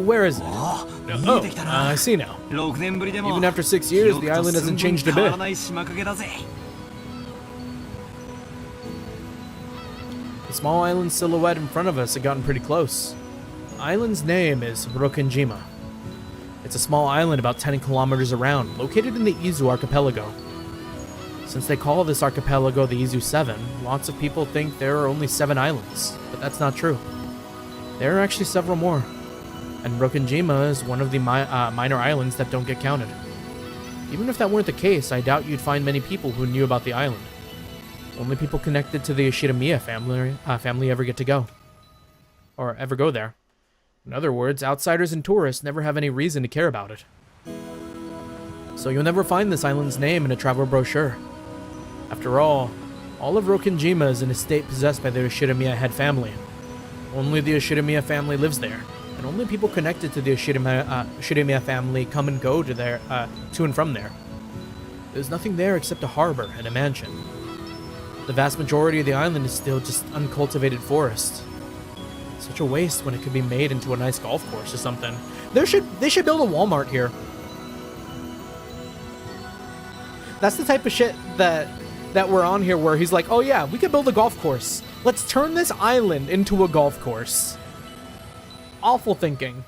Where is it? 見えてきたな I see now. 6年ぶりでも Even after 6 years, the island hasn't changed a 変わら bit. ない島影だぜ The small island silhouette in front of us had gotten pretty close. The island's name is Rokenjima. It's a small island about 10 kilometers around, located in the Izu archipelago. Since they call this archipelago the Izu 7, lots of people think there are only 7 islands, but that's not true. There are actually several more, and Rokenjima is one of the minor islands that don't get counted. Even if that weren't the case, I doubt you'd find many people who knew about the island. Only people connected to the Yoshida-miya family ever get to go. Or ever go there. In other words, outsiders and tourists never have any reason to care about it. So you'll never find this island's name in a travel brochure. After all of Rokenjima is an estate possessed by the Yoshida-miya head family. Only the Yoshida-miya family lives there, and only people connected to the Yoshida-miya family come and go to and from there. There's nothing there except a harbor and a mansion. The vast majority of the island is still just uncultivated forest. Such a waste when it could be made into a nice golf course or something. They should build a Walmart here. That's the type of shit that we're on here where he's like, oh yeah, we could build a golf course. Let's turn this island into a golf course. Awful thinking.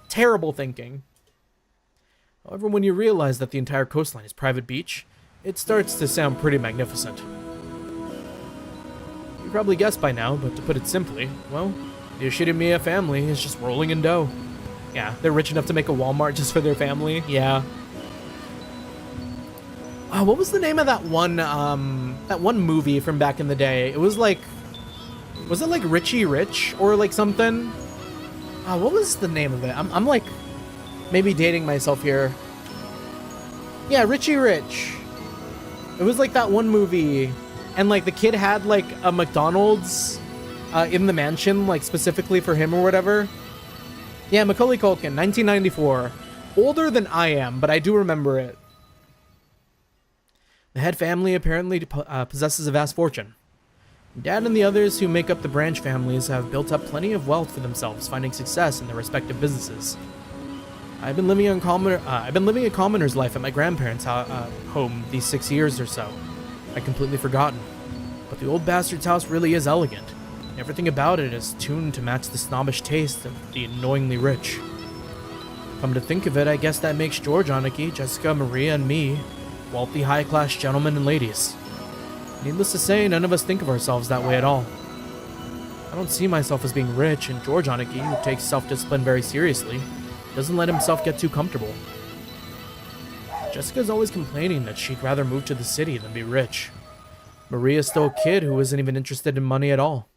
Terrible thinking. However, when you realize that the entire coastline is private beach, it starts to sound pretty magnificent. You probably guessed by now, but to put it simply, well, the Yoshida-miya family is just rolling in dough. Yeah, they're rich enough to make a Walmart just for their family. Yeah. What was the name of that one movie from back in the day? It was like, was it like Richie Rich or like something? What was the name of it? I'm like maybe dating myself here. Yeah, Richie Rich. It was like that one movie, and like the kid had like a McDonald's in the mansion, like specifically for him or whatever. Yeah, Macaulay Culkin, 1994. Older than I am, but I do remember it. The head family apparently possesses a vast fortune. Dad and the others who make up the branch families have built up plenty of wealth for themselves, finding success in their respective businesses. I've been living a commoner's life at my grandparents' home these 6 years or so. I'd completely forgotten. But the old bastard's house really is elegant. Everything about it is tuned to match the snobbish taste of the annoyingly rich. Come to think of it, I guess that makes George Aniki, Jessica, Maria, and me wealthy, high-class gentlemen and ladies. Needless to say, none of us think of ourselves that way at all. I don't see myself as being rich, and George Aniki, who takes self-discipline very seriously, doesn't let himself get too comfortable. Jessica's always complaining that she'd rather move to the city than be rich. Maria's still a kid who isn't even interested in money at all.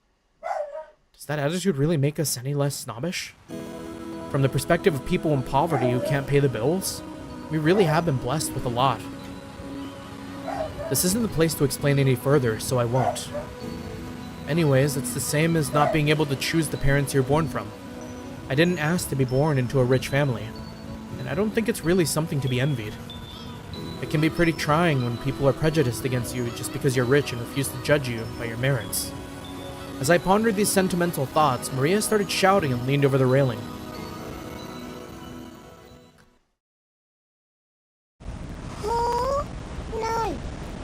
Does that attitude really make us any less snobbish? From the perspective of people in poverty who can't pay the bills, we really have been blessed with a lot. This isn't the place to explain any further, so I won't. Anyways, it's the same as not being able to choose the parents you're born from. I didn't ask to be born into a rich family, and I don't think it's really something to be envied. It can be pretty trying when people are prejudiced against you just because you're rich and refuse to judge you by your merits. As I pondered these sentimental thoughts, Maria started shouting and leaned over the railing.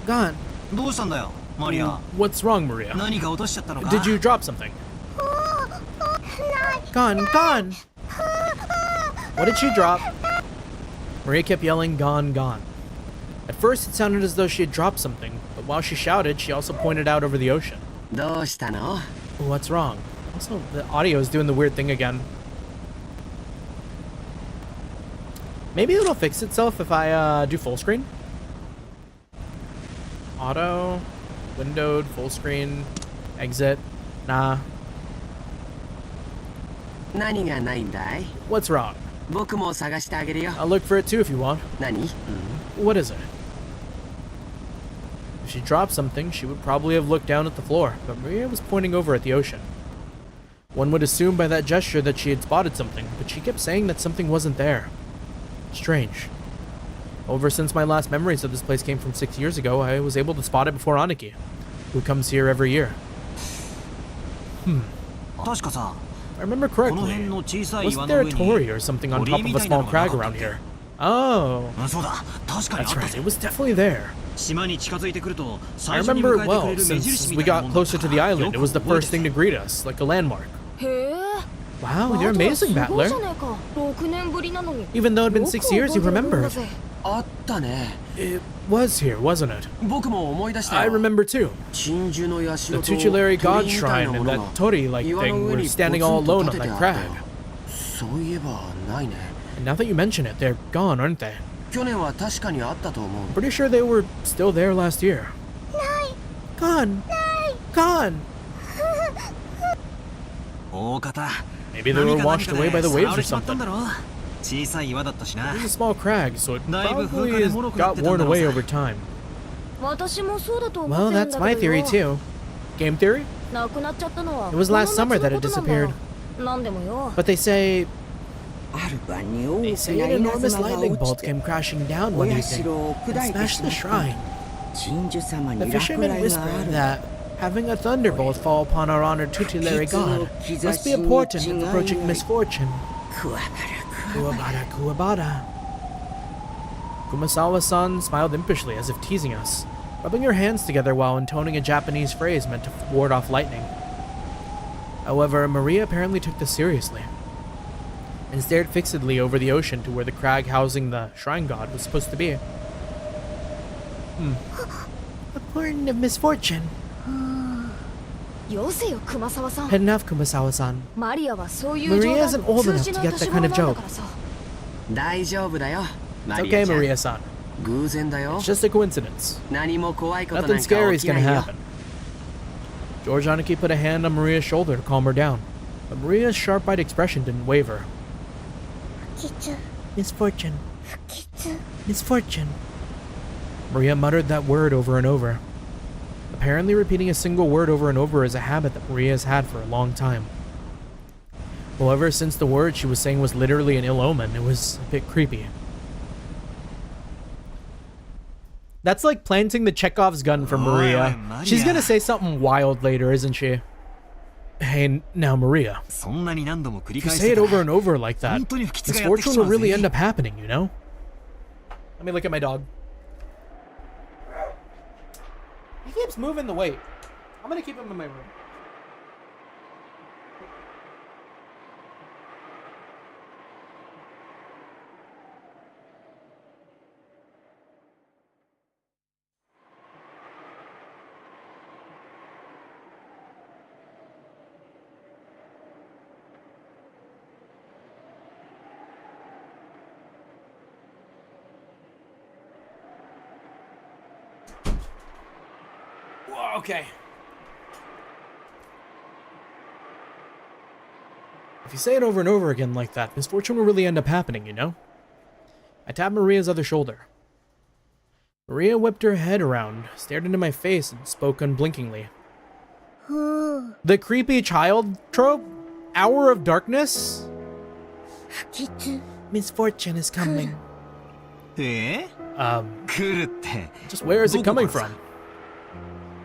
Gone. どうしたんだよマリア What's wrong, Maria? 何か落としちゃったのか Did you drop something? Gone. What did she drop? Maria kept yelling, gone. At first, it sounded as though she had dropped something, but while she shouted, she also pointed out over the ocean. どうしたの What's wrong? Also, the audio is doing the weird thing again. Maybe it'll fix itself if I do full screen. Auto, windowed, full screen, exit. Nah. 何がないんだい What's wrong? 僕も探してあげるよ I'll look for it too if you want. 何 What is it? If she dropped something, she would probably have looked down at the floor, but Maria was pointing over at the ocean. One would assume by that gesture that she had spotted something, but she kept saying that something wasn't there. Strange. However, since my last memories of this place came from 6 years ago, I was able to spot it before Aniki, who comes here every year.確かさ If I remember correctly, wasn't there a torii or something on top of a small crag around here? Oh, そうだ確かにあ that's った right, ぜ it was definitely there. 島に近づいてくると I 最初に remember 迎え it てく well, れる目 since 印 we みたいな got もんだ closer to the island, it was the よく覚え first て thing to greet us, like a landmark. へえ Wow, you're amazing, すごい Battler. じゃねえか6年ぶりなのに Even though it'd been よく 6 years, you 覚えてるんだ remembered. ぜ あったね It was here, wasn't it? 僕も思い出した I よ remember too. 鎮守の社 The と tutelary 鳥 god みたい shrine な and もの that が torii-like 岩 thing の上 were に standing ポ all ツンと alone 立 on てて that あったよ crag. そういえばないね And now that you mention it, they're gone, aren't they? 去年は確かにあったと思う Pretty sure they were still there last year. Gone. Gone. 大方 Maybe they were 波か washed 何か away by で the さら waves わ or れちまったん something. だろ小さい岩だったしな It was a small crag, so it だいぶ風 probably 化で has 脆くなっ got てたん worn だろう away さ over time. 私もそうだと思 Well, ってるん that's だ my けど theory too. Game theory? なくなっちゃったのは It was last この summer 夏 that の it ことなんだよ disappeared. なんでもよ But they say ある晩に大 they き say な an 稲 enormous 妻が lightning 落ち bolt て came crashing down お one 社 evening を and 砕いて smashed し the まっ shrine. た鎮守様 The に落 fishermen 雷があ whispered る that having a thunderbolt fall upon our honored tutelary god must be a portent of approaching misfortune. クワバラクワバラ Kuwabara, Kuwabara. Kumasawa-san smiled impishly as if teasing us, rubbing her hands together while intoning a Japanese phrase meant to ward off lightning. However, Maria apparently took this seriously and stared fixedly over the ocean to where the crag housing the shrine god was supposed to be. A portent of misfortune. よせよ熊沢さん Enough, Kumasawa-san. マリアはそういう冗 Maria 談 isn't old 通 enough じ to ない get 年 that 頃 kind な of んだ joke. からさ大丈夫だよ It's マリ okay, アちゃん Maria-san. 偶然だよ It's just a coincidence. 何も怖いことな Nothing んか scary 起 is きな gonna いよ happen. George Aniki put a hand on Maria's shoulder to calm her down, but Maria's sharp-eyed expression didn't waver. 不吉 Misfortune. 不吉 Misfortune. Maria muttered that word over and over. Apparently repeating a single word over and over is a habit that Maria has had for a long time. However, since the word she was saying was literally an ill omen, it was a bit creepy. That's like planting the Chekhov's gun for Maria. Maria. She's gonna say something wild later, isn't she? Hey, now Maria, そんなに何度も繰り if you 返 say して it た over ら and over like that, 本当に不吉がやってき misfortune ちま will うぜ really end up happening, you know? Let me look at my dog. He keeps moving the weight. I'm gonna keep him in my room. Whoa, okay. If you say it over and over again like that, misfortune will really end up happening, you know? I tapped Maria's other shoulder. Maria whipped her head around, stared into my face, and spoke unblinkingly. The creepy child trope? Hour of darkness? 不吉 Misfortune is coming. え 来るって Just where is it coming どこから from?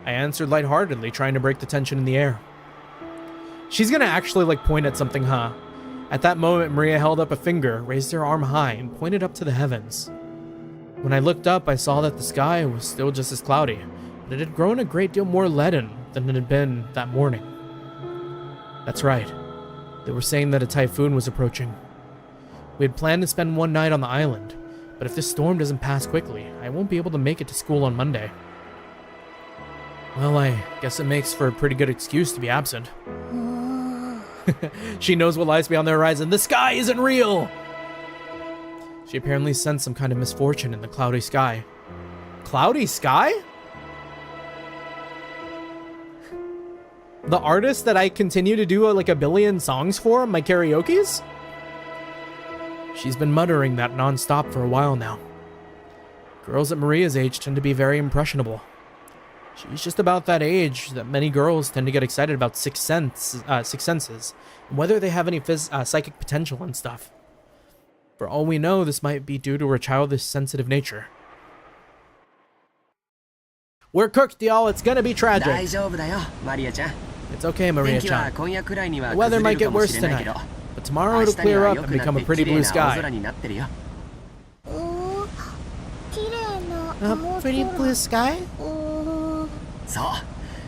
I answered lightheartedly, trying to break the tension in the air. She's gonna actually like point at something, huh? At that moment, Maria held up a finger, raised her arm high, and pointed up to the heavens. When I looked up, I saw that the sky was still just as cloudy, but it had grown a great deal more leaden than it had been that morning. That's right. They were saying that a typhoon was approaching. We had planned to spend one night on the island, but if this storm doesn't pass quickly, I won't be able to make it to school on Monday. Well, I guess it makes for a pretty good excuse to be absent. She knows what lies beyond the horizon. The sky isn't real! She apparently sensed some kind of misfortune in the cloudy sky. Cloudy sky? The artist that I continue to do like a billion songs for, my karaoke's? She's been muttering that non-stop for a while now. Girls at Maria's age tend to be very impressionable. She's just about that age that many girls tend to get excited about sixth senses, and whether they have any psychic potential and stuff. For all we know, this might be due to her childish, sensitive nature. We're cooked, y'all. It's gonna be tragic. 大丈夫だよ、マリアちゃん。 It's okay, 天気は Maria-chan. 今夜くらいには The weather 崩 might れる get かも worse しれないけ tonight, ど、 but tomorrow 明 it'll 日に clear は up 良 and くな become っ a て pretty 綺麗 blue な青 sky. 空になってるよ。A pretty blue sky? そう。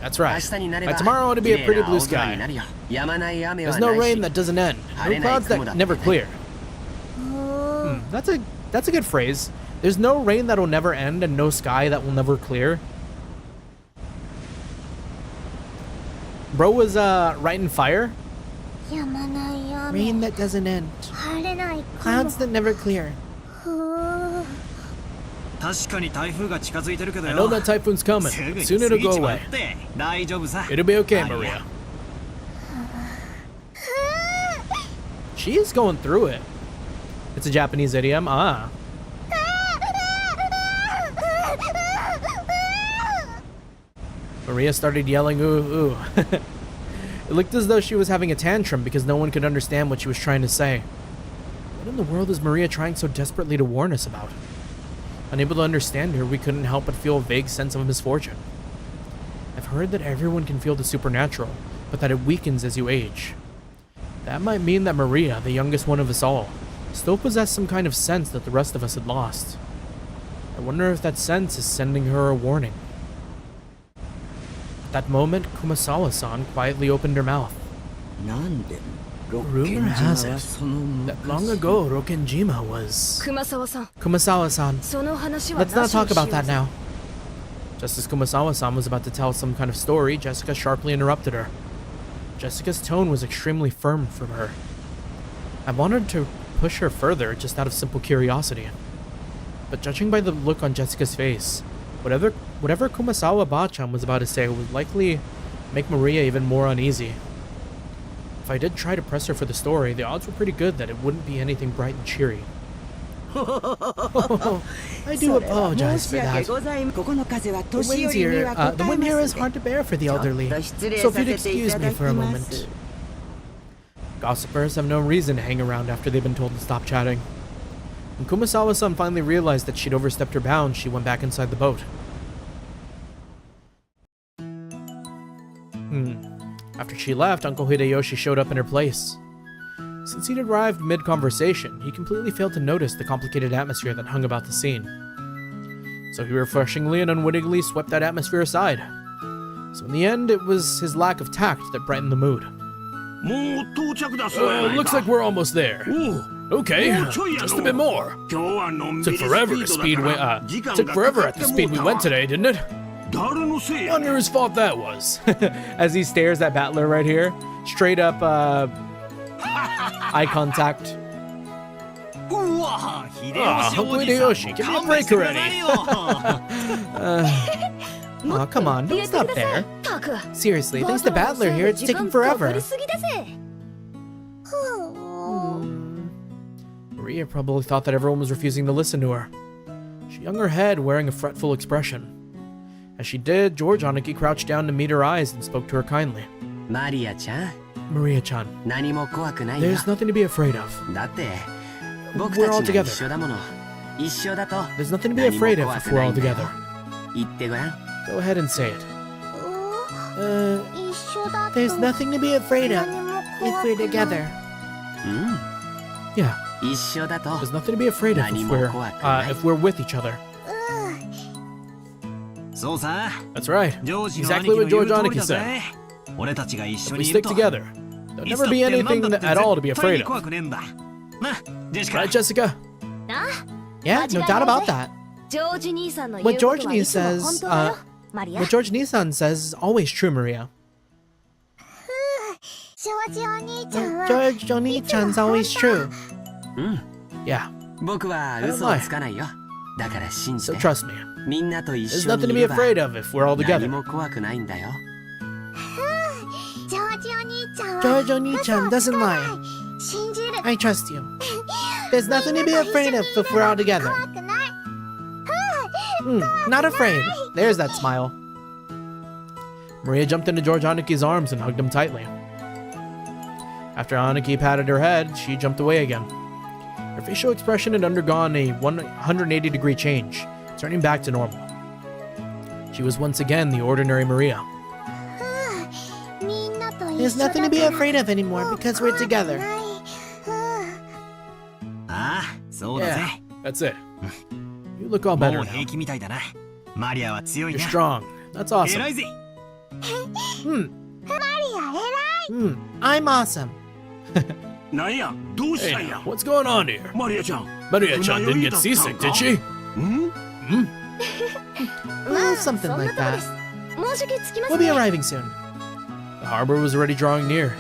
That's 明 right. 日になれば By tomorrow it'll be a 綺麗 pretty な blue 青空に sky. なるよ。止まない雨は There's な no い rain し。 that doesn't end. No clouds that never clear. That's a good phrase. There's no rain that will never end and no sky that will never clear. Bro was writing fire. やまない雨 Rain that doesn't end. 晴れない雲 Clouds that never clear. ふう確かに台風が近づいてるけど I よ know that typhoon's coming. すぐ But に soon 過 it'll ぎ go ちま away. って大丈夫さ It'll be okay, あいや Maria. She is going through it. It's a Japanese idiom. Ah. Maria started yelling, ooh, ooh. It looked as though she was having a tantrum because no one could understand what she was trying to say. What in the world is Maria trying so desperately to warn us about? Unable to understand her, we couldn't help but feel a vague sense of misfortune. I've heard that everyone can feel the supernatural, but that it weakens as you age. That might mean that Maria, the youngest one of us all, still possessed some kind of sense that the rest of us had lost. I wonder if that sense is sending her a warning. At that moment, Kumasawa-san quietly opened her mouth. なんでロッケ Rumor ン has 島は it その that long 昔 ago Rokenjima was... 熊沢さん Kumasawa-san. その話は Let's not なしに talk about しよう that ぜ now. Just as Kumasawa-san was about to tell some kind of story, Jessica sharply interrupted her. Jessica's tone was extremely firm from her. I wanted to push her further just out of simple curiosity. But judging by the look on Jessica's face, whatever Kumasawa Bachan was about to say would likely make Maria even more uneasy. If I did try to press her for the story, the odds were pretty good that it wouldn't be anything bright and cheery. I do それは apologize 申 for し訳 that. ございませんここの風は The 年 winds 寄りに here, は the 答え wind ま here す is で hard to bear for the ちょっ elderly. と失礼 So さ if you'd せてい excuse た me だ for a きま moment. す Gossipers have no reason to hang around after they've been told to stop chatting. When Kumasawa-san finally realized that she'd overstepped her bounds, she went back inside the boat. After she left, Uncle Hideyoshi showed up in her place. Since he'd arrived mid-conversation, he completely failed to notice the complicated atmosphere that hung about the scene. So he refreshingly and unwittingly swept that atmosphere aside. So in the end, it was his lack of tact that brightened the mood. もう到着だそうやないか Looks like we're almost there. おう Okay, もうちょいやの just a bit more. 今日はのんび Took り forever to ス speed ピード we だから時間 took が forever か at か the って speed も we うた went わ today, didn't it? 誰のせいや Wonder whose fault that was. As he stares at Battler right here, straight up eye contact. うわ秀あ吉お Uncle じさん Hideyoshi, も give me a 勘 break 弁してくださいよ Aw, come on, don't stop there. たく Seriously, thanks to Battler here, it's taking forever. りすぎだぜ Maria probably thought that everyone was refusing to listen to her. She hung her head, wearing a fretful expression. As she did, George Aniki crouched down to meet her eyes and spoke to her kindly. マリアちゃん、 Maria-chan, 何も怖くないよ。 there's nothing to be afraid of. だって僕 We're た all ちが together. 一緒だもの。一緒だと There's nothing to be afraid of if we're all together. 言ってごらん。 Go ahead and say it. 一緒だと There's nothing to be afraid of 何も if 怖 we're くない together. うん。 Yeah, 一緒だと there's nothing to be afraid of if we're with each other. そうさ That's right. ジョージの Exactly 兄貴 what の言う George 通り Aniki だ said. ぜ俺たちが一緒 If に we いる stick と together, there'll いつ never だっ be て何 anything だって at all to be 絶対 afraid に of. 怖くねえんだなジェシカ Right, Jessica? な Yeah, no doubt about that. ジョージ兄さんの言う What こと George は Nee いつも本 says, 当だよマリア what George Nissan says is always true, Maria. George Oni-chan's always true. うん Yeah, 僕は嘘はつかないよだから信じ so て trust me. みんなと一 There's 緒 nothing に to い be れば afraid of if we're all 何 together. も怖くないんだよ George Oni-chan doesn't lie. 信じる I trust you. There's nothing to be afraid of if we're all together. 怖くない Not afraid. There's that smile. Maria jumped into George Aniki's arms and hugged him tightly. After Aniki patted her head, she jumped away again. Her facial expression had undergone a 180-degree change, turning back to normal. She was once again the ordinary Maria. みんなと一緒 There's nothing to be afraid of anymore because we're together. ああそうだぜ Yeah, that's it. You look all better もう now. 平気みたいだなマリアは強い You're な strong. That's 偉 awesome. いぜ I'm awesome. なんやどうしたん Hey, や what's going on here? マリアちゃん Maria-chan didn't get seasick, did she? ん Well, something そんな like とこ that. ですもうじき着きます We'll be ね arriving soon. The harbor was already drawing near.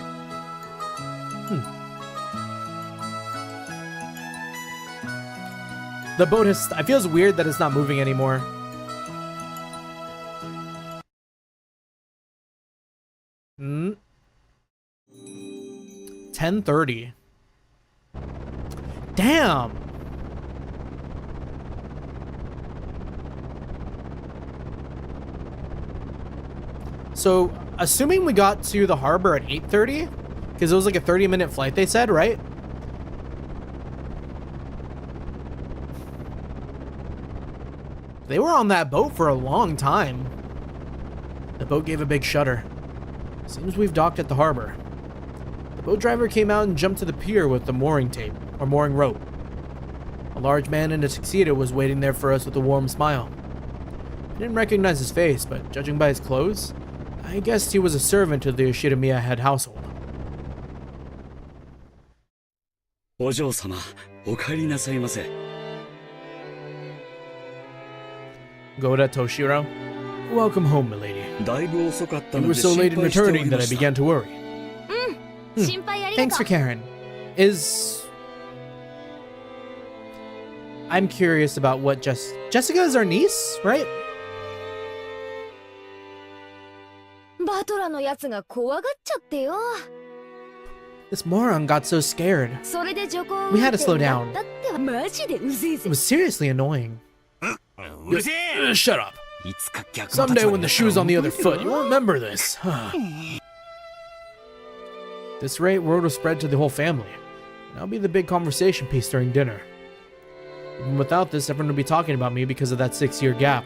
The boat has... It feels weird that it's not moving anymore. Hmm. 10:30. Damn. So, assuming we got to the harbor at 8:30, because it was like a 30-minute flight, they said, right? They were on that boat for a long time. The boat gave a big shudder. Seems we've docked at the harbor. The boat driver came out and jumped to the pier with the mooring tape, or mooring rope. A large man in a tuxedo was waiting there for us with a warm smile. I didn't recognize his face, but judging by his clothes, I guessed he was a servant to the Yoshida head household. お嬢様、お帰りなさいませ。 Goda Toshiro. Welcome home, milady. だいぶ遅かった You の were で so 心 late in 配しており returning that ま I した。 began to worry. 心配あり Thanks が for とう Karen. I'm curious about what Jessica is our niece, right? バトラのやつが怖がっちゃってよ This moron got so scared. それで徐行 We had to slow down. だってはマジでうぜえぜ It was seriously annoying. うるせえ Shut up. いつか逆の立 Someday 場 when にな the ったら shoe's on the 覚 other えてろ foot, you'll remember this. This rate, word will spread to the whole family. And I'll be the big conversation piece during dinner. Even without this, everyone will be talking about me because of that 6-year gap.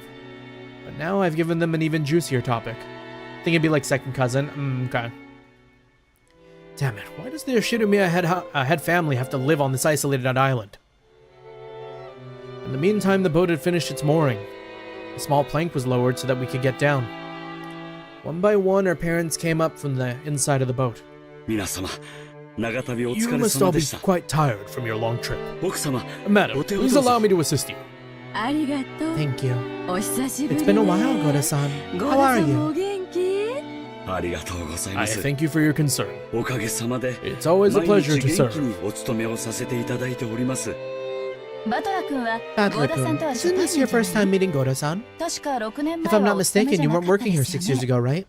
But now I've given them an even juicier topic. I think it'd be like second cousin. Okay. Damn it, why does the Yoshida head family have to live on this isolated island? In the meantime, the boat had finished its mooring. A small plank was lowered so that we could get down. One by one, our parents came up from the inside of the boat. 皆様、長旅お You 疲れ must all 様で be した。 quite tired from your long trip. 奥様、 Madam, please allow me to assist you. ありがとう Thank you. お久しぶり It's been a while, Goda-san. ゴ How ダ are さんもお you? 元気ありがとうございま I す。 thank you for your concern. おかげさまで、 It's always a 毎 pleasure 日 to 元気 serve. にお勤めをさせていただいております。バトラ君はゴダさ Badler-kun, んとは初 isn't 対 this your 面じゃ first ない time meeting Goda-san? 確か6年 If 前 I'm は not お勤 mistaken, めじゃ you な weren't かった working で here す 6 years よね ago, right?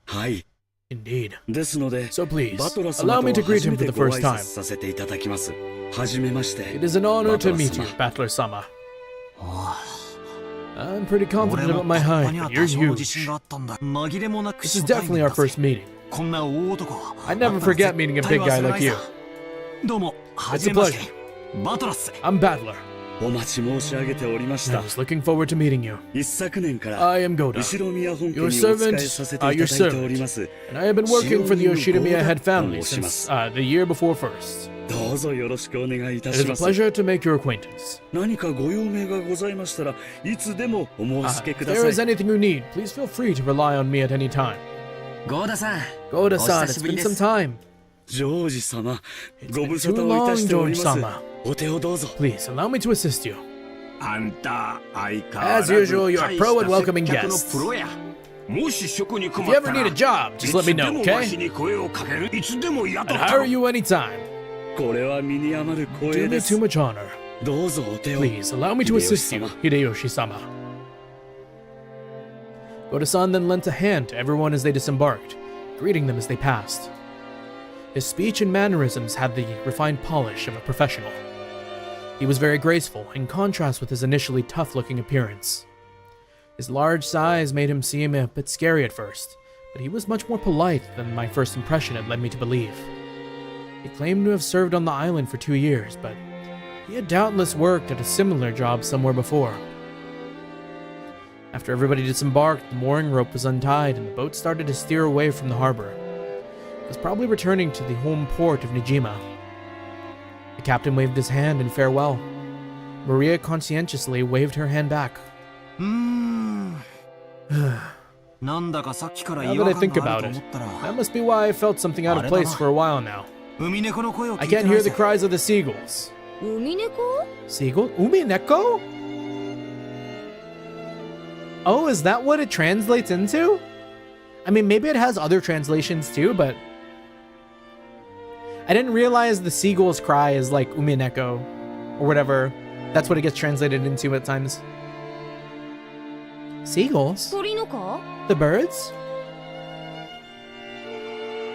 はい。 Indeed. ですので、 So please, バトラ様 allow と me to 初 greet め him て for the ご挨 first 拶 time. させていただきます。はじめまして。 It is an honor to meet you, Battler-sama. Battler-sama. あ I'm pretty あ俺 confident も about my ここ height, には but 多 you're 少の自 huge. 信があったんだ紛れもなく This is 初対 definitely 面 our だぜ first meeting. こんな大男 I never forget meeting a big guy like you. どうもは It's じ a めまし pleasure. てバトラっす I'm Battler. お待ち申し上げておりまし I た。 was looking forward to meeting you. 一昨年から I am Goda, 後ろ宮本家に Your お仕 servant, えさせていただいております。 and I have been working for the Yoshida head family と申しま since す。 the year before first. どうぞよろしくお願いいた It し is a ます。 pleasure to make your acquaintance. 何かご用命がございましたらいつでもお申し付け If くだ there is さい。 anything you need, please feel free to rely on me at any time. ゴーダさん Goda-san, お it's 久しぶり been で some す time. ジョージ様、 It's ご been 無沙 too 汰をいた long, しており George ます。 Sama. お手をどうぞ。 Please allow me to assist you. あんた相変わら As ず usual, you're a 大 pro し at た welcoming 接客の guests. プロや If you ever need a job, just let me know, okay? I'd hire you anytime. Do me too much honor. Please, allow me to assist you, Hideyoshi-sama. Goda-san then lent a hand to everyone as they disembarked, greeting them as they passed. His speech and mannerisms had the refined polish of a professional. He was very graceful, in contrast with his initially tough-looking appearance. His large size made him seem a bit scary at first, but he was much more polite than my first impression had led me to believe. He claimed to have served on the island for 2 years, but he had doubtless worked at a similar job somewhere before. After everybody disembarked, the mooring rope was untied and the boat started to steer away from the harbor. It was probably returning to the home port of Nijima. The captain waved his hand in farewell. Maria conscientiously waved her hand back. Now that I think about it, that must be why I felt something out of place for a while now. I can't hear the cries of the seagulls. Umineko? Seagull? Umineko? Oh, is that what it translates into? I mean, maybe it has other translations too, but I didn't realize the seagull's cry is like Umineko or whatever. That's what it gets translated into at times. Seagulls? The birds?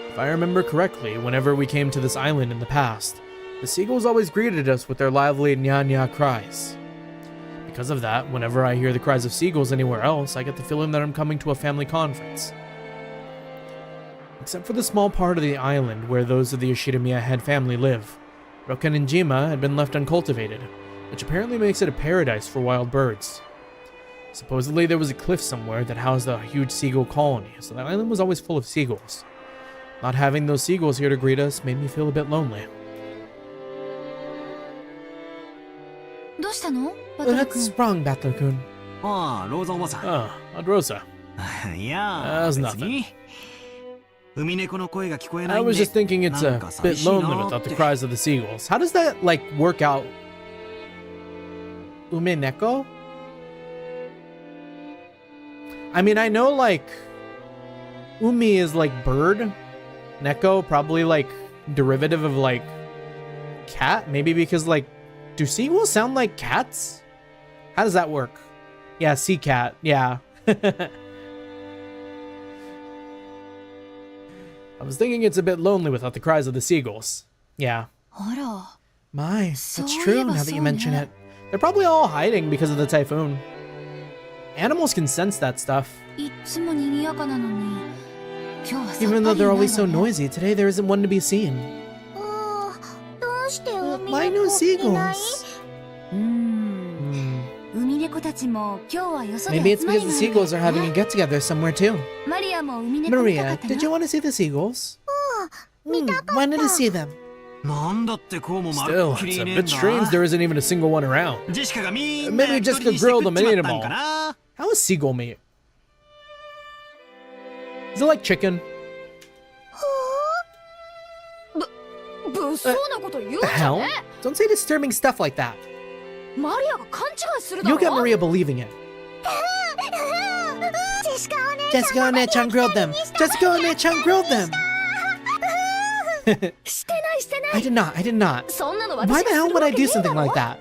If I remember correctly, whenever we came to this island in the past, the seagulls always greeted us with their lively nya-nya cries. Because of that, whenever I hear the cries of seagulls anywhere else, I get the feeling that I'm coming to a family conference. Except for the small part of the island where those of the Yoshida-miya head family live, Roken and Jima had been left uncultivated, which apparently makes it a paradise for wild birds. Supposedly there was a cliff somewhere that housed a huge seagull colony, so the island was always full of seagulls. Not having those seagulls here to greet us made me feel a bit lonely. What's wrong, Battler-kun? Oh, Aunt Rosa. That's nothing. I was just thinking it's a bit lonely without the cries of the seagulls. How does that, like, work out? Umineko? I mean, I know, like, Umi is, like, bird. Neko, probably, like, derivative of, like, cat? Maybe because, like, do seagulls sound like cats? How does that work? Yeah, sea cat. Yeah. I was thinking it's a bit lonely without the cries of the seagulls. Yeah. My, that's true now that you mention it. They're probably all hiding because of the typhoon. Animals can sense that stuff. Even though they're always so noisy, today there isn't one to be seen. Why no seagulls? Maybe it's because the seagulls are having a get-together somewhere too. Maria, did you want to see the seagulls? Wanted to see them. Still, it's a bit strange there isn't even a single one around. Maybe Jessica grilled them and ate them all. How is seagull meat? Is it like chicken? The hell? Don't say disturbing stuff like that. You'll get Maria believing it. Jessica One-chan grilled them. Jessica One-chan grilled them. I did not. Why the hell would I do something like that?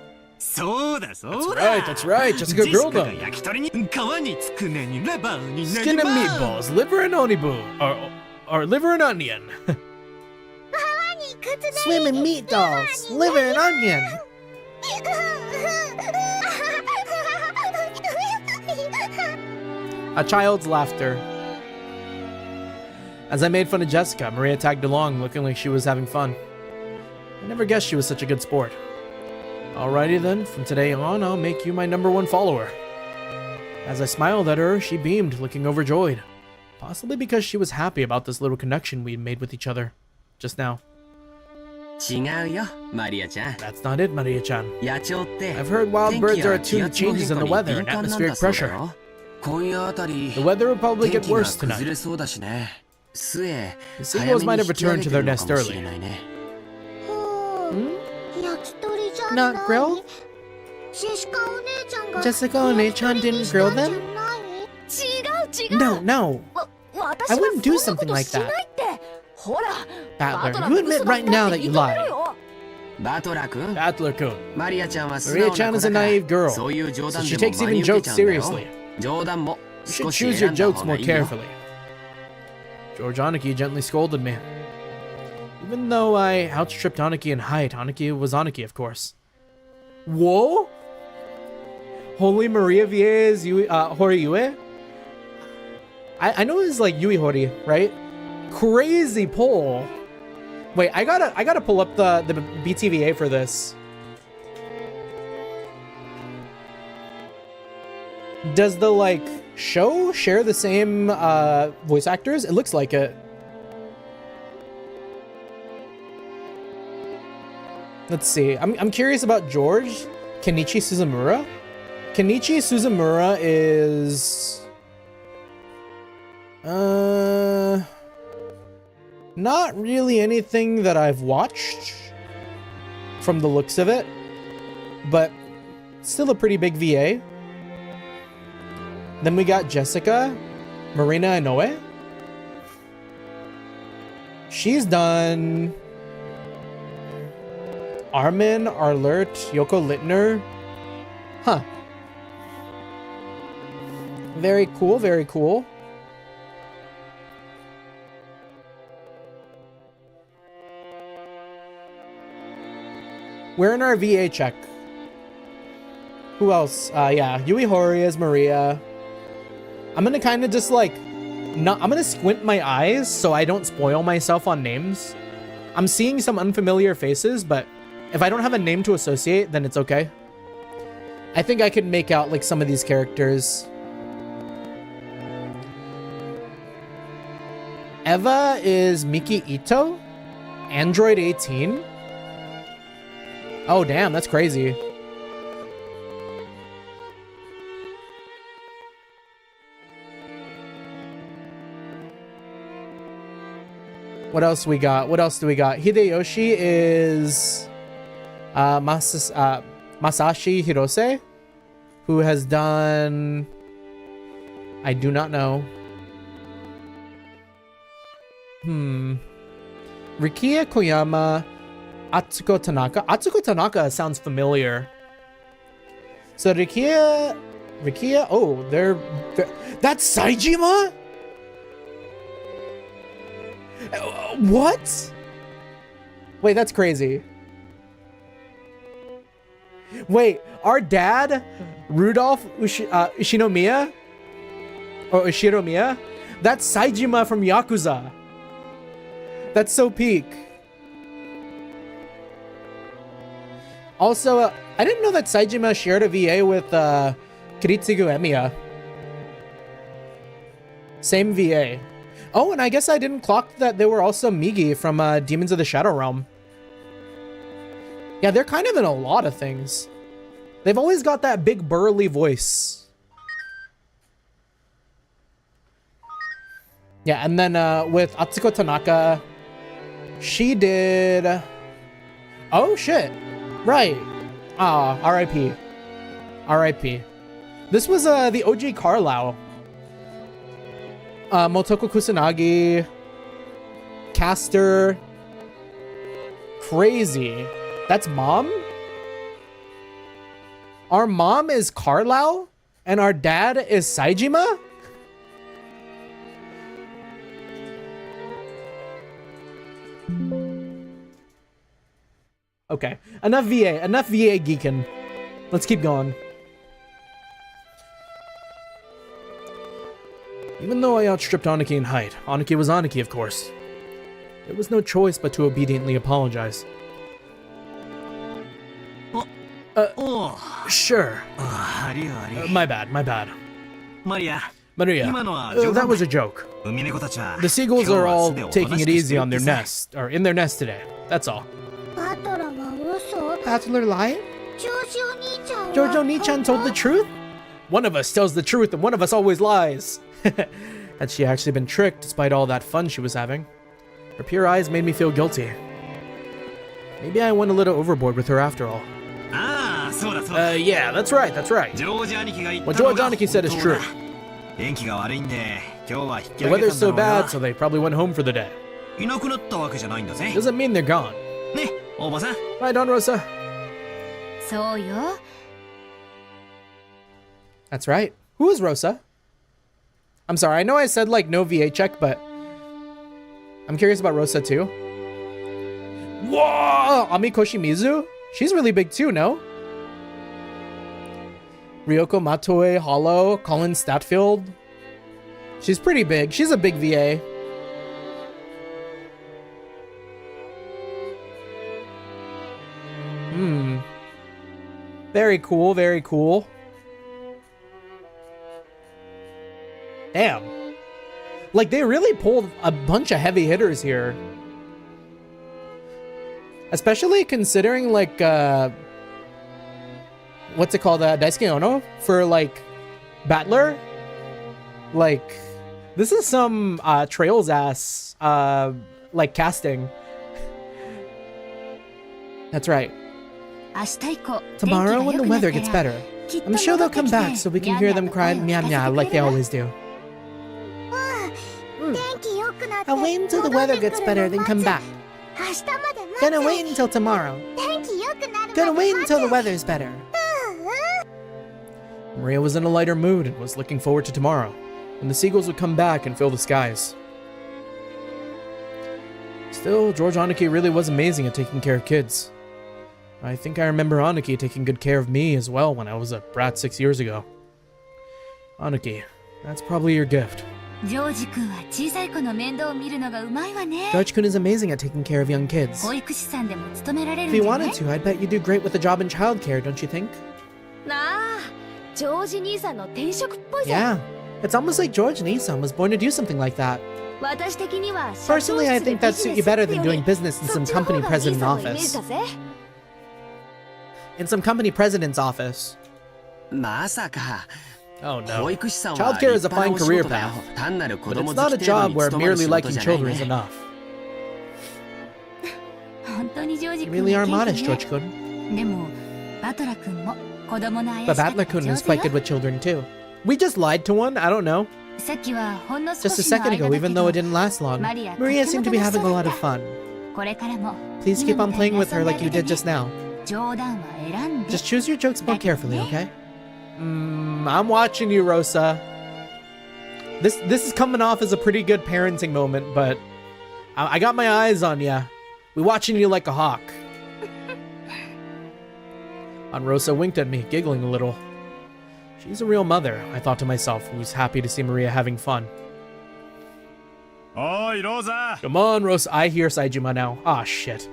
That's right. Jessica grilled them. Skin and meatballs, liver and onibu, or liver and onion. Swimming meat dolls, liver and onion. A child's laughter. As I made fun of Jessica, Maria tagged along, looking like she was having fun. I never guessed she was such a good sport. Alrighty then, from today on, I'll make you my #1 follower. As I smiled at her, she beamed, looking overjoyed. Possibly because she was happy about this little connection we'd made with each other just now. That's not it, Maria-chan. I've heard wild birds are attuned to changes in the weather and atmospheric pressure. The weather will probably get worse tonight. The seagulls might have returned to their nest early. Not grilled? Jessica One-chan didn't grill them? No, no. 私 I は wouldn't do そんな something こと like しない that. ってほら Battler, you admit right now that you lied. バトラー君 Battler kun. マリアちゃんは素 Maria 直 Chan な子 is a だから naive girl, そういう冗 so 談 she でも takes 真 even に受け jokes ちゃうんだよ seriously. 冗談も You 少 should し choose 選 your んだ jokes 方 more がいいよ carefully. George Aniki gently scolded me. Even though I outstripped Aniki in height, Aniki was Aniki, of course. Whoa? Holy Maria Vie is Hori Yue? I know it's like Yui Hori, right? Crazy pull. Wait, I gotta pull up the BTVA for this. Does the like show share the same voice actors? It looks like it. Let's see. I'm curious about George. Kenichi Suzumura. Kenichi Suzumura is not really anything that I've watched from the looks of it, but still a pretty big VA. Then we got Jessica, Marina Inoue. She's done Armin, Arlert, Yoko Littner. Huh. Very cool, very cool. We're in our VA check. Who else? Yeah, Yui Horii as Maria. I'm gonna kind of just like, I'm gonna squint my eyes so I don't spoil myself on names. I'm seeing some unfamiliar faces, but if I don't have a name to associate, then it's okay. I think I could make out like some of these characters. Eva is Miki Ito, Android 18. Oh damn, that's crazy. What else we got? What else do we got? Hideyoshi is Masashi Hirose, who has done, I do not know. Rikia Koyama, Atsuko Tanaka. Atsuko Tanaka sounds familiar. So Rikia, oh, that's Saejima? What? Wait, that's crazy. Wait, our dad, Rudolph Ushinomiya? Or Ushiromiya? That's Saejima from Yakuza. That's so peak. Also, I didn't know that Saejima shared a VA with Kiritsugu Emiya. Same VA. Oh, and I guess I didn't clock that they were also Migi from Demons of the Shadow Realm. Yeah, they're kind of in a lot of things. They've always got that big burly voice. Yeah, and then with Atsuko Tanaka, she did... Oh, shit. Right. Ah, R.I.P. R.I.P. This was the OG Carlisle. Motoko Kusanagi, Caster. Crazy. That's mom? Our mom is Carlisle and our dad is Saejima? Okay, enough VA geeking. Let's keep going. Even though I outstripped Aniki in height, Aniki was Aniki, of course. There was no choice but to obediently apologize. Sure. My bad. Maria, that was a joke. The seagulls are all taking it easy on their nest, or in their nest today. That's all. Battler lying? Jojo Nichan told the truth? One of us tells the truth and one of us always lies. Had she actually been tricked despite all that fun she was having? Her pure eyes made me feel guilty. Maybe I went a little overboard with her after all. Yeah, that's right. What George Aniki said is true. The weather's so bad, so they probably went home for the day. いなくなったわけじゃないんだぜ。 Doesn't mean they're gone. ね、おばさん。 Right on, Rosa. そうよ。 That's right. Who is Rosa? I'm sorry, I know I said like no VA check, but I'm curious about Rosa too. Whoa! Ami Koshimizu? She's really big too, no? Ryoko Matoe, Hollow, Colin Statfield. She's pretty big. She's a big VA. Very cool, very cool. Damn. Like, they really pulled a bunch of heavy hitters here. Especially considering, like, what's it called? Daisuke Ono? For, like, Battler? Like, this is some, Trails ass, like, casting. That's right. Tomorrow, when the weather gets better, I'm sure they'll come back so we can hear them cry meow meow like they always do. I'll wait until the weather gets better, then come back. Gonna wait until tomorrow. Gonna wait until the weather's better. Maria was in a lighter mood and was looking forward to tomorrow, when the seagulls would come back and fill the skies. Still, George Aniki really was amazing at taking care of kids. I think I remember Aniki taking good care of me as well when I was a brat 6 years ago. Aniki, that's probably your gift. George-kun is amazing at taking care of young kids. If you wanted to, I'd bet you'd do great with a job in childcare, don't you think? Yeah, it's almost like George Nisan was born to do something like that. Personally, I think that'd suit you better than doing business in some company president's office. In some company president's office. まさか Oh no. 保育士さんは Childcare is a 立派な fine お仕 career 事だよ path, 単なる子 but 供 it's 好 not a き程度 job に where 勤まる merely 仕 liking 事じゃない children is ね enough. You really are modest, George-kun. But Battler-kun is quite good with children too. We just lied to one? I don't know. Just a second ago, even though it didn't last long, Maria seemed to be having a lot of fun. Please keep on playing with her like you did just now. Just choose your jokes more carefully, okay? I'm watching you, Rosa. This is coming off as a pretty good parenting moment, but I got my eyes on ya. We watching you like a hawk. And Rosa winked at me, giggling a little. She's a real mother, I thought to myself, who was happy to see Maria having fun. Oi, Rosa! Come on, Rosa. I hear Saejima now. Ah, shit.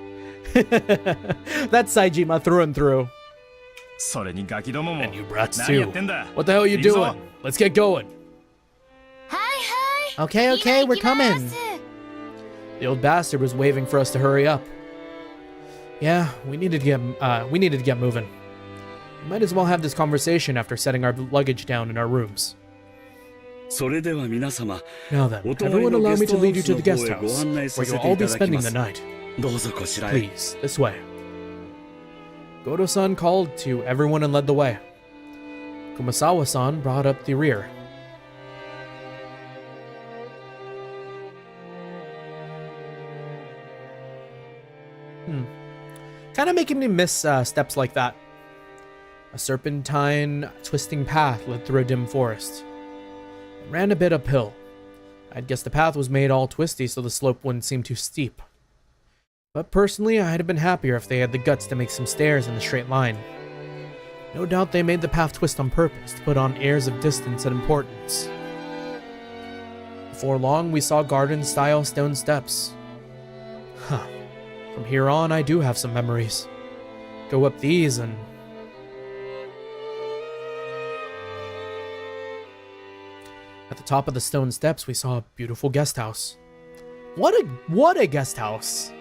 That's Saejima through and through. And you brats too. What the hell are you doing? Let's get going. Okay, okay, we're coming. The old bastard was waving for us to hurry up. Yeah, we needed to get moving. We might as well have this conversation after setting our luggage down in our rooms. Now then, everyone allow me to lead you to the guest house, where you'll all be spending the night. Please, this way. Goto-san called to everyone and led the way. Kumasawa-san brought up the rear. Kind of making me miss steps like that. A serpentine, twisting path led through a dim forest. It ran a bit uphill. I'd guess the path was made all twisty so the slope wouldn't seem too steep. But personally, I'd have been happier if they had the guts to make some stairs in a straight line. No doubt they made the path twist on purpose to put on airs of distance and importance. Before long, we saw garden-style stone steps. Huh. From here on, I do have some memories. Go up these and... At the top of the stone steps, we saw a beautiful guest house. What a guest house!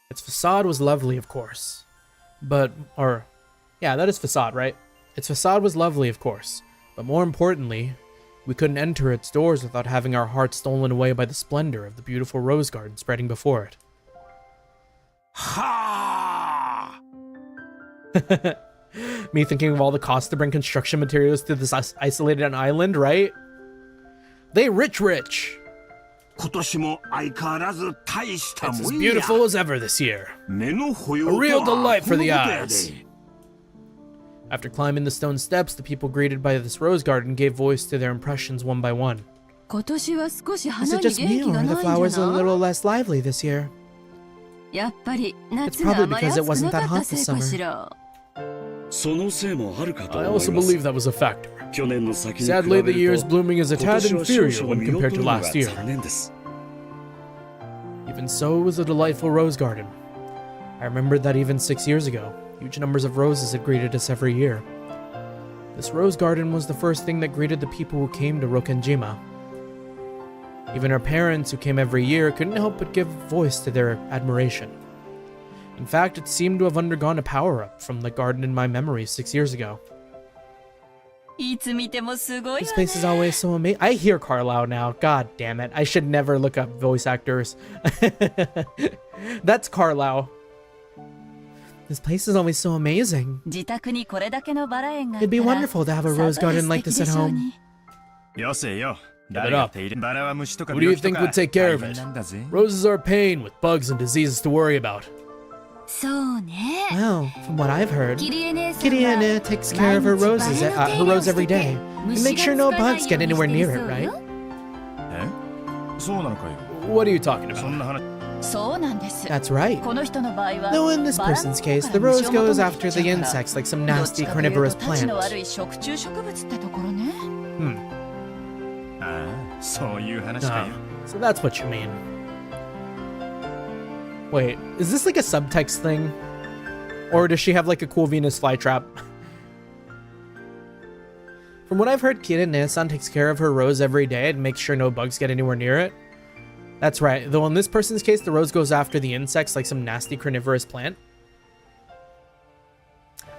Its facade was lovely, of course. Yeah, that is facade, right? Its facade was lovely, of course. But more importantly, we couldn't enter its doors without having our hearts stolen away by the splendor of the beautiful rose garden spreading before it. Ha! Me thinking of all the costs to bring construction materials to this isolated island, right? They rich. 今年も相変わらず大したも It's ん as や。 beautiful as ever this year. 目の保 A 養 real とは delight for the このことや eyes. で。 After climbing the stone steps, the people greeted by this rose garden gave voice to their impressions one by one. 今年は少し Is 花 it に just 元 me, 気 or が are な the いんじゃ flowers a ない little less lively this year? やっぱり It's 夏が probably あまり because it 暑く wasn't なか that っ hot たせ this いか summer. しら。そのせいもあるかと I 思い also ます believe that was a factor. 去年の先に比べ Sadly, る the year's と blooming is a 今 tad 年は少 inferior 々 when 見劣 compared る to のが last year. 残念です Even so, it was a delightful rose garden. I remembered that even 6 years ago, huge numbers of roses had greeted us every year. This rose garden was the first thing that greeted the people who came to Rokkenjima. Even our parents, who came every year, couldn't help but give voice to their admiration. In fact, it seemed to have undergone a power-up from the garden in my memory 6 years ago. いつ見てもすごい This わ place is ね。 always so amazing. I hear Carlisle now. God damn it. I should never look up voice actors. That's Carlisle. This place is always so amazing. 自宅にこれだけのバラ園があっ It'd た be ら wonderful to have a rose さぞ garden like 素 this 敵 at でしょう home. に。よせよ。 Give 誰 it が up. 手入れバラは虫とか Who do you 病気と think か would take care of 大 it? 変なんだぜ。 Roses are a pain with bugs and diseases to worry about. そうね。 Well, from what I've heard, キリエ姉さん Kitty は Anna takes care of her roses, her rose every day, and make sure no bugs get anywhere near it, right? えそうなのかよ。 What are you talking そ about? んな話。そうなんです。 That's right. この人の場合は Though in this バラ person's の case, 方 the から rose 虫を求 goes め after て the きちゃうから insects like some どっ nasty ちかというと carnivorous タチの plant. 悪い食虫植物ってところね。 ああ、そういう話かよ。 So that's what you mean. Wait, is this like a subtext thing? Or does she have like a cool Venus flytrap? From what I've heard, Kira Nasan takes care of her rose every day and makes sure no bugs get anywhere near it. That's right, though in this person's case, the rose goes after the insects like some nasty carnivorous plant.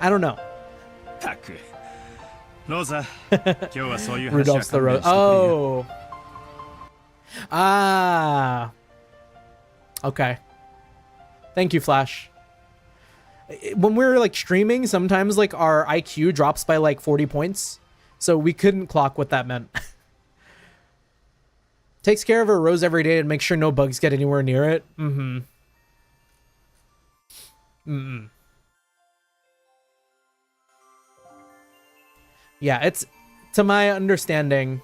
I don't know. たく。ローザ、今日はそういう話は Rudolph's the 勘弁 rose. してくれよ。 Oh. Ah. Okay. Thank you, Flash. When we're like streaming, sometimes like our IQ drops by like 40 points. So we couldn't clock what that meant. Takes care of her rose every day and makes sure no bugs get anywhere near it. Mm-hmm. Mm-mm. Yeah, it's, to my understanding,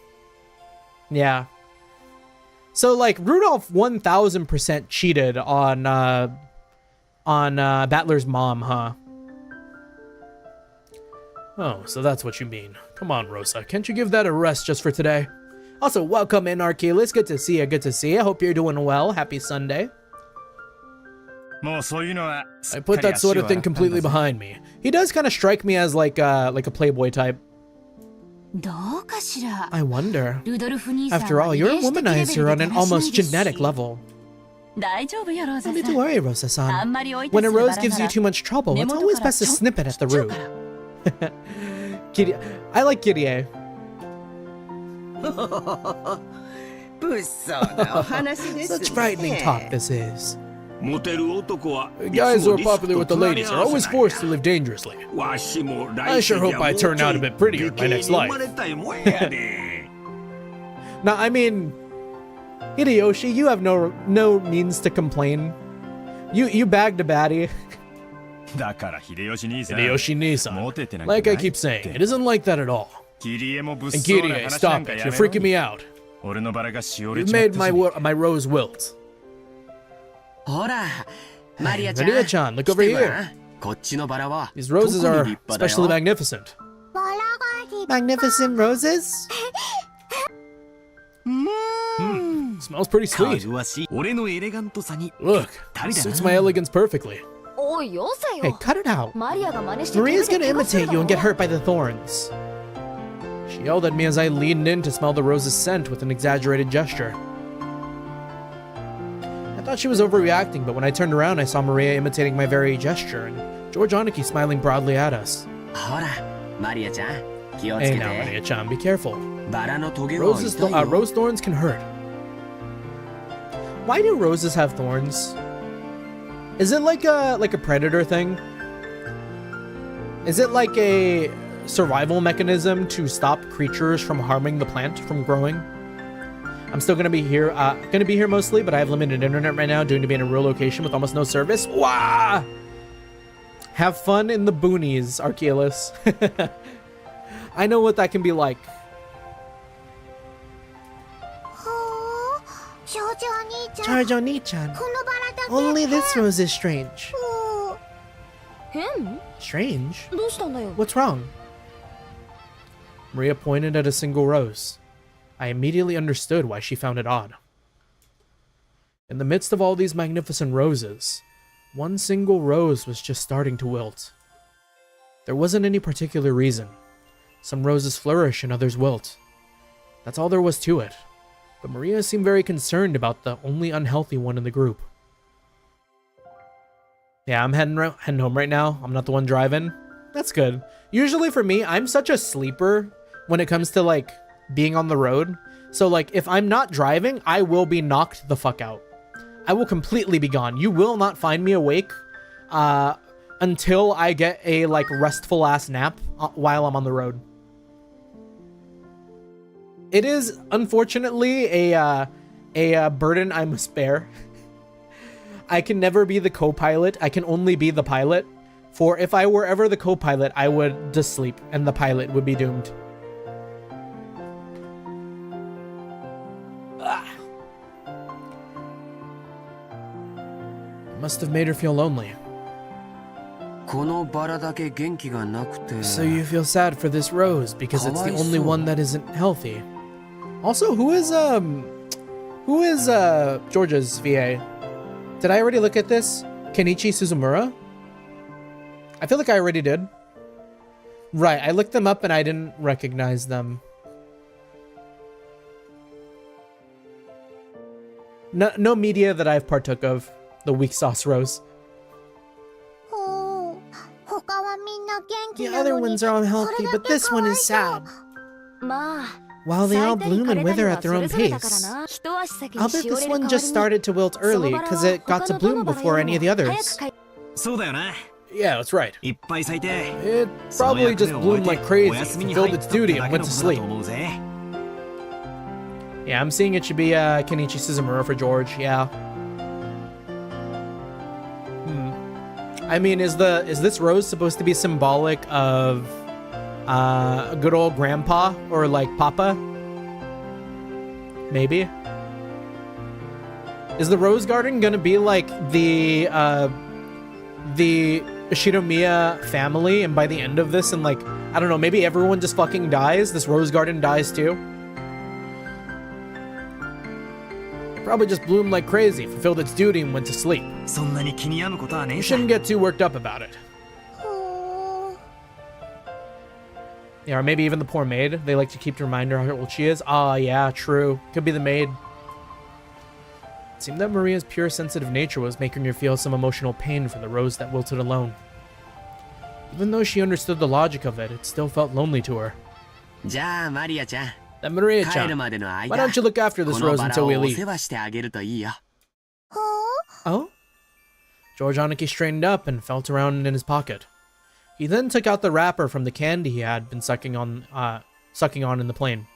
yeah. So like Rudolph 1000% cheated on Battler's mom, huh? Oh, so that's what you mean. Come on, Rosa. Can't you give that a rest just for today? Also, welcome in, Archelaus. Good to see you. Good to see you. Hope you're doing well. Happy Sunday. もうそういうのは I put that sort of thing completely behind me. He does kind of strike me as like a playboy type. どうかしら。 I wonder. ルドルフ兄さん After は all, 遺 you're a 伝子的レベル womanizer で on だ an らしない almost ですし genetic level. 大丈夫よ、ローザ No さ need to ん。 worry, Rosa-san. あんまり置いて When す a るバ rose ラな gives you ら too much trouble, 根 it's 元 always から best to ちょ snip it at the 切っちゃう root. から Kitty, I like Kirie. 物騒なお話です Such frightening talk this is. モテる男は Guys who are popular with the ladies are always forced to live dangerously. わしも I sure hope I turn out a bit prettier in my next life. 生まれたいもんやで Now, I mean, Hideyoshi, you have no means to complain. You bagged a baddie. だから秀吉兄さん。 Hideyoshi Nissan. モテてなんか Like な I い keep saying, it isn't like that at all. キリエも物 And 騒な Kirie, 話な stop んか it. や You're めろ。 freaking me out. 俺のバラがしおれ You've ちまっ made た my ぜ。 my rose wilt. ほらマリアちゃん Maria-chan, look over 来てご here. らんこっちのバラは These roses 特に are 立派だ especially よ magnificent. Magnificent roses? Smells pretty か sweet. ぐわしい俺のエレガントさに Look, たり it だな suits my elegance perfectly. おいよせ Hey, よ。 cut it out. マリアが真似して Maria's 手 gonna で怪我する imitate だ you ろ and get hurt by the thorns. She yelled at me as I leaned in to smell the rose's scent with an exaggerated gesture. I thought she was overreacting, but when I turned around, I saw Maria imitating my very gesture and George Aniki smiling broadly at us. ほらマリアちゃん気をつ Hey け now, て Maria-chan, be careful. バラのトゲは痛 Roses, いよ rose thorns can hurt. Why do roses have thorns? Is it like a predator thing? Is it like a survival mechanism to stop creatures from harming the plant from growing? I'm still gonna be here mostly, but I have limited internet right now due to being in a real location with almost no service. Wah! Have fun in the boonies, Archeolus. I know what that can be like. Charge-on-chan. Only this rose is strange. Strange? What's wrong? Maria pointed at a single rose. I immediately understood why she found it odd. In the midst of all these magnificent roses, one single rose was just starting to wilt. There wasn't any particular reason. Some roses flourish and others wilt. That's all there was to it. But Maria seemed very concerned about the only unhealthy one in the group. Yeah, I'm heading home right now. I'm not the one driving. That's good. Usually for me, I'm such a sleeper when it comes to like being on the road. So like if I'm not driving, I will be knocked the fuck out. I will completely be gone. You will not find me awake until I get a like restful ass nap while I'm on the road. It is unfortunately a burden I must bear. I can never be the co-pilot. I can only be the pilot. For if I were ever the co-pilot, I would just sleep and the pilot would be doomed. Must have made her feel lonely. So you feel sad for this rose because it's the only one that isn't healthy. Also, who is Georgia's VA? Did I already look at this? Kenichi Suzumura? I feel like I already did. Right, I looked them up and I didn't recognize them. No media that I've partook of. The weak sauce rose. The other ones are all healthy, but this one is sad. While they all bloom and wither at their own pace. I'll bet this one just started to wilt early because it got to bloom before any of the others. Yeah, that's right. It probably just bloomed like crazy, fulfilled its duty, and went to sleep. Yeah, I'm seeing it should be Kenichi Suzumura for George, yeah. I mean, is this rose supposed to be symbolic of good old grandpa or like papa? Maybe. Is the rose garden gonna be like the Shinomiya family, and by the end of this, and like I don't know, maybe everyone just fucking dies? This rose garden dies too. It probably just bloomed like crazy, fulfilled its duty, and went to sleep. You shouldn't get too worked up about it. Yeah, or maybe even the poor maid. They like to keep to remind her how old she is. Ah, yeah, true. Could be the maid. It seemed that Maria's pure sensitive nature was making her feel some emotional pain for the rose that wilted alone. Even though she understood the logic of it, it still felt lonely to her. Then Maria-chan, why don't you look after this rose until we leave? Oh? George Aniki straightened up and felt around in his pocket. He then took out the wrapper from the candy he had been sucking on in the plane.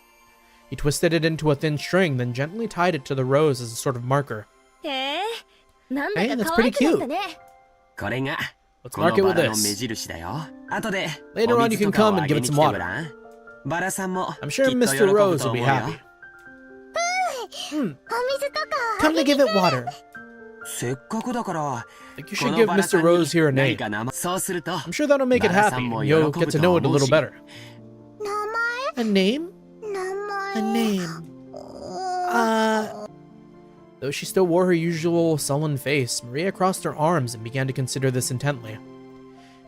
He twisted it into a thin string, then gently tied it to the rose as a sort of marker. Hey, that's pretty cute. Let's mark it with this. Later on you can come and give it some water. I'm sure Mr. Rose will be happy. Come to give it water. I think you should give Mr. Rose here a name. I'm sure that'll make it happy, and you'll get to know it a little better. A name? A name. Though she still wore her usual sullen face, Maria crossed her arms and began to consider this intently.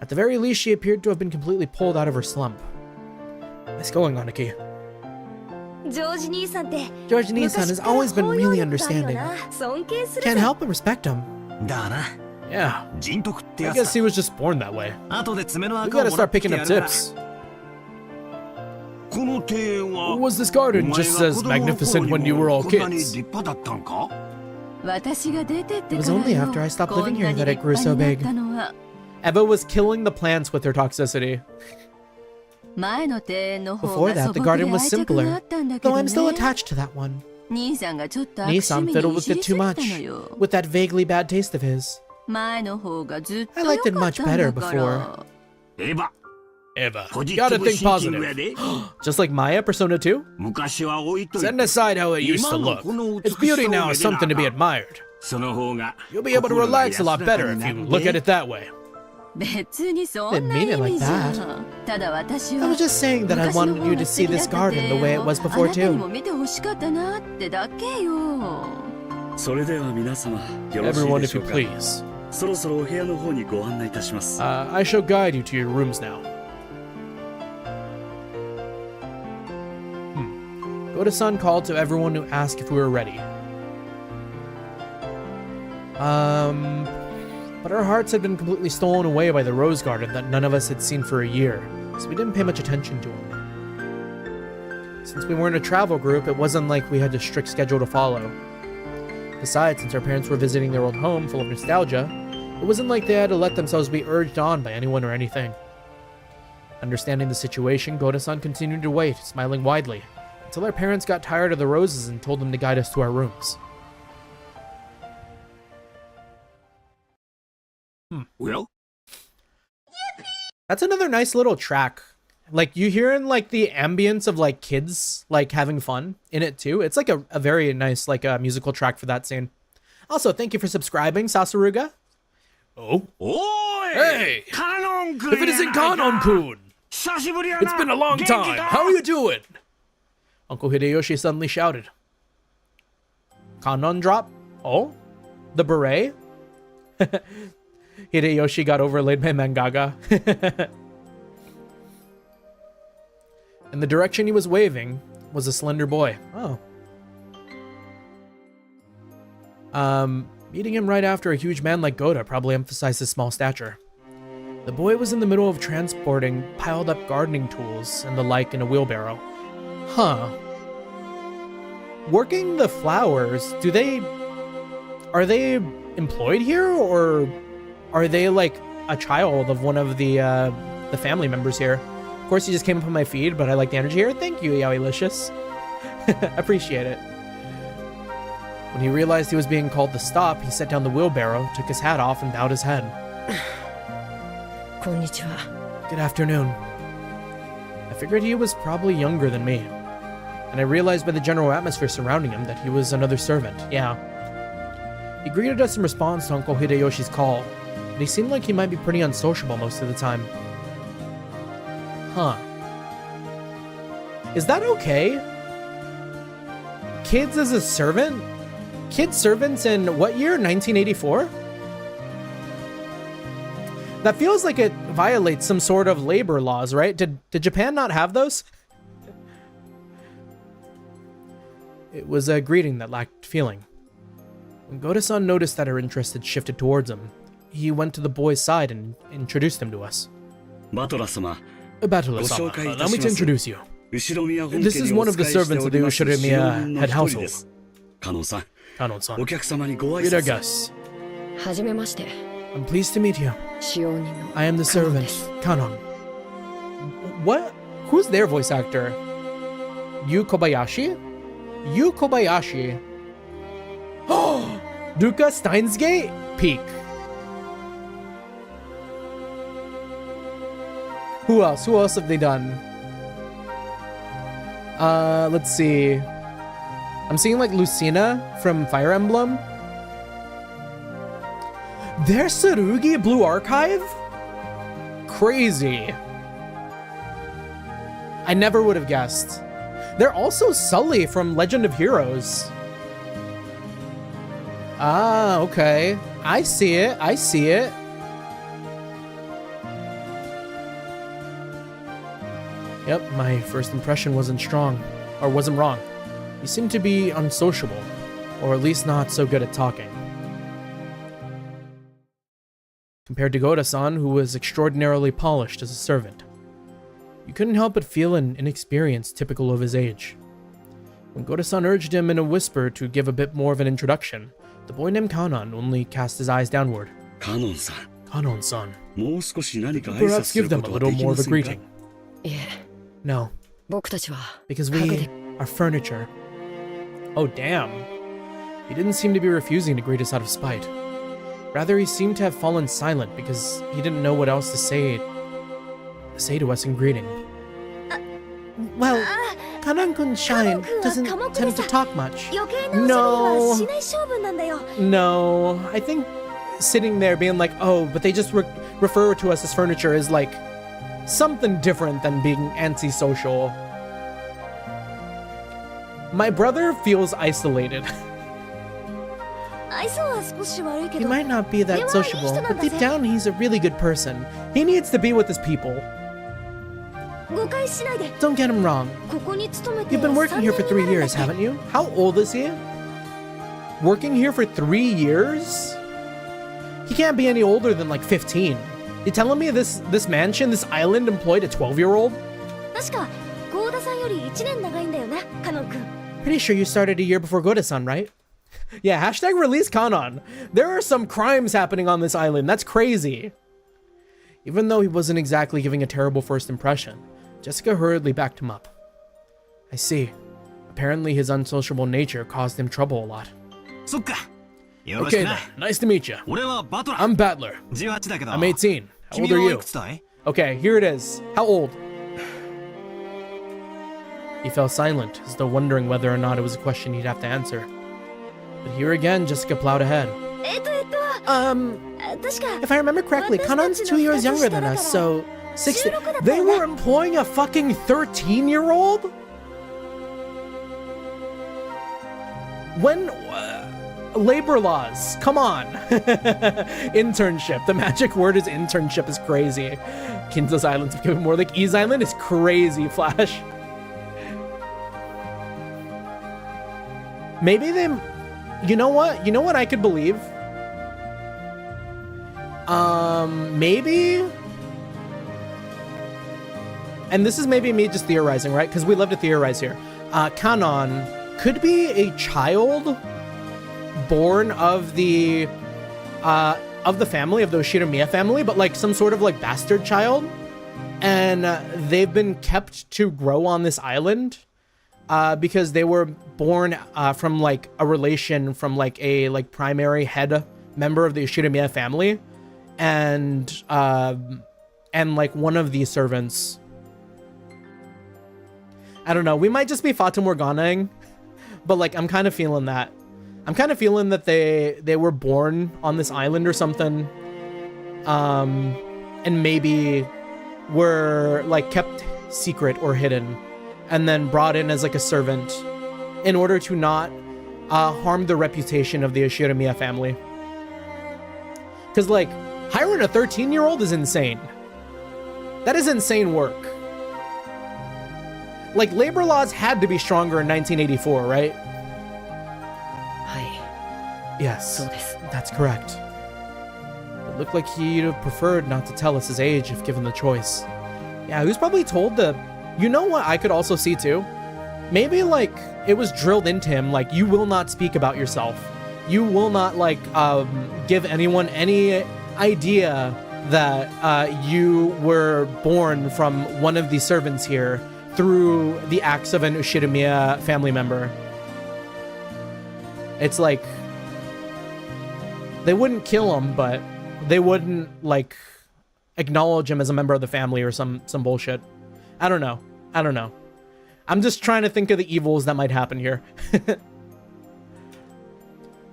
At the very least, she appeared to have been completely pulled out of her slump. Nice going, Aniki. George Nisan has always been really understanding. Can't help but respect him. Yeah, I guess he was just born that way. We gotta start picking up tips. Was this garden just as magnificent when you were all kids? It was only after I stopped living here that it grew so big. Eva was killing the plants with her toxicity. 前の庭園の方 Before が that, 素 the 朴 garden で was 愛着があ simpler, ったんだけ though ど I'm still ね。 attached to that one. 兄さんがちょっと悪趣 Nissan 味 fiddled にい with じり it す too ぎた much, のよ。 with that vaguely bad taste of his. 前の方がずっと I 良 liked it かっ much たんだ better か before. ら。エヴァ Eva, ポジ you ティ gotta ブ think シンキング positive. やで Just like Maya, Persona 2? 昔は置いといて Setting aside how it used to look, its beauty now is something to be admired. その方が You'll be able to relax a lot better if you look at it that way. 別にそん Didn't な mean 意 it like 味じゃん。ただ私 I は was just saying that I 昔の wanted 方 you が to 素 see 敵だ this った garden the way 庭 it 園を was あ before なたにも too. 見てほしかったなってだけよ。それでは皆様よろしい Everyone, で if しょ you うか。 please. そろそろお部屋の方にご案内いたします。 I shall guide you to your rooms now. Goda-san called to everyone to ask if we were ready. But our hearts had been completely stolen away by the rose garden that none of us had seen for a year, so we didn't pay much attention to them. Since we weren't a travel group, it wasn't like we had a strict schedule to follow. Besides, since our parents were visiting their old home full of nostalgia, it wasn't like they had to let themselves be urged on by anyone or anything. Understanding the situation, Goda-san continued to wait, smiling widely, until our parents got tired of the roses and told them to guide us to our rooms. おや That's another nice little track. Like, you hearing, like, the ambience of, like, kids, like, having fun in it, too. It's, like, a very nice, like, musical track for that scene. Also, thank you for subscribing, Sasuruga. Oh. おーい Hey! カノン君 If it isn't Kanon-kun! 久しぶりやな It's been a long 元気か time! How are you doing? Uncle Hideyoshi suddenly shouted. Kanon drop? Oh? The beret? Hideyoshi got overlaid by Mangaga. In the direction he was waving was a slender boy. Oh. Meeting him right after a huge man like Goda probably emphasized his small stature. The boy was in the middle of transporting piled up gardening tools and the like in a wheelbarrow. Huh. Working the flowers, are they employed here, or are they like a child of one of the family members here? Of course, he just came up on my feed, but I like the energy here. Thank you, Yawilicious. Appreciate it. When he realized he was being called to stop, he set down the wheelbarrow, took his hat off, and bowed his head. こんにちは。 Good afternoon. I figured he was probably younger than me, and I realized by the general atmosphere surrounding him that he was another servant. Yeah. He greeted us in response to Uncle Hideyoshi's call, but he seemed like he might be pretty unsociable most of the time. Huh. Is that okay? Kids as a servant? Kid servants in what year? 1984? That feels like it violates some sort of labor laws, right? Did Japan not have those? It was a greeting that lacked feeling. When Goda-san noticed that our interest had shifted towards him, he went to the boy's side and introduced him to us. バトラ様、 Batula-sama, allow me to introduce you. 後宮本家 This is にお one of the 仕えして servants お of the ります Ushirimiya 使用人の head 一人 household. です。カノンさん、 Kanon-san, お客様にご挨 greet our 拶。 guests. はじめまして。 I'm pleased to meet you. 使用人の I am the カノン servant, です。 Kanon. What? Who's their voice actor? Yu Kobayashi? Yu Kobayashi. Oh! Duka Steinsgate? Peak. Who else? Who else have they done? Let's see. I'm seeing like Lucina from Fire Emblem. There's Tsurugi Blue Archive? Crazy. I never would have guessed. They're also Sully from Legend of Heroes. Ah, okay. I see it. I see it. Yep, my first impression wasn't strong, or wasn't wrong. He seemed to be unsociable, or at least not so good at talking. Compared to Goda-san, who was extraordinarily polished as a servant. You couldn't help but feel an inexperience typical of his age. When Goda-san urged him in a whisper to give a bit more of an introduction, the boy named Kanon only cast his eyes downward. カノンさん、 Kanon-san. もう少し何か挨拶 Perhaps す give る them こ a とは little でき more ま of a せんか greeting. いえ No, 僕たちは because 家具 we で are furniture. Oh, damn. He didn't seem to be refusing to greet us out of spite. Rather, he seemed to have fallen silent because he didn't know what else to say to us in greeting. Well, Kanan-kun Shine doesn't tend to talk much. 余計なおしゃべりは No, しない性分なんだよ。 no. I think sitting there being like, oh, but they just refer to us as furniture is like something different than being antisocial. My brother feels isolated. 愛想は少し悪いけ He ど、 might not be that sociable, but deep down he's a really good person. He needs to be with his people. 誤解しないで。 Don't get him wrong. ここに勤めて You've been working here for 3 3 years, haven't you? How old is he? Working here for 3 years? He can't be any older than like 15. You telling me this mansion, this island employed a 12-year-old? 確か郷田さんより1年長いんだよな、カノン君。 Pretty sure you started a year before Goda-san, right? Yeah, hashtag release Kanon. There are some crimes happening on this island. That's crazy. Even though he wasn't exactly giving a terrible first impression, Jessica hurriedly backed him up. I see. Apparently his unsociable nature caused him trouble a lot. そっか。よろし Okay くな。 then, nice to meet you. 俺はバトラー。 I'm Battler. 18だけど。 I'm 18. How 君 old are はい you? くつだい？ Okay, here it is. How old? He fell silent, as though wondering whether or not it was a question he'd have to answer. But here again, Jessica plowed ahead. 確か If I remember correctly, Kanan's 2 years younger than us, so 16. They were employing a fucking 13-year-old? When labor laws, come on. Internship. The magic word is internship is crazy. Kinza's Islands have given more like Ease Island is crazy, Flash. Maybe they, you know what I could believe? Maybe, and this is maybe me just theorizing, right? Because we love to theorize here. Kanon could be a child born of the family, of the Shiromiya family, but like some sort of like bastard child. And they've been kept to grow on this island because they were born from like a relation from like a like primary head member of the Shiromiya family. And like one of these servants, I don't know, we might just be Fata Morganaing, but like I'm kind of feeling that. I'm kind of feeling that they were born on this island or something, and maybe were like kept secret or hidden, and then brought in as like a servant in order to not harm the reputation of the Shiromiya family. Because like hiring a 13-year-old is insane. That is insane work. Like, labor laws had to be stronger in 1984, right? はい、 Yes, そうです。 that's correct. It looked like he'd have preferred not to tell us his age if given the choice. Yeah, he was probably told to... You know what I could also see too? Maybe, like, it was drilled into him, like, you will not speak about yourself. You will not, like, give anyone any idea that you were born from one of the servants here through the acts of an Ushirimiya family member. It's like they wouldn't kill him, but they wouldn't like acknowledge him as a member of the family or some bullshit. I don't know. I'm just trying to think of the evils that might happen here. That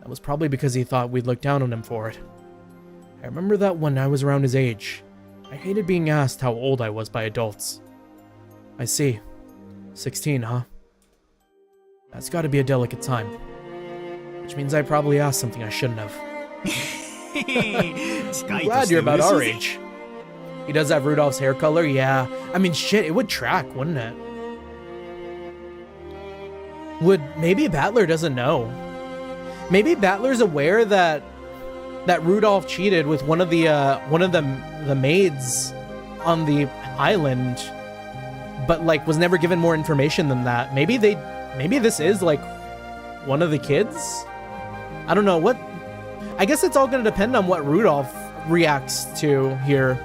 was probably because he thought we'd look down on him for it. I remember that when I was around his age. I hated being asked how old I was by adults. I see. 16, huh? That's gotta be a delicate time. Which means I probably asked something I shouldn't have. I'm glad you're about our age. He does have Rudolph's hair color, yeah. I mean, shit, it would track, wouldn't it? Maybe Battler doesn't know. Maybe Battler's aware that Rudolph cheated with one of the maids on the island, but like was never given more information than that. Maybe this is like one of the kids. I don't know what. I guess it's all gonna depend on what Rudolph reacts to here.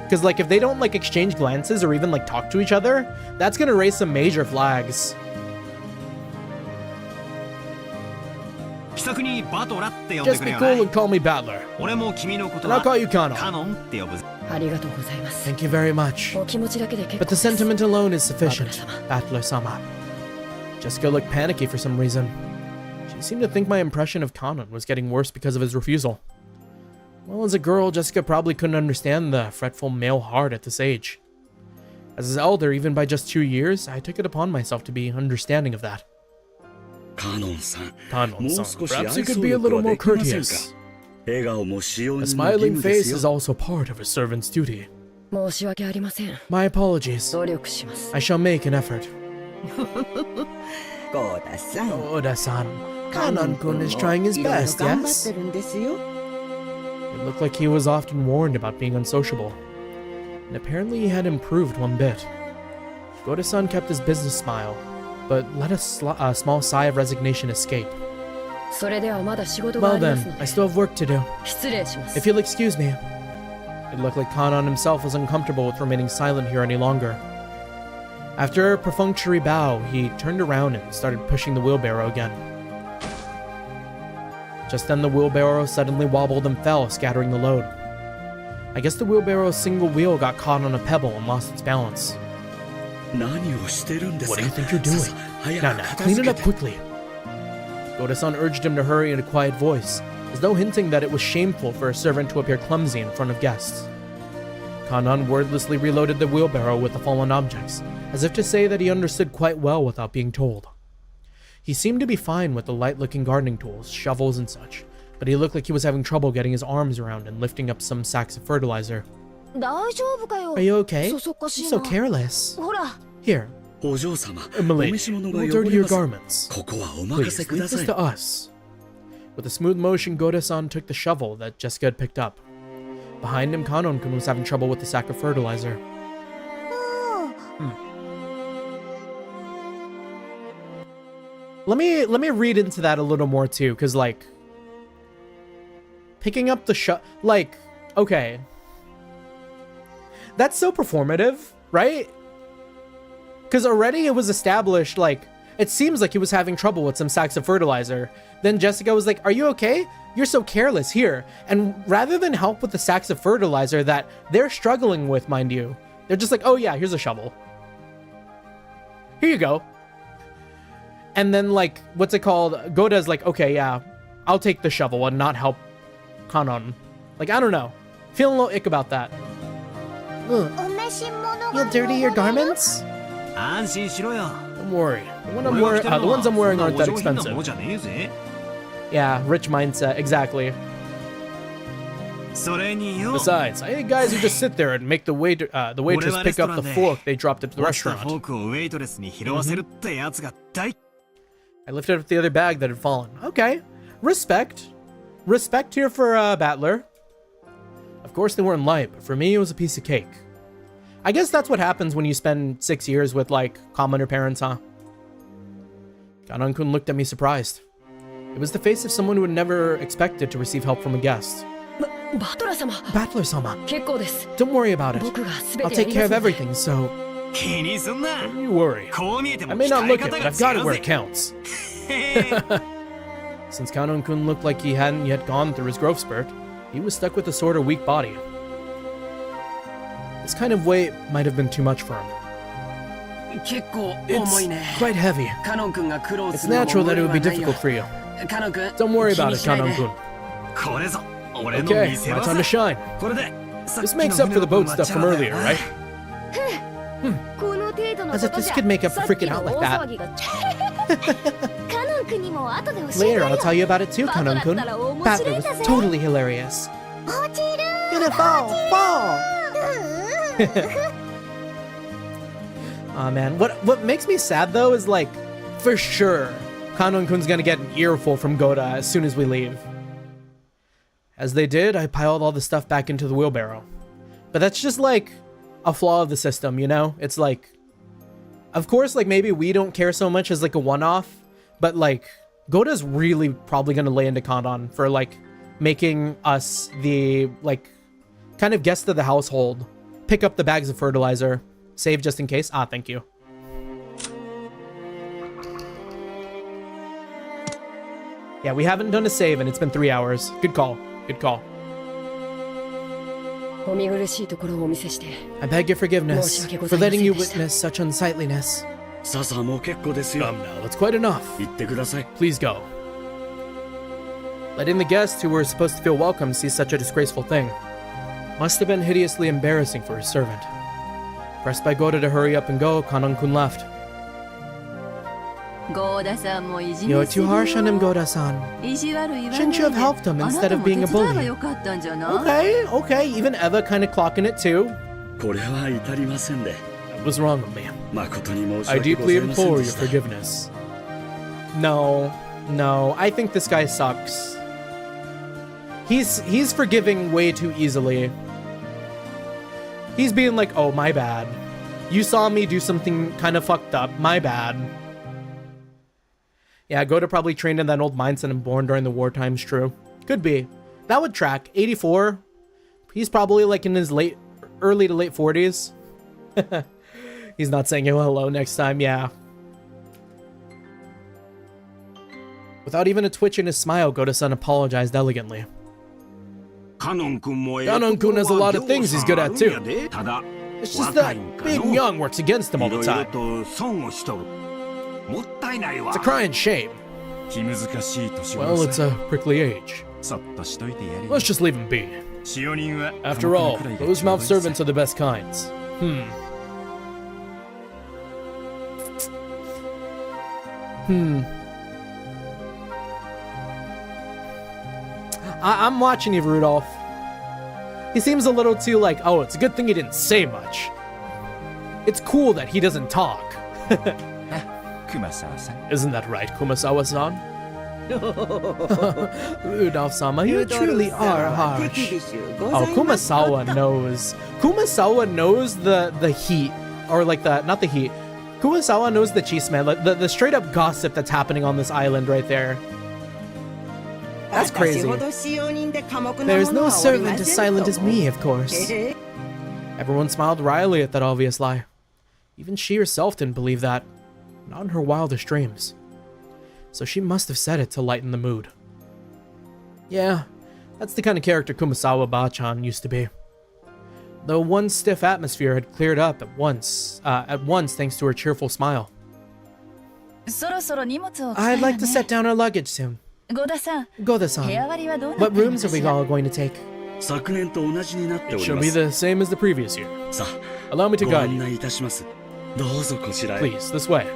Because, like, if they don't, like, exchange glances or even, like, talk to each other, that's gonna raise some major flags. Just be cool and call me Battler. And I'll call you Kanon. ありがとうございます。 Thank you very much. お気持ちだけで結 But 構 the です sentiment alone is sufficient, Battler-sama. Battler-sama. Jessica looked panicky for some reason. She seemed to think my impression of Kanon was getting worse because of his refusal. Well, as a girl, Jessica probably couldn't understand the fretful male heart at this age. As his elder, even by just 2 years, I took it upon myself to be understanding of that. カノンさん、 Kanon-san, もう少し perhaps 愛 you could 想 be a 力 little は more できませんか。 courteous. 笑顔も使用 A 人の義 smiling 務で face す is よ。 also part of a servant's duty. 申し訳ありません。 My apologies. 努力します。 I shall make an effort. ゴーダさん Oda-san, Kanon-kun is trying his いろいろ best, 頑張っ yes? てるんですよ。 It looked like he was often warned about being unsociable, and apparently he had improved one bit. Goda-san kept his business smile, but let a small sigh of resignation escape. それではまだ仕事があ Well りま then, すの I で still have work to do. 失礼します。 If you'll excuse me. It looked like Kanon himself was uncomfortable with remaining silent here any longer. After a perfunctory bow, he turned around and started pushing the wheelbarrow again. Just then the wheelbarrow suddenly wobbled and fell, scattering the load. I guess the wheelbarrow's single wheel got caught on a pebble and lost its balance. 何をしてるんです What か。 do you think you're doing? さあ早く Now, 片 clean 付 it け up て。 quickly. Goda-san urged him to hurry in a quiet voice, as though hinting that it was shameful for a servant to appear clumsy in front of guests. Kanon wordlessly reloaded the wheelbarrow with the fallen objects, as if to say that he understood quite well without being told. He seemed to be fine with the light-looking gardening tools, shovels and such, but he looked like he was having trouble getting his arms around and lifting up some sacks of fertilizer. 大丈夫かよ Are you okay? そそっかしい So な careless. ほら Here, お嬢様、お Milady, 召し物が we'll 汚 dirty れ your ます。 garments. ここはお任 Please, せく leave ださ this い。 to us. With a smooth motion, Goda-san took the shovel that Jessica had picked up. Behind him, Kanon-kun was having trouble with the sack of fertilizer. Let me read into that a little more too, because like picking up the like, okay, that's so performative, right? Because already it was established, like, it seems like he was having trouble with some sacks of fertilizer. Then Jessica was like, are you okay? You're so careless, here. And rather than help with the sacks of fertilizer that they're struggling with, mind you, they're just like, oh yeah, here's a shovel. Here you go. And then, like, what's it called? Goda's like, okay, yeah, I'll take the shovel and not help Kanon. Like, I don't know. Feeling a little ick about that. Ugh. お召し物が You'll dirty your garments? 安心しろよ。 Don't worry. The 俺が着てるのは ones I'm wearing そんな aren't お that 上品なもの expensive. じゃねえぜ。 Yeah, rich mindset, exactly. それによ。 Besides, I hate guys who just sit there and make the waitress pick up the fork they dropped at the 落ちた restaurant. フォークをウェイトレスに拾わせるってやつが大 I lifted up the other bag that had fallen. Okay. Respect. Respect here for Battler. Of course they weren't light, but for me it was a piece of cake. I guess that's what happens when you spend 6 years with, like, commoner parents, huh? Kanon-kun looked at me surprised. It was the face of someone who had never expected to receive help from a guest. バトラー様、 Battler-sama, 結構です。 don't worry about it. 僕が全 I'll てや take り care ま of すので。 everything, so 気にすんな。 don't you worry. こう見えても I may not 鍛え look it, 方 but が I've got 違 it う where ぜ it。counts. Since Kanon-kun looked like he hadn't yet gone through his growth spurt, he was stuck with a sort of weak body. This kind of weight might have been too much for him. 結構 It's 重いね。 quite heavy. カノン君が苦労 It's するのも natural that it 無 would be 理はないよ difficult for you. カノン君 Don't worry 気 about に it, しないで Kanon-kun. これぞ、俺の Okay, 見せ my 場 time to さ。 shine. これで、さっ This きの makes up for the 船 boat の stuff from 分 earlier, は right? この程度の As こ if と this じゃ could make up さ for っき freaking の out 大 like that. 騒ぎがカノン君にも後で教えて Later, よ I'll tell you about it too, バトだった Kanon-kun. ら面 Battler 白い was んだぜ totally hilarious. 落ちる Gonna fall! Aw, man. What makes me sad, though, is, like, for sure, Kanon-kun's gonna get an earful from Goda as soon as we leave. As they did, I piled all the stuff back into the wheelbarrow. But that's just, like, a flaw of the system, you know? It's like, of course, like, maybe we don't care so much as, like, a one-off, but, like, Goda's really probably gonna lay into Kanon for, like, making us the, like, Kind of guest of the household. Pick up the bags of fertilizer. Save just in case. Ah, thank you. Yeah, we haven't done a save and it's been 3 hours. Good call. Good call. I beg your forgiveness for letting you witness such unsightliness. Come now, that's quite enough. Please go. Letting the guests who were supposed to feel welcome see such a disgraceful thing must have been hideously embarrassing for his servant. Pressed by Goda to hurry up and go, Kanon-kun left. You're too harsh on him, Goda-san. Shouldn't you have helped him instead of being a bully? Okay. Even Eva kind of clocking it too. That was wrong of me. I deeply implore your forgiveness. No. I think this guy sucks. He's forgiving way too easily. He's being like, oh, my bad. You saw me do something kind of fucked up. My bad. Yeah, Goda probably trained in that old mindset and born during the war times, true. Could be. That would track. 84. He's probably like in his early to late 40s. He's not saying hello next time, yeah. Without even a twitch in his smile, Goda-san apologized elegantly. Kanon-kun has a lot of things he's good at too. It's just that being young works against him all the time. It's a crying shame. Well, it's a prickly age. Let's just leave him be. After all, closed-mouthed servants are the best kinds. I'm watching you, Rudolph. He seems a little too like, oh, it's a good thing he didn't say much. It's cool that he doesn't talk. Isn't that right, Kumasawa-san? Rudolph-sama, you truly are harsh. Oh, Kumasawa knows. Kumasawa knows the heat. Or like the, not the heat. Kumasawa knows the chisme, like the straight up gossip that's happening on this island right there. That's crazy. There is no servant as silent as me, of course. Everyone smiled wryly at that obvious lie. Even she herself didn't believe that. Not in her wildest dreams. So she must have said it to lighten the mood. Yeah, that's the kind of character Kumasawa Ba-chan used to be. The one stiff atmosphere had cleared up at once thanks to her cheerful smile. I'd like to set down our luggage soon. Goda-san, what rooms are we all going to take? It shall be the same as the previous year. Allow me to guide you. Please, this way.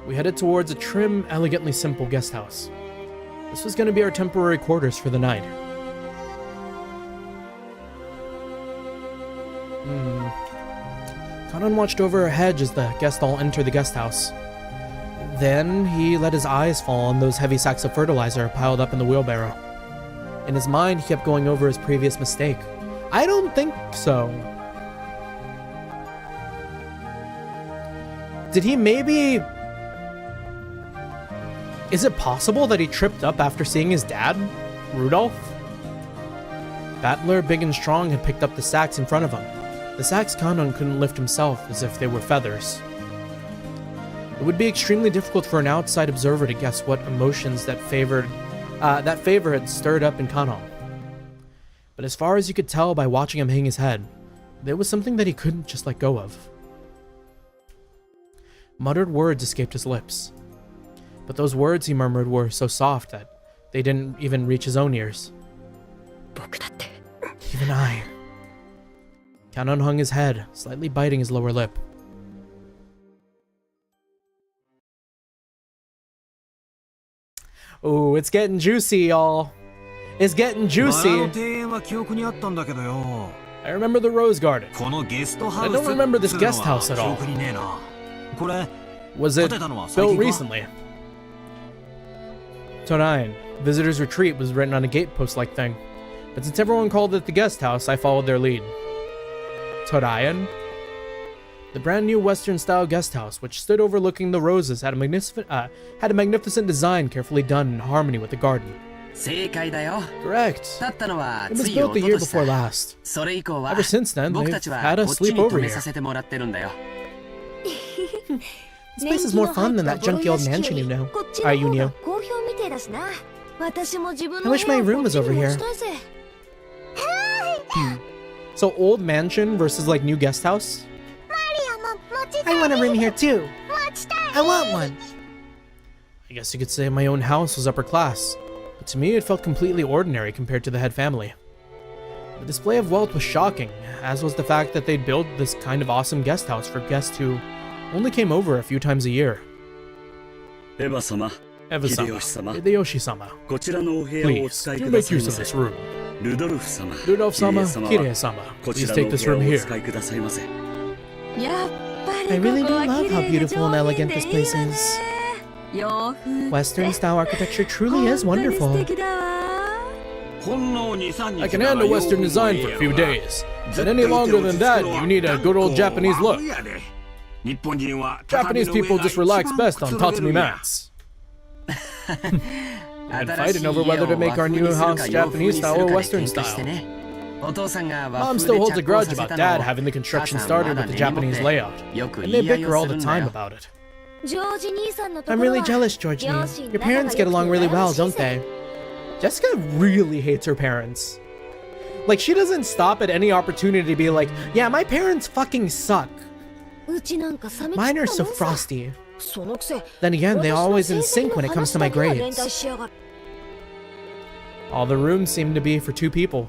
We headed towards a trim, elegantly simple guest house. This was going to be our temporary quarters for the night. Kanon watched over her hedge as the guests all entered the guest house. Then he let his eyes fall on those heavy sacks of fertilizer piled up in the wheelbarrow. In his mind, he kept going over his previous mistake. I don't think so. Did he maybe... Is it possible that he tripped up after seeing his dad, Rudolph? Battler, big and strong, had picked up the sacks in front of him. The sacks Kanon couldn't lift himself, as if they were feathers. It would be extremely difficult for an outside observer to guess what emotions that favor had stirred up in Kanon. But as far as you could tell by watching him hang his head, there was something that he couldn't just let go of. Muttered words escaped his lips. But those words he murmured were so soft that they didn't even reach his own ears. Even I. Kanon hung his head, slightly biting his lower lip. Ooh, it's getting juicy, y'all. It's getting juicy. I remember the Rose Garden. I don't remember this guest house at all. Was it built recently? Torain, visitor's retreat, was written on a gatepost-like thing. But since everyone called it the guest house, I followed their lead. Torain? The brand new Western-style guest house, which stood overlooking the roses, had a magnificent design carefully done in harmony with the garden. 正解だよ。 Correct. だったのは It was つい built 一 the 昨 year 年さ before last. それ以降は Ever since then, 僕 they've たちは had こ us っち sleep に over 泊め here. させてもらってるんだよ。 This place is more fun than that junky old mansion you know. You knew. 好評みてえだしな。私も自分 I の wish my 部屋を room was こっち over に here. 持ちたいぜ。 So old mansion versus like new guest house? I want a room here too. I want one. I guess you could say my own house was upper class, but to me it felt completely ordinary compared to the head family. The display of wealth was shocking, as was the fact that they'd built this kind of awesome guest house for guests who only came over a few times a year. エヴァ様、 Eva-sama, 秀吉様、 Hideyoshi-sama, こちらのお部屋をお please 使い do くだ make さい use ま of せ。 this room. ルドルフ様、 Rudolph-sama, キリエ様は Kirie-sama, こち please ら take のお this 部屋 room をお here. 使いくださいませ。やっぱり I really こ do こは love 綺 how 麗で beautiful and 上 elegant 品 this でいい place わね is. 洋風 Western style architecture truly is 本当に wonderful. 素敵だわ。 I can handle Western design for a few days, but any longer than that, you need a good old Japanese look. Japanese people just relax best on tatami mats. And fighting over whether to make our new house Japanese style or Western style. Mom still holds a grudge about Dad having the construction started with the Japanese layout, and they bicker all the time about it. ジョージ兄さんのとこ I'm ろは really jealous, Georgie. 両親 Your parents get 仲が along 良く really て well, 羨ましい don't ぜ they? Jessica really hates her parents. Like, she doesn't stop at any opportunity to be like, yeah, my parents fucking suck. うちなんか冷め Mine 切 are った so もんさ frosty. そのくせ Then again, they're 私の always in 成績 sync の when it comes to 話 my だけは連 grades. 帯しやがる All the rooms seemed to be for 2 people.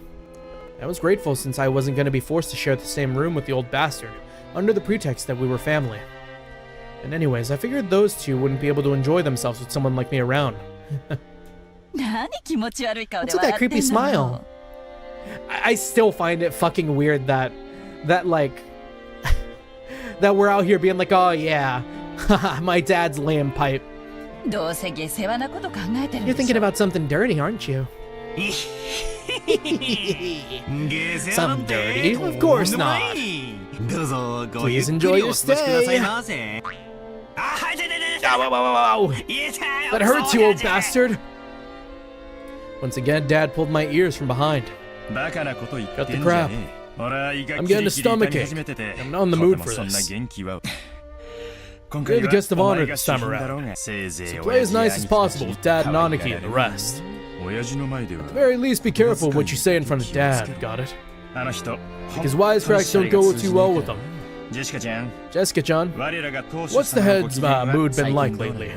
I was grateful since I wasn't going to be forced to share the same room with the old bastard, under the pretext that we were family. And anyways, I figured those 2 wouldn't be able to enjoy themselves with someone like me around. 何気持ち悪い顔で What's with that 笑ってん creepy の smile? I still find it fucking weird that like that we're out here being like, oh yeah, my dad's lame pipe. どうせ下世話なこと考えてる You're でし thinking ょ about something dirty, aren't you? Some dirty? Of course not. Please enjoy your stay. Ow. That hurts, you old bastard. Once again, Dad pulled my ears from behind. Cut the crap. I'm getting a stomachache. I'm not in the mood for this. You're the guest of honor this time around, so play as nice as possible with Dad, Nanaki, and the rest. At the very least, be careful what you say in front of Dad, got it? Because wisecracks don't go too well with them. Jessica-chan, what's the head's mood been like lately?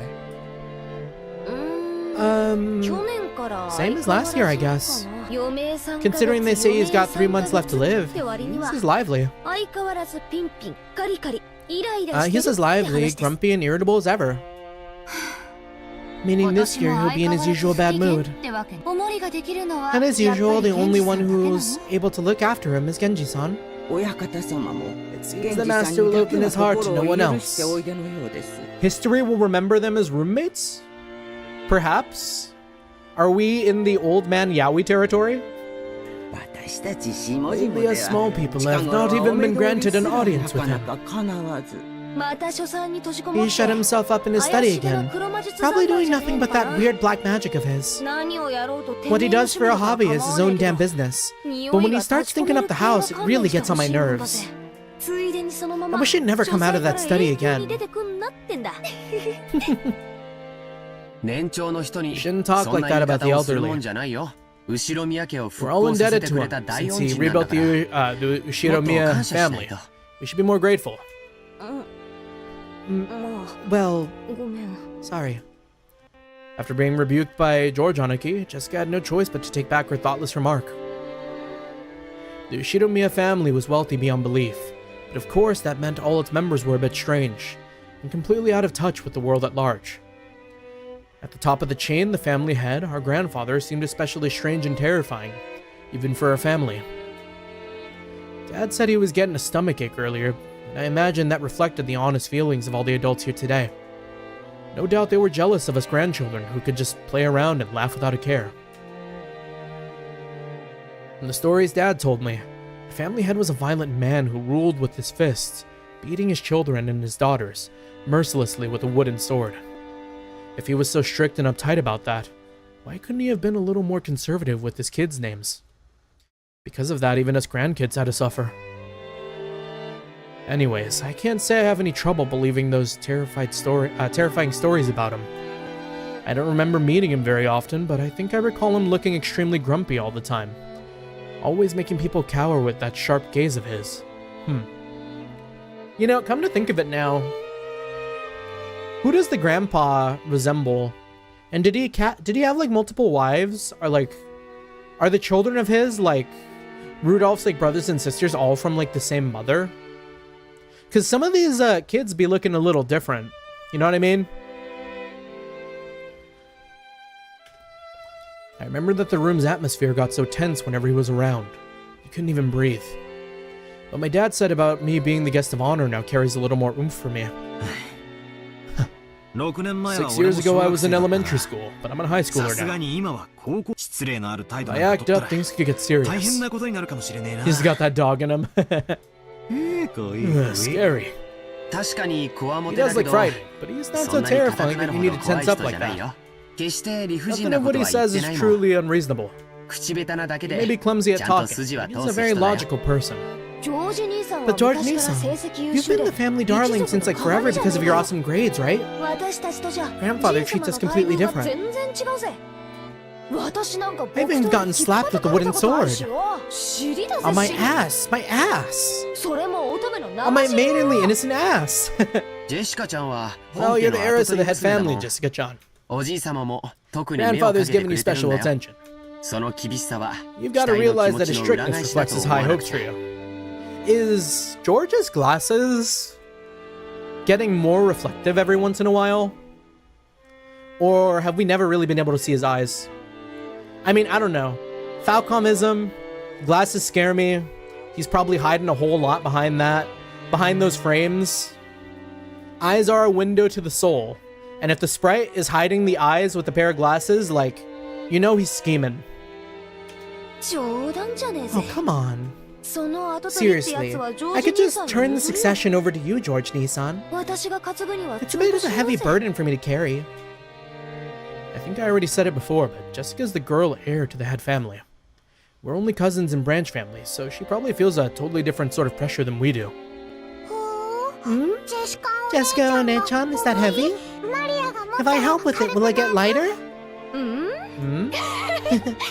去年から Same as last year, I guess. 余命3ヶ月 Considering they say he's got 3 months 余命 left to live, って割には he's lively. 相変わらずピンピンカリカリイライラしてる He's as って lively, 話です grumpy, and irritable as ever. Meaning this year he'll be in his usual bad mood. お守りができるのは And as やっぱり usual, the 源 only 氏さ one んだけなの who's able to look after him is Genji-san. 親方様も It seems the master will open his heart to no one 心を許して else. おいでのようです。 History will remember them as roommates? Perhaps? Are we in the old man Yaoi territory? 私たち下々で Lately, は us small people 近 have 頃 not は even お目 been 通り granted す an ら audience な with か him. なか叶わず。また書斎に閉じこもっ He て shut himself up in his 怪 study しげな again, 黒魔術 probably 三昧 doing じゃねえ nothing の but か that weird black magic of his. 何をやろうと What he 天然 does for a の趣 hobby 味 is と his か構 own わねえけ damn ど business. 匂 But い when が he starts 立ち込 thinking め up る the 系は house, it 勘 really 弁して gets on ほ my しいものだ nerves. ぜついでにそのま I ま wish he'd never 書 come out 斎 of か that ら study 永久 again. に出てくんなってんだ年長の人に Shouldn't talk そん like な that 言い about the 方をするも elderly. んじゃないよ。後ろ宮家を We're 復 all 興させ indebted て to くれ him た大 since 恩 he 人なんだ rebuilt から。 the もっと Ushiromiya 感謝しない family. と。 We should be more grateful. も Well, うごめん sorry. After being rebuked by George Anaki, Jessica had no choice but to take back her thoughtless remark. The Ushiromiya family was wealthy beyond belief, but of course that meant all its members were a bit strange, and completely out of touch with the world at large. At the top of the chain the family head, our grandfather, seemed especially strange and terrifying, even for our family. Dad said he was getting a stomachache earlier, and I imagine that reflected the honest feelings of all the adults here today. No doubt they were jealous of us grandchildren who could just play around and laugh without a care. From the stories Dad told me, the family head was a violent man who ruled with his fists, beating his children and his daughters mercilessly with a wooden sword. If he was so strict and uptight about that, Why couldn't he have been a little more conservative with his kids' names? Because of that, even us grandkids had to suffer. Anyways, I can't say I have any trouble believing those terrifying stories about him. I don't remember meeting him very often, but I think I recall him looking extremely grumpy all the time. Always making people cower with that sharp gaze of his. You know, come to think of it now, who does the grandpa resemble? And did he have like multiple wives? Or like, are the children of his like Rudolph's like brothers and sisters all from like the same mother? Because some of these kids be looking a little different. You know what I mean? I remember that the room's atmosphere got so tense whenever he was around. You couldn't even breathe. What my dad said about me being the guest of honor now carries a little more oomph for me. 6 years ago I was in elementary school, but I'm in high schooler now. If I act up, things could get serious. He's got that dog in him. Scary. He does look frightening, but he's not so terrifying that you need to tense up like that. Nothing of what he says is truly unreasonable. He may be clumsy at talking, but he's a very logical person. But George Nissan, you've been the family darling since like forever because of your awesome grades, right? Grandfather treats us completely different. I've even gotten slapped with a wooden sword. On my ass, my ass. On my maidenly innocent ass. Well, you're the heiress of the head family, Jessica-chan. Grandfather's giving you special attention. You've got to realize that his strictness reflects his high hopes for you. Is George's glasses getting more reflective every once in a while? Or have we never really been able to see his eyes? I mean, I don't know. Falcomism, glasses scare me. He's probably hiding a whole lot behind that. Behind those frames. Eyes are a window to the soul. And if the sprite is hiding the eyes with a pair of glasses, like, you know he's scheming. Oh, come on. Seriously, I could just turn the succession over to you, George Nissan. It's a bit of a heavy burden for me to carry. I think I already said it before, but Jessica's the girl heir to the head family. We're only cousins in branch families, so she probably feels a totally different sort of pressure than we do. Jessica One-chan, is that heavy? If I help with it, will it get lighter?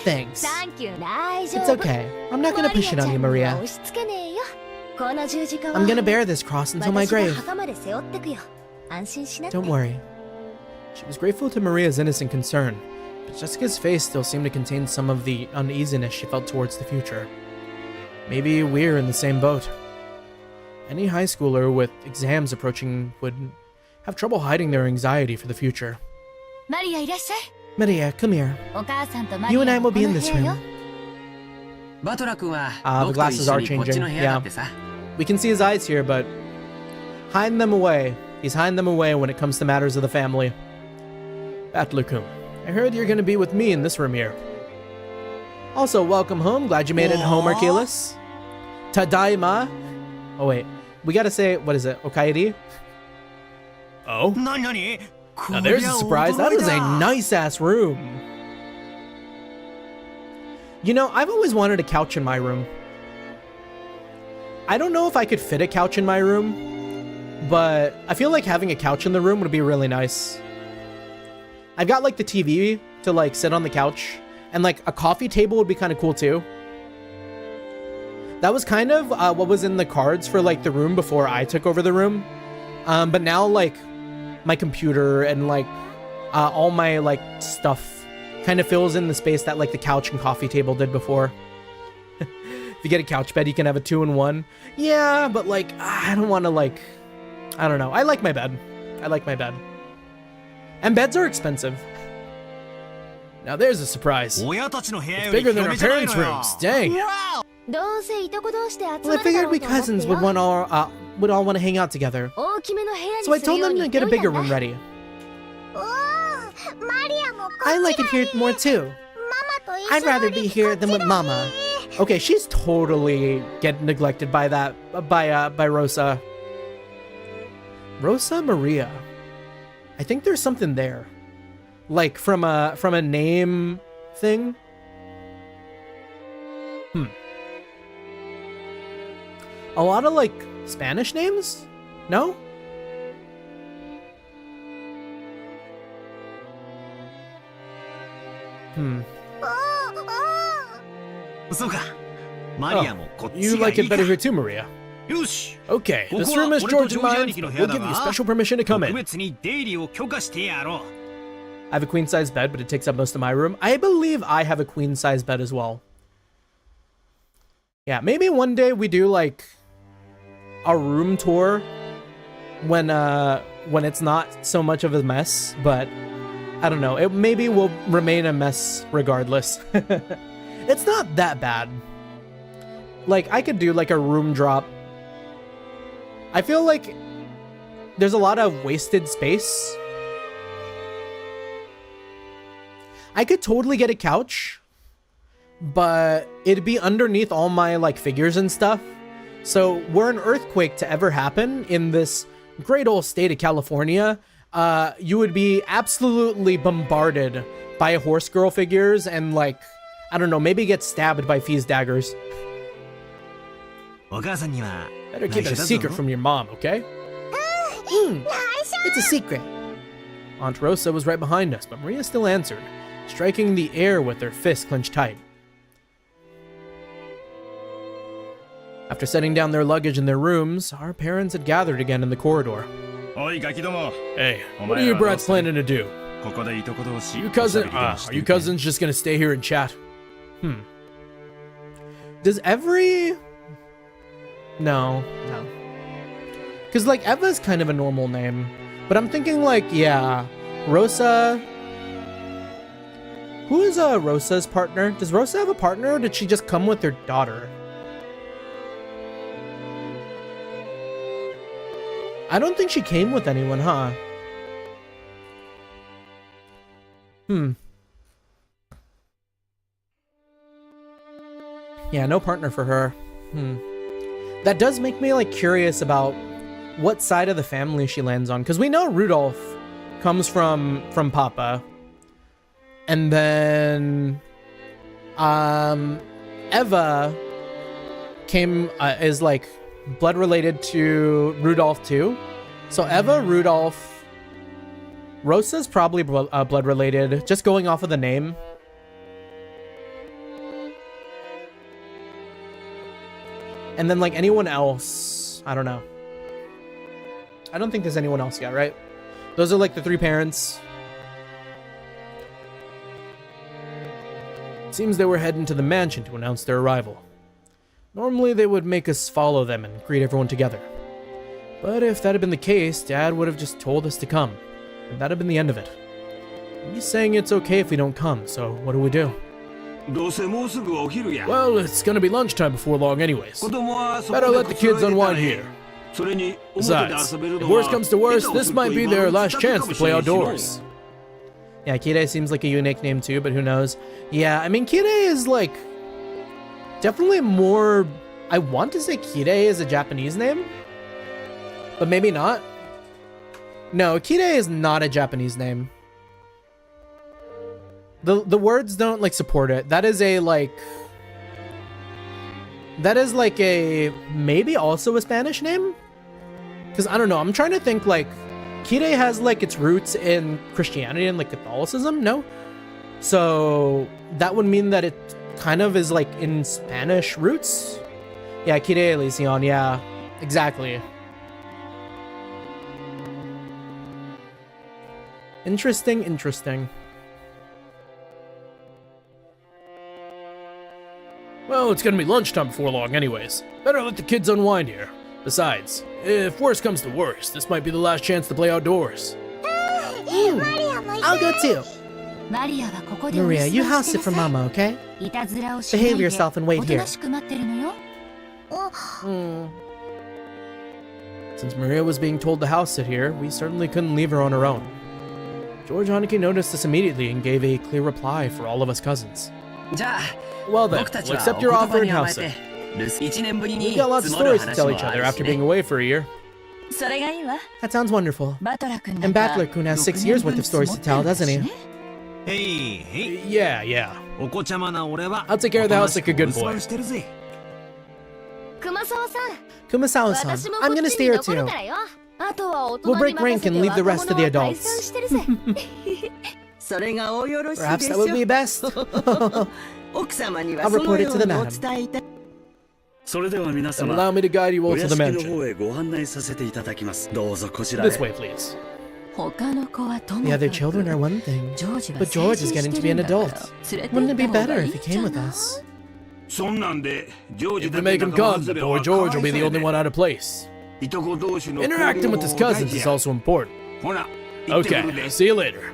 Thanks. It's okay. I'm not gonna push it on you, Maria. I'm gonna bear this cross until my grave. Don't worry. She was grateful to Maria's innocent concern, but Jessica's face still seemed to contain some of the uneasiness she felt towards the future. Maybe we're in the same boat. Any high schooler with exams approaching would have trouble hiding their anxiety for the future. Maria, come here. You and I will be in this room. The glasses are changing, yeah. We can see his eyes here, but hiding them away. He's hiding them away when it comes to matters of the family. Battler-kun, I heard you're gonna be with me in this room here. Also, welcome home. Glad you made it home, Archelaus. Tadaima. Oh wait, we gotta say, what is it, Okairi? Oh? Now there's a surprise. That is a nice-ass room. You know, I've always wanted a couch in my room. I don't know if I could fit a couch in my room, but I feel like having a couch in the room would be really nice. I've got like the TV to like sit on the couch, and like a coffee table would be kind of cool too. That was kind of what was in the cards for like the room before I took over the room. But now like my computer and like all my like stuff kind of fills in the space that like the couch and coffee table did before. If you get a couch bed, you can have a 2-in-1. Yeah, but like I don't want to like, I don't know. I like my bed. I like my bed. And beds are expensive. Now there's a surprise. It's bigger than our parents' rooms. Dang. Well, I figured we cousins would all want to hang out together. So I told them to get a bigger room ready. I like it here more too. I'd rather be here than with Mama. Okay, she's totally getting neglected by that by Rosa. Rosa Maria. I think there's something there. Like from a name thing. A lot of like Spanish names? No? You like it better here too, Maria. Okay, this room is George and mine. We'll give you special permission to come in. I have a queen-size bed, but it takes up most of my room. I believe I have a queen-size bed as well. Yeah, maybe one day we do like a room tour when it's not so much of a mess, but I don't know. It maybe will remain a mess regardless. It's not that bad. Like, I could do like a room drop. I feel like there's a lot of wasted space. I could totally get a couch, but it'd be underneath all my like figures and stuff. So were an earthquake to ever happen in this great old state of California, you would be absolutely bombarded by horse girl figures and like, I don't know, maybe get stabbed by Fee's daggers. Better keep it a secret from your mom, okay? It's a secret. Aunt Rosa was right behind us, but Maria still answered, striking the air with her fist clenched tight. After setting down their luggage in their rooms, our parents had gathered again in the corridor. Hey, what are you brats planning to do? Are you cousins just gonna stay here and chat? Does every... No. Because, like, Eva's kind of a normal name. But I'm thinking, like, yeah, Rosa... Who is Rosa's partner? Does Rosa have a partner, or did she just come with her daughter? I don't think she came with anyone, huh? Yeah, no partner for her. That does make me, like, curious about what side of the family she lands on. Because we know Rudolph comes from Papa. And then... Eva is, like, blood related to Rudolph too. So Eva, Rudolph... Rosa's probably blood related, just going off of the name. And then, like, anyone else, I don't know. I don't think there's anyone else yet, right? Those are, like, the three parents. It seems they were heading to the mansion to announce their arrival. Normally, they would make us follow them and greet everyone together. But if that had been the case, Dad would have just told us to come. And that'd have been the end of it. He's saying it's okay if we don't come, so what do? Well, it's gonna be lunchtime before long anyways. Better let the kids unwind here. Besides, if worse comes to worse, this might be their last chance to play outdoors. Yeah, Kirei seems like a unique name too, but who knows? Yeah, I mean, Kirei is like... definitely more... I want to say Kirei is a Japanese name, but maybe not. No, Kirei is not a Japanese name. The words don't, like, support it. That is a, like... That is, like, a... maybe also a Spanish name? Because, I don't know, I'm trying to think, like... Kirei has, like, its roots in Christianity and, like, Catholicism, no? So, that would mean that it kind of is, like, in Spanish roots? Yeah, Kirei Elysion, yeah. Exactly. Interesting. Well, it's gonna be lunchtime before long anyways. Better let the kids unwind here. Besides, if worse comes to worse, this might be the last chance to play outdoors. I'll go too. Maria, you house sit for Mama, okay? Behave yourself and wait here. Since Maria was being told to house sit here, we certainly couldn't leave her on her own. George Haneke noticed this immediately and gave a clear reply for all of us cousins. Well then, we'll accept your offer and house it. We've got lots of stories to tell each other after being away for a year. That sounds wonderful. And Battler-kun has 6 years worth of stories to tell, doesn't he? Yeah, yeah. お子ちゃまな俺は I'll take care of the house like a good boy. してるぜ。熊沢さん Kumasawa-san, 私も I'm こっ gonna ち stay に here 残る too. からよあとは大 We'll break 人に任 rank せ and て leave the rest of the 若者は退 adults. 散してるぜそれがおよろしい Perhaps でし that ょ would be best. 奥様には I'll その report it よ to う the にお madam. 伝えいた それでは皆 And 様 allow me to guide you お all to 屋 the 敷の mansion. 方へご案内させていただきますどうぞこちらへ This way, please. 他の子はとも The か other く children are one thing, ジョージは but George is 成人 getting し to て be る an んだから adult. 連れて Wouldn't it be 行った方 better がい if い he んじゃ came with ない us? そんなんでジョージ If だ we け make him 仲間 come, 外 the れは boy かわ George い will be そ the う only で one out of place. いとこ同士の Interacting with his 交流 cousins も大 is 事や also important. ほら行ってくる Okay, で see you later.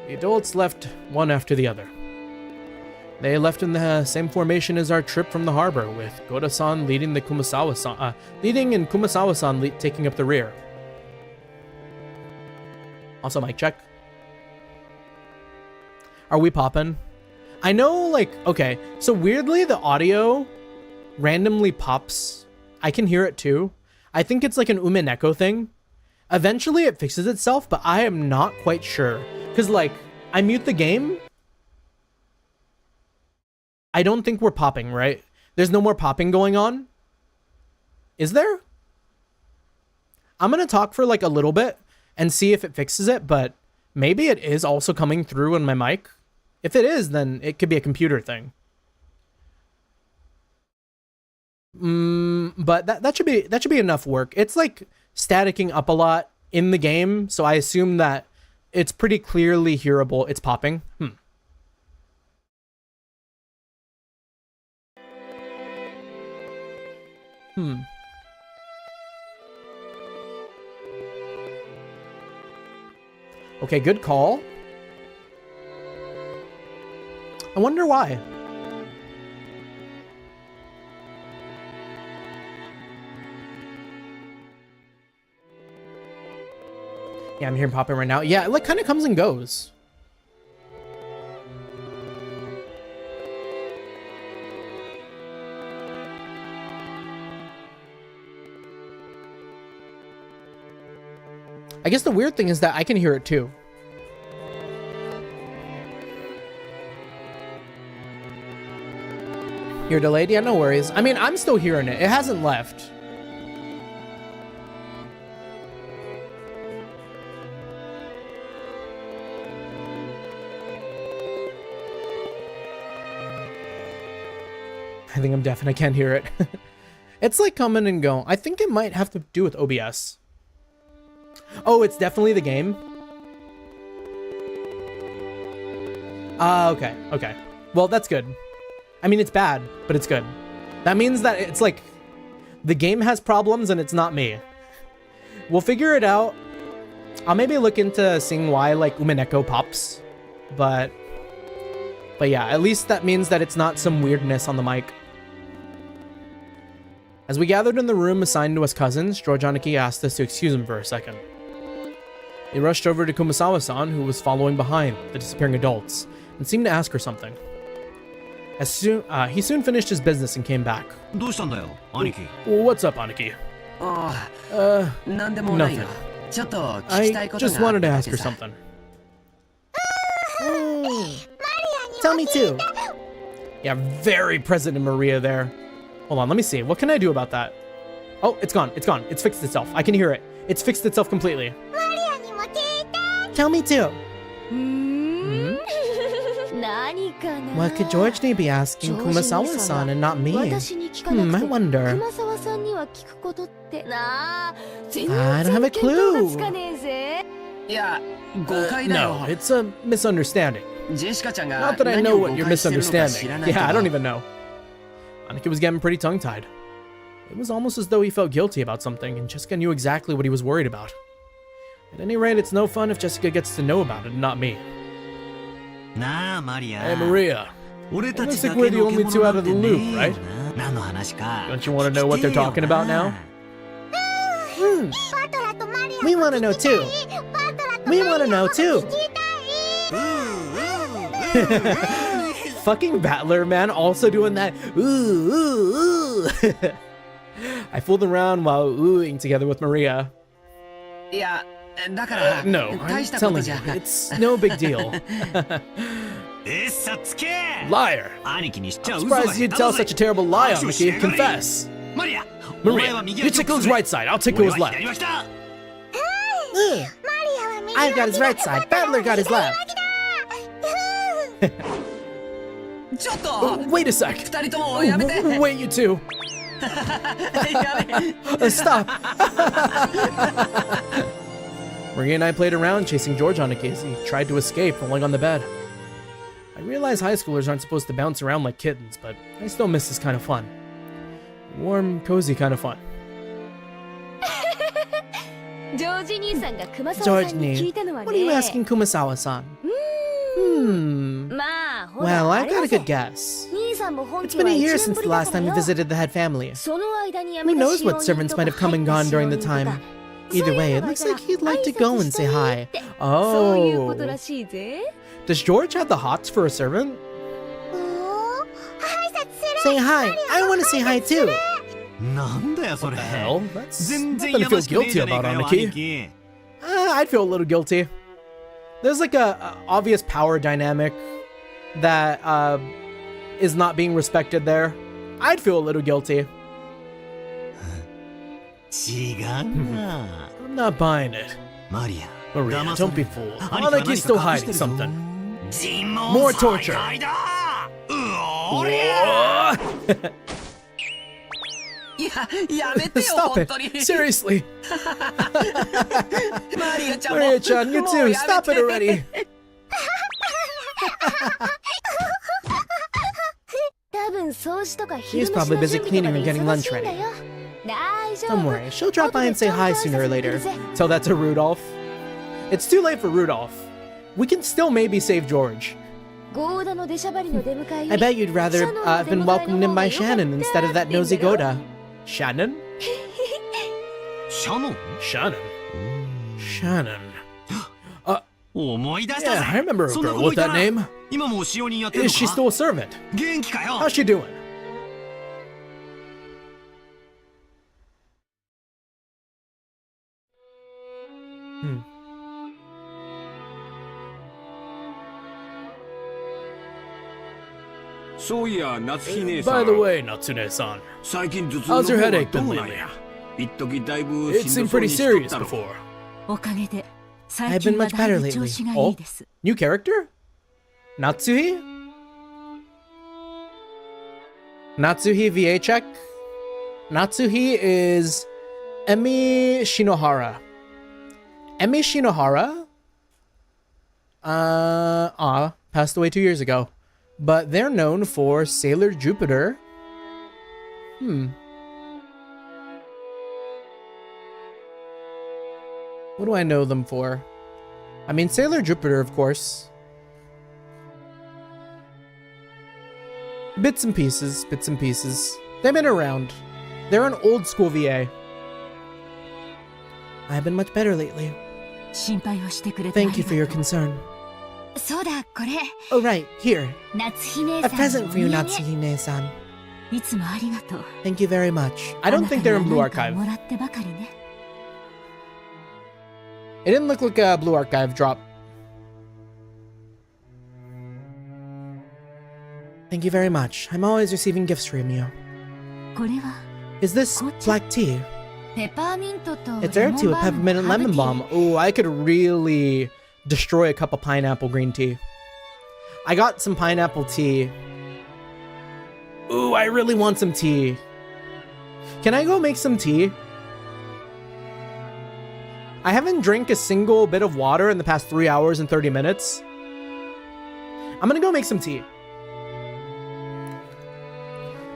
The adults left one after the other. They left in the same formation as our trip from the harbor, with Goda-san leading and Kumasawa-san taking up the rear. Also, mic check. Are we poppin'? I know, like, okay, so weirdly the audio randomly pops. I can hear it too. I think it's like an Umineko thing. Eventually it fixes itself, but I am not quite sure. Because, like, I mute the game. I don't think we're popping, right? There's no more popping going on. Is there? I'm going to talk for, like, a little bit and see if it fixes it, but maybe it is also coming through on my mic. If it is, then it could be a computer thing. But that should be enough work. It's like staticking up a lot in the game, so I assume that it's pretty clearly hearable. It's popping. Okay, good call. I wonder why. Yeah, I'm hearing popping right now. Yeah, it like kind of comes and goes. I guess the weird thing is that I can hear it too. You're delayed? Yeah, no worries. I mean, I'm still hearing it. It hasn't left. I think I'm deaf and I can't hear it. It's like coming and going. I think it might have to do with OBS. Oh, it's definitely the game. Okay, okay. Well, that's good. I mean, it's bad, but it's good. That means that it's like the game has problems and it's not me. We'll figure it out. I'll maybe look into seeing why like Umineko pops, but yeah, at least that means that it's not some weirdness on the mic. As we gathered in the room assigned to us cousins, George Aniki asked us to excuse him for a second. He rushed over to Kumasawa-san, who was following behind the disappearing adults, and seemed to ask her something. He soon finished his business and came back. どうしたんだよ兄貴 What's up, Aniki? ああ、なんでもないよ。ちょっと聞きた I いことが just wanted to あっ ask て her さ。 something. Tell me too. Yeah, very present in Maria there. Hold on, let me see. What can I do about that? Oh, it's gone. It's gone. It's fixed itself. I can hear it. It's fixed itself completely. Tell me too. What could George need be asking Kumasawa-san and not me? I wonder. I don't have a clue. いや、誤解だよ。 No, it's a misunderstanding. ジェシカちゃんが Not that I 何 know を what 誤 you're 解してるのか知 misunderstanding. らないけ Yeah, I don't ど。 even know. Aniki was getting pretty tongue-tied. It was almost as though he felt guilty about something, and Jessica knew exactly what he was worried about. At any rate, it's no fun if Jessica gets to know about it and not me. なあマリア Hey, Maria. 俺た Looks ちだ like け we're the の only 獣 two な out ん of て the ね loop, えよ right? な何の話か Don't you want to know what they're talking about now? We want to know too. We want to know too. Fucking Battler, man, also doing that. Ooh, ooh, ooh. I fooled around while oohing together with Maria. いや、だから No, 大 I'm したこと telling じ you, ゃ it's no big deal. さつけ Liar! 兄貴にしちゃ I'm 嘘が surprised 下手 you'd だ tell ぜ such a terrible lie, 握手し Aniki. やがれ Confess. マリアお前は Maria, 右 you 足を tickle 崩 his れ right side. I'll tickle 俺 his は left. 左足だ I've got his right side. Battler got his left. ちょっと Wait a sec. 二人ともやめて Wait, you two. やめ Stop. Maria and I played around chasing George on occasion. He tried to escape, falling on the bed. I realize high schoolers aren't supposed to bounce around like kittens, but I still miss this kind of fun. Warm, cozy kind of fun. ジョージ兄さんが熊沢さんに聞いたのはね。 What are you asking Kumasawa-san? まあ、ほら Well, あ I've れ got だ a ぜ good guess. 兄さんも本 It's 家 been は a 1 year 年 since ぶ the りだ last から time we よ visited the head family. その間に辞 Who めた knows 使 what 用人 servants と might か have come 入 and った gone 使用 during the 人とか time. Either way, it looks like he'd like to go and say hi. そういうこと Oh. らしいぜ。 Does George have the hots for a servant? おー、挨拶する。 Say hi. I want to say hi too. なんだよそれ What the hell? That's 全然 nothing や to ま feel しくねえ guilty じゃねえ about, かよ Aniki. 兄貴 I'd feel a little guilty. There's like a obvious power dynamic that is not being respected there. I'd feel a little guilty. 違うな I'm not buying it. マリア Maria, 騙さ don't れ be る fooled. 兄貴は何か Anaki's still 隠 hiding してるぞ something. 尋問 More 再 torture. 開だおりゃ いや、やめてよ Stop 本 it. 当に Seriously. マリアちゃんも Maria-chan, you もう too. やめ Stop て it already. 多分掃除とか She's 昼飯 probably の busy 準備と cleaning か and で getting 忙 lunch しいんだ ready. よ。大丈 Don't 夫。 worry. She'll drop by and say hi sooner or later. 後でちゃんと挨拶するぜ。 Tell that to Rudolph. It's too late for Rudolph. We can still maybe save George. ゴーダの出しゃばりの出迎えよ I り bet you'd rather have been welcomed in by Shannon instead of that nosy Goda. Shannon? シャノン Shannon? Shannon. 思い出し Yeah, た I ぜ remember a そんな girl こと with いた that な name. 今もう使用人やってるの Is she か still a servant? 元気かよ How's she doing? Hmm. そういや夏日姉さ By ん the way, Natsune-san, 最近頭痛 how's の your 方は headache ど been うなん lately? や一時だいぶ It しん seemed どそう pretty にしとっ serious たろ before. おかげで I've 最 been 近は much だい better ぶ調 lately. 子がい Oh, いです new character? Natsuhi? Natsuhi VA check? Natsuhi is Emi Shinohara. Emi Shinohara? Passed away 2 years ago. But they're known for Sailor Jupiter. What do I know them for? I mean, Sailor Jupiter, of course. Bits and pieces, bits and pieces. They've been around. They're an old school VA. I've been much better lately. 心配をしてくれてあり Thank が you と for う your concern. そうだこれ Oh, right, here. 夏日姉 A さん present のお for you, 土産 Natsuhine-san. いつもありがとう Thank you very much. I don't think they're in Blue あなたに Archive. は何かもらってばかりね It didn't look like a Blue Archive drop. Thank you very much. I'm always receiving gifts from you. これは Is this black tea? ペパーミントと It's herb tea with peppermint and lemon balm. Ooh, I could really destroy a cup of pineapple green tea. I got some pineapple tea. Ooh, I really want some tea. Can I go make some tea? I haven't drank a single bit of water in the past 3 hours and 30 minutes. I'm gonna go make some tea.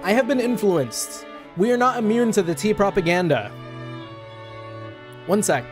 I have been influenced. We are not immune to the tea propaganda. One sec.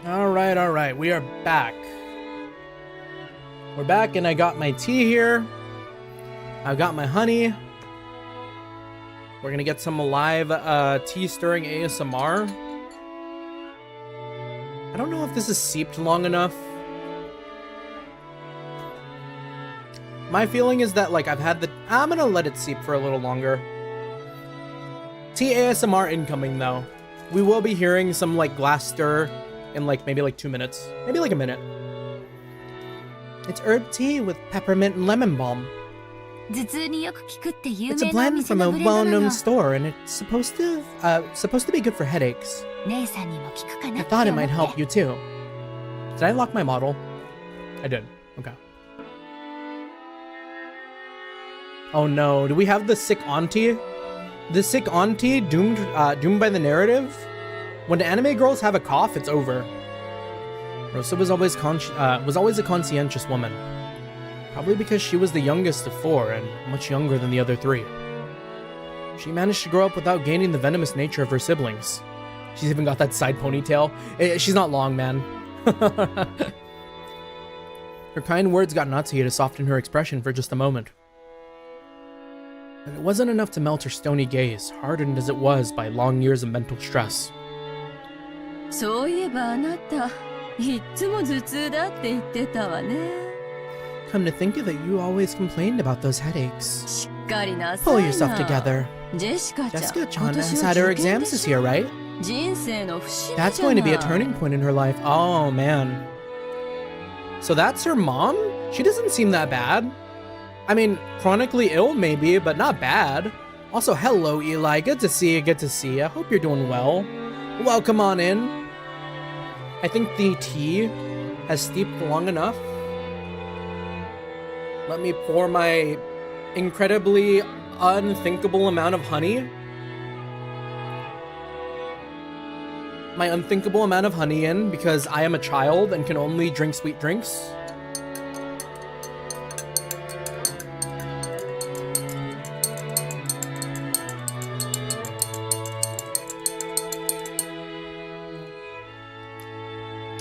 Alright, we are back. We're back, and I got my tea here. I've got my honey. We're gonna get some live tea stirring ASMR. I don't know if this is seeped long enough. My feeling is that, like, I'm gonna let it seep for a little longer. Tea ASMR incoming, though. We will be hearing some, like, glass stir in, like, maybe, like, 2 minutes. Maybe, like, a minute. It's herb tea with peppermint and lemon balm. It's a blend from a well-known store, and it's supposed to be good for headaches. I thought it might help you, too. Did I lock my model? I did. Okay. Oh, no. Do we have the sick auntie? The sick auntie doomed by the narrative? When anime girls have a cough, it's over. Rosa was always a conscientious woman. Probably because she was the youngest of 4 and much younger than the other 3. She managed to grow up without gaining the venomous nature of her siblings. She's even got that side ponytail. She's not long, man. Her kind words got Natsuki to soften her expression for just a moment. And it wasn't enough to melt her stony gaze, hardened as it was by long years of mental stress. Come to think of it, you always complained about those headaches. Pull yourself together. Jessica-chan has had her exams this year, right? That's going to be a turning point in her life. Oh, man. So that's her mom? She doesn't seem that bad. I mean, chronically ill maybe, but not bad. Also, hello, Eli. Good to see you. Hope you're doing well. Welcome on in. I think the tea has steeped long enough. Let me pour my incredibly unthinkable amount of honey. My unthinkable amount of honey in, because I am a child and can only drink sweet drinks.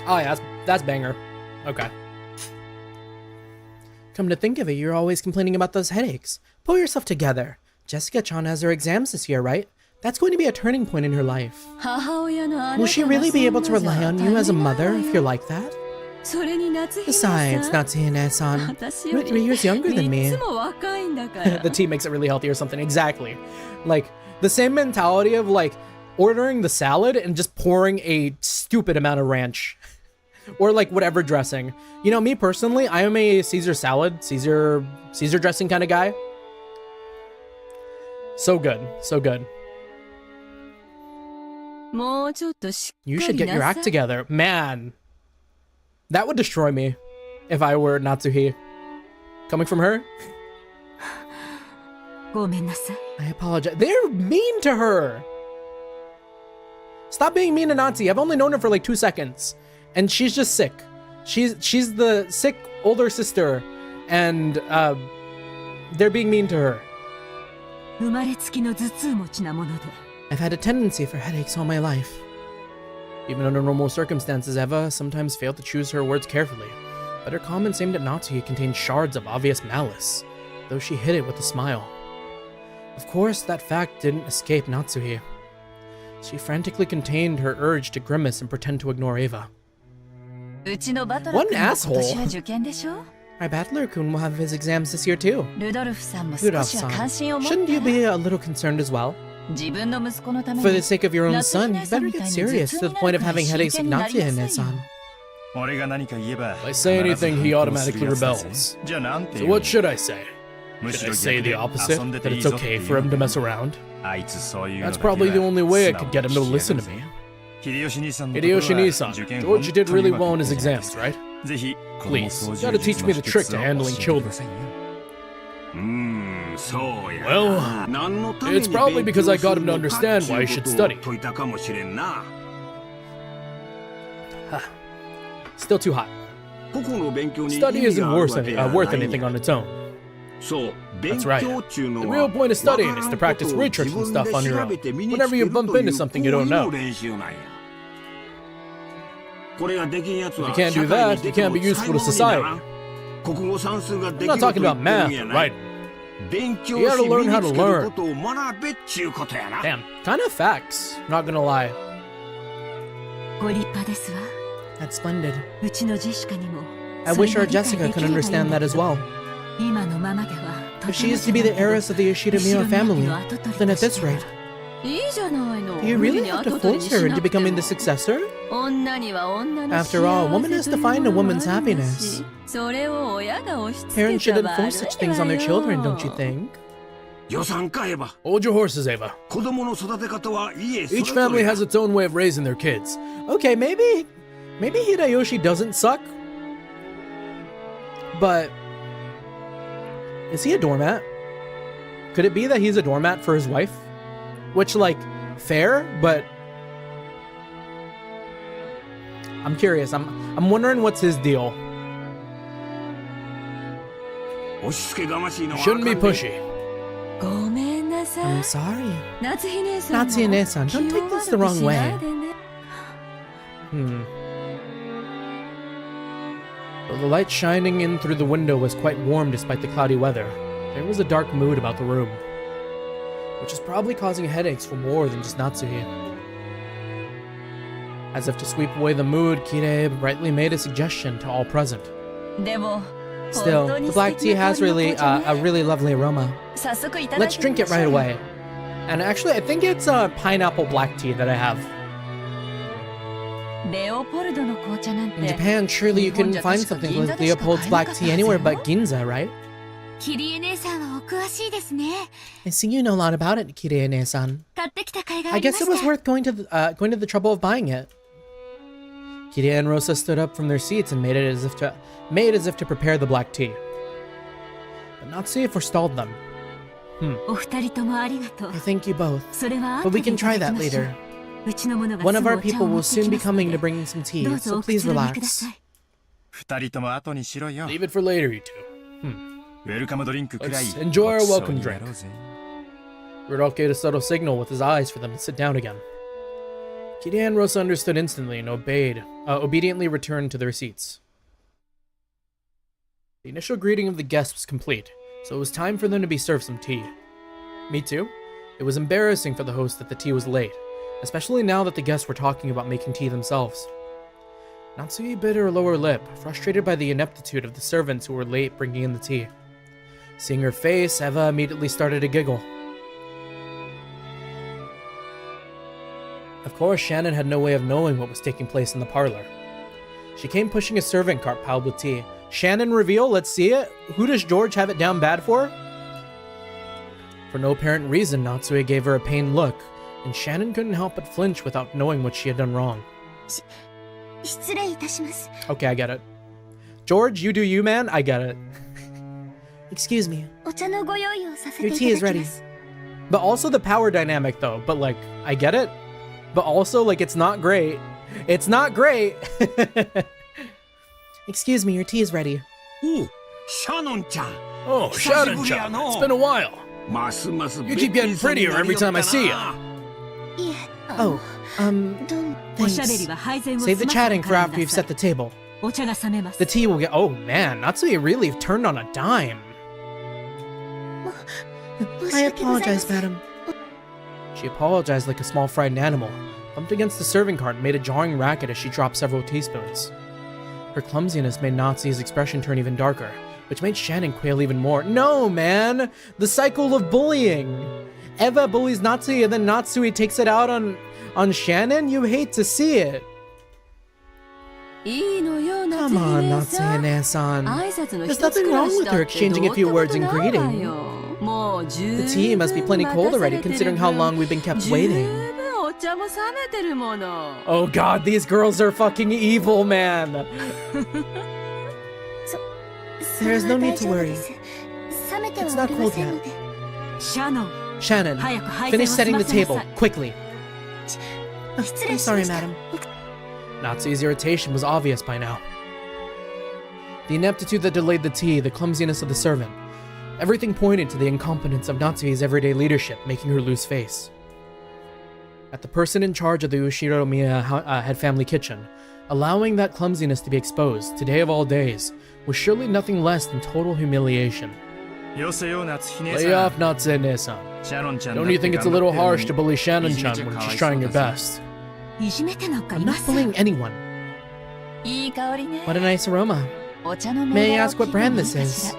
Oh yeah, that's banger. Okay. Come to think of it, you're always complaining about those headaches. Pull yourself together. Jessica-chan has her exams this year, right? That's going to be a turning point in her life. Will she really be able to rely on you as a mother if you're like that? Besides, Natsuki-san, you're 3 years younger than me. The tea makes it really healthy or something. Exactly. Like, the same mentality of, like, ordering the salad and just pouring a stupid amount of ranch. Or, like, whatever dressing. You know, me personally, I am a Caesar salad, Caesar dressing kind of guy. So good. So good. You should get your act together. Man. That would destroy me if I were Natsuhi. Coming from her? I apologize. They're mean to her. Stop being mean to Natsuhi. I've only known her for like 2 seconds. And she's just sick. She's the sick older sister. And they're being mean to her. I've had a tendency for headaches all my life. Even under normal circumstances, Eva sometimes failed to choose her words carefully, but her comments aimed at Natsuki contained shards of obvious malice, though she hid it with a smile. Of course, that fact didn't escape Natsuki. She frantically contained her urge to grimace and pretend to ignore Eva. What an asshole! My battler-kun will have his exams this year too. Rudolph-san, shouldn't you be a little concerned as well? For the sake of your own son, you better get serious to the point of having headaches like Natsuki-san. If I say anything, he automatically rebels. So what should I say? Should I say the opposite? That it's okay for him to mess around? That's probably the only way I could get him to listen to me. Hideyoshi-san, George did really well in his exams, right? Please, you gotta teach me the trick to handling children. Well, it's probably because I got him to understand why he should study. Still too hot. Study isn't worth anything on its own. That's right. The real point of studying is to practice word tricks and stuff on your own, whenever you bump into something you don't know. you can't do that, you can't be useful to society. I'm not talking about math or writing. You gotta learn how to learn. Damn, kind of facts, not gonna lie. That's splendid. I wish our Jessica could understand that as well. If she is to be the heiress of the Yoshida-Miya family, then at this rate, do you really have to force her into becoming the successor? After all, a woman has to find a woman's happiness. Parents shouldn't force such things on their children, don't you think? Hold your horses, Ava. Each family has its own way of raising their kids. Okay, maybe Hideyoshi doesn't suck. But is he a doormat? Could it be that he's a doormat for his wife? Which, like, fair, but I'm curious. I'm wondering what's his deal. You shouldn't be pushy. I'm sorry. Natsuhi-ne-san, don't take this the wrong way. Though the light shining in through the window was quite warm despite the cloudy weather, there was a dark mood about the room, which is probably causing headaches for more than just Natsuhi. As if to sweep away the mood, Kirei brightly made a suggestion to all present. Still, the black tea has a really lovely aroma. Let's drink it right away. And actually, I think it's pineapple black tea that I have. In Japan, surely you couldn't find something like Leopold's black tea anywhere but Ginza, right? I see you know a lot about it, Kirie-ne-san. I guess it was worth going to the trouble of buying it. Kirie and Rosa stood up from their seats and made as if to prepare the black tea. But Natsuhi forestalled them. I thank you both, but we can try that later. One of our people will soon be coming to bring some tea, so please relax. Leave it for later, you two. Let's enjoy our welcome drink. Rudolph gave a subtle signal with his eyes for them to sit down again. Kirie and Rosa understood instantly and obediently returned to their seats. The initial greeting of the guests was complete, so it was time for them to be served some tea. Me too. It was embarrassing for the host that the tea was late, especially now that the guests were talking about making tea themselves. Natsuhi bit her lower lip, frustrated by the ineptitude of the servants who were late bringing in the tea. Seeing her face, Eva immediately started to giggle. Of course, Shannon had no way of knowing what was taking place in the parlor. She came pushing a servant cart piled with tea. Shannon reveal, let's see it. Who does George have it down bad for? For no apparent reason, Natsuhi gave her a pained look, and Shannon couldn't help but flinch without knowing what she had done wrong. Okay, I get it. George, you do you, man. I get it. Excuse me. Your tea is ready. But also the power dynamic, though. But, like, I get it. But also, like, it's not great. It's not great. Excuse me, your tea is ready. Oh, Shannon-chan. It's been a while. You keep getting prettier every time I see you. Oh, Thanks. Save the chatting for after you've set the table. The tea will get— oh man, Natsuhi really turned on a dime. I apologize, madam. She apologized like a small frightened animal, bumped against the serving cart and made a jarring racket as she dropped several teaspoons. Her clumsiness made Natsuhi's expression turn even darker, which made Shannon quail even more. No, man! The cycle of bullying! Eva bullies Natsuhi and then Natsuhi takes it out on Shannon? You hate to see it. Come on, Natsuhi-ne-san. There's nothing wrong with her exchanging a few words in greeting. The tea must be plenty cold already, considering how long we've been kept waiting. Oh god, these girls are fucking evil, man. There is no need to worry. It's not cold yet. Shannon, finish setting the table, quickly. I'm sorry, madam. Natsuhi's irritation was obvious by now. The ineptitude that delayed the tea, the clumsiness of the servant, everything pointed to the incompetence of Natsuhi's everyday leadership, making her lose face. At the person in charge of the Ushiro-miya head family kitchen, Allowing that clumsiness to be exposed, today of all days, was surely nothing less than total humiliation. Lay off, Natsume-san. Don't you think it's a little harsh to bully Shannon-chan when she's trying her best? I'm not bullying anyone. What a nice aroma. May I ask what brand this is?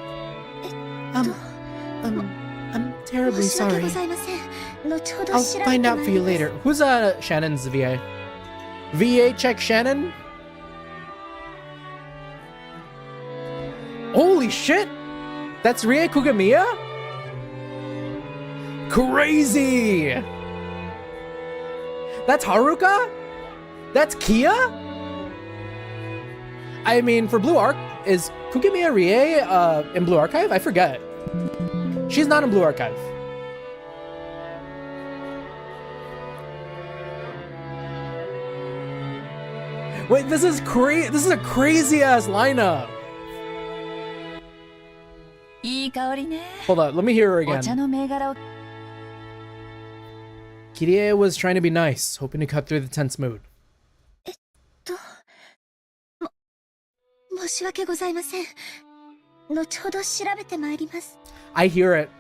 I'm terribly sorry. I'll find out for you later. Who's Shannon's VA? VA check Shannon? Holy shit! That's Rie Kugamiya? Crazy! That's Haruka? That's Kia? I mean, for Blue Arc, is Kugamiya Rie in Blue Archive? I forget. She's not in Blue Archive. Wait, this is a crazy ass lineup. Hold on, let me hear her again. Kirie was trying to be nice, hoping to cut through the tense mood. I hear it.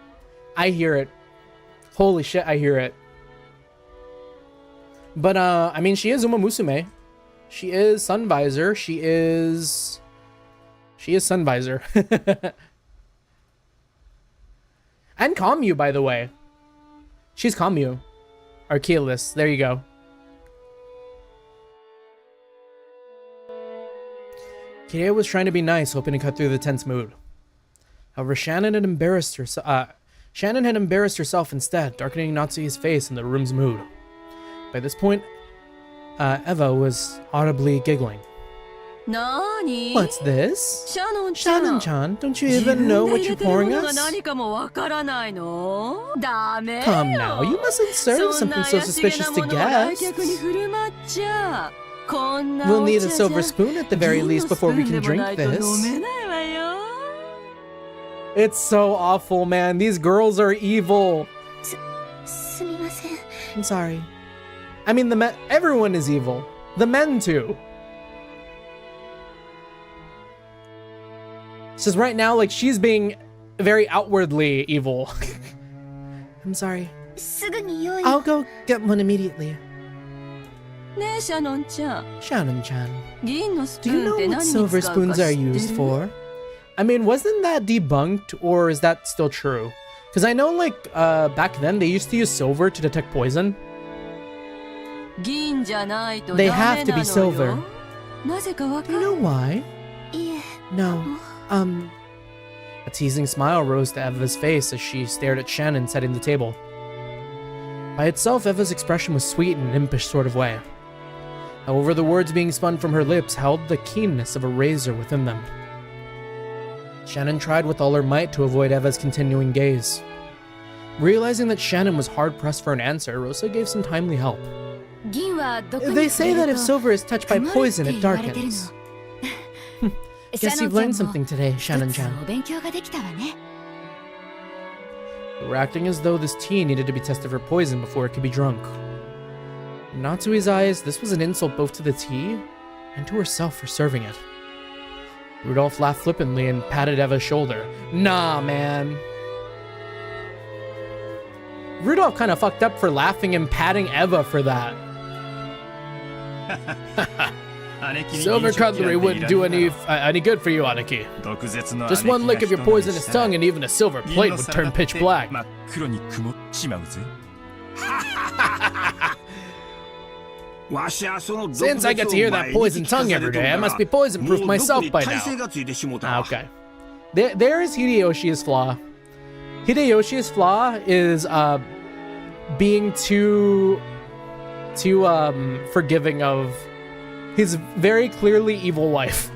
I hear it. Holy shit, I hear it. But, I mean, she is Uma Musume. She is Sun Visor. She is Sun Visor. And Kamyu, by the way. She's Kamyu. Archeolus. There you go. Kirie was trying to be nice, hoping to cut through the tense mood. However, Shannon had embarrassed herself instead, darkening Natsume's face in the room's mood. By this point, Eva was audibly giggling. What's this? Shannon-chan, don't you even know what you're pouring us? Come now, you mustn't serve something so suspicious to guests. We'll need a silver spoon at the very least before we can drink this. It's so awful, man. These girls are evil. I'm sorry. I mean, everyone is evil. The men too. Says right now, like, she's being very outwardly evil. I'm sorry. I'll go get one immediately. Shannon-chan, do you know what silver spoons are used for? I mean, wasn't that debunked, or is that still true? Because I know, like, back then they used to use silver to detect poison. They have to be silver. Do you know why? No. A teasing smile rose to Eva's face as she stared at Shannon setting the table. By itself, Eva's expression was sweet in an impish sort of way. However, the words being spun from her lips held the keenness of a razor within them. Shannon tried with all her might to avoid Eva's continuing gaze. Realizing that Shannon was hard-pressed for an answer, Rosa gave some timely help. They say that if silver is touched by poison, it darkens. Guess you've learned something today, Shannon-chan. They were acting as though this tea needed to be tested for poison before it could be drunk. In Natsume's eyes, this was an insult both to the tea and to herself for serving it. Rudolph laughed flippantly and patted Eva's shoulder. Nah, man. Rudolph kind of fucked up for laughing and patting Eva for that. Silver cutlery wouldn't do any good for you, Aniki. Just one lick of your poisonous tongue and even a silver plate would turn pitch black. Since I get to hear that poison tongue every day, I must be poison-proof myself by now. Okay. There is Hideyoshi's flaw. Hideyoshi's flaw is being too forgiving of his very clearly evil wife.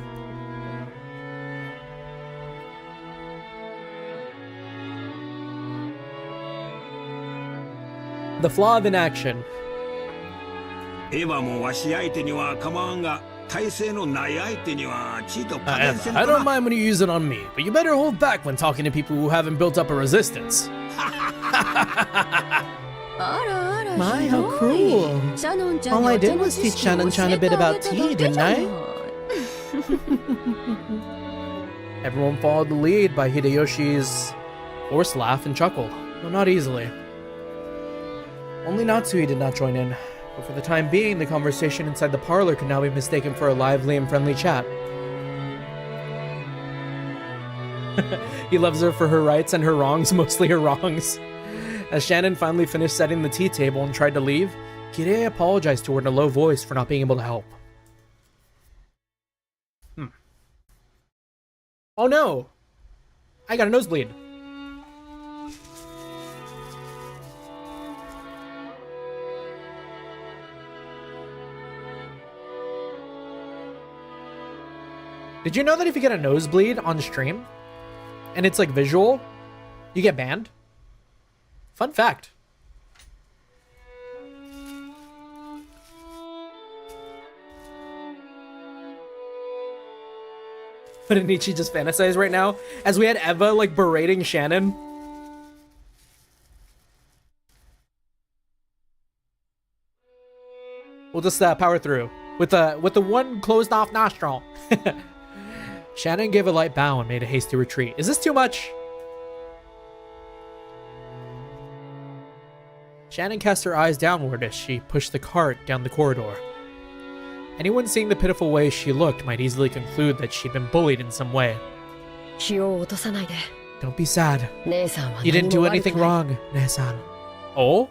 The flaw of inaction. Eva, I don't mind when you use it on me, but you better hold back when talking to people who haven't built up a resistance. My, how cruel. All I did was teach Shannon-chan a bit about tea, didn't I? Everyone followed the lead by Hideyoshi's forced laugh and chuckle, though not easily. Only Natsui did not join in, but for the time being, the conversation inside the parlor could now be mistaken for a lively and friendly chat. He loves her for her rights and her wrongs, mostly her wrongs. As Shannon finally finished setting the tea table and tried to leave, Kirei apologized to her in a low voice for not being able to help. Oh no! I got a nosebleed. Did you know that if you get a nosebleed on stream, and it's like visual, you get banned? Fun fact. What did Nietzsche just fantasize right now? As we had Eva like berating Shannon. We'll just power through with the one closed off nostril. Shannon gave a light bow and made a hasty retreat. Is this too much? Shannon cast her eyes downward as she pushed the cart down the corridor. Anyone seeing the pitiful way she looked might easily conclude that she'd been bullied in some way. Don't be sad. You didn't do anything wrong, Ne-san. Oh?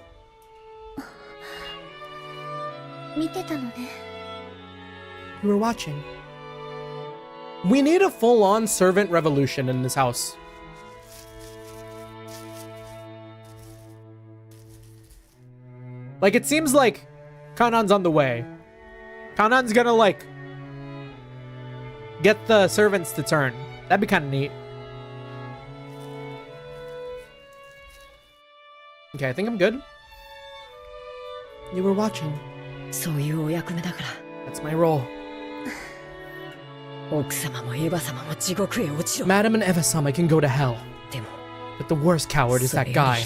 You were watching. We need a full-on servant revolution in this house. Like, it seems like Kanan's on the way. Kanan's gonna, like, get the servants to turn. That'd be kind of neat. Okay, I think I'm good. You were watching. That's my role. Madam and Eva-sama can go to hell. But the worst coward is that guy.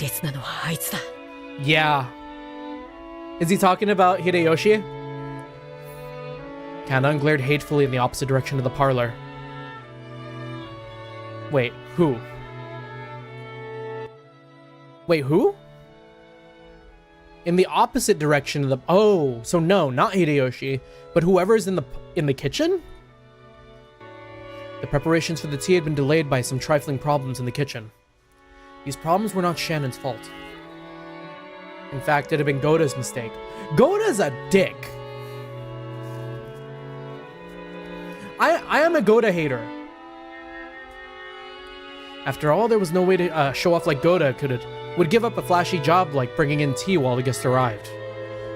Yeah. Is he talking about Hideyoshi? Kanan glared hatefully in the opposite direction of the parlor. Wait, who? Wait, who? In the opposite direction of the... Oh, so no, not Hideyoshi, but whoever's in the kitchen? The preparations for the tea had been delayed by some trifling problems in the kitchen. These problems were not Shannon's fault. In fact, it had been Goda's mistake. Goda's a dick! I am a Goda hater. After all, there was no way to show off like Goda would give up a flashy job like bringing in tea while the guest arrived.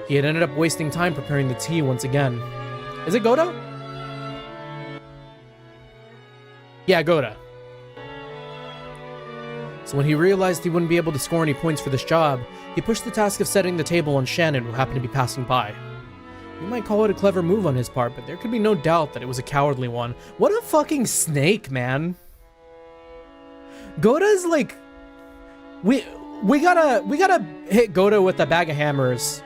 He had ended up wasting time preparing the tea once again. Is it Goda? Yeah, Goda. So when he realized he wouldn't be able to score any points for this job, he pushed the task of setting the table on Shannon, who happened to be passing by. You might call it a clever move on his part, but there could be no doubt that it was a cowardly one. What a fucking snake, man. Goda's like... We gotta hit Goda with a bag of hammers.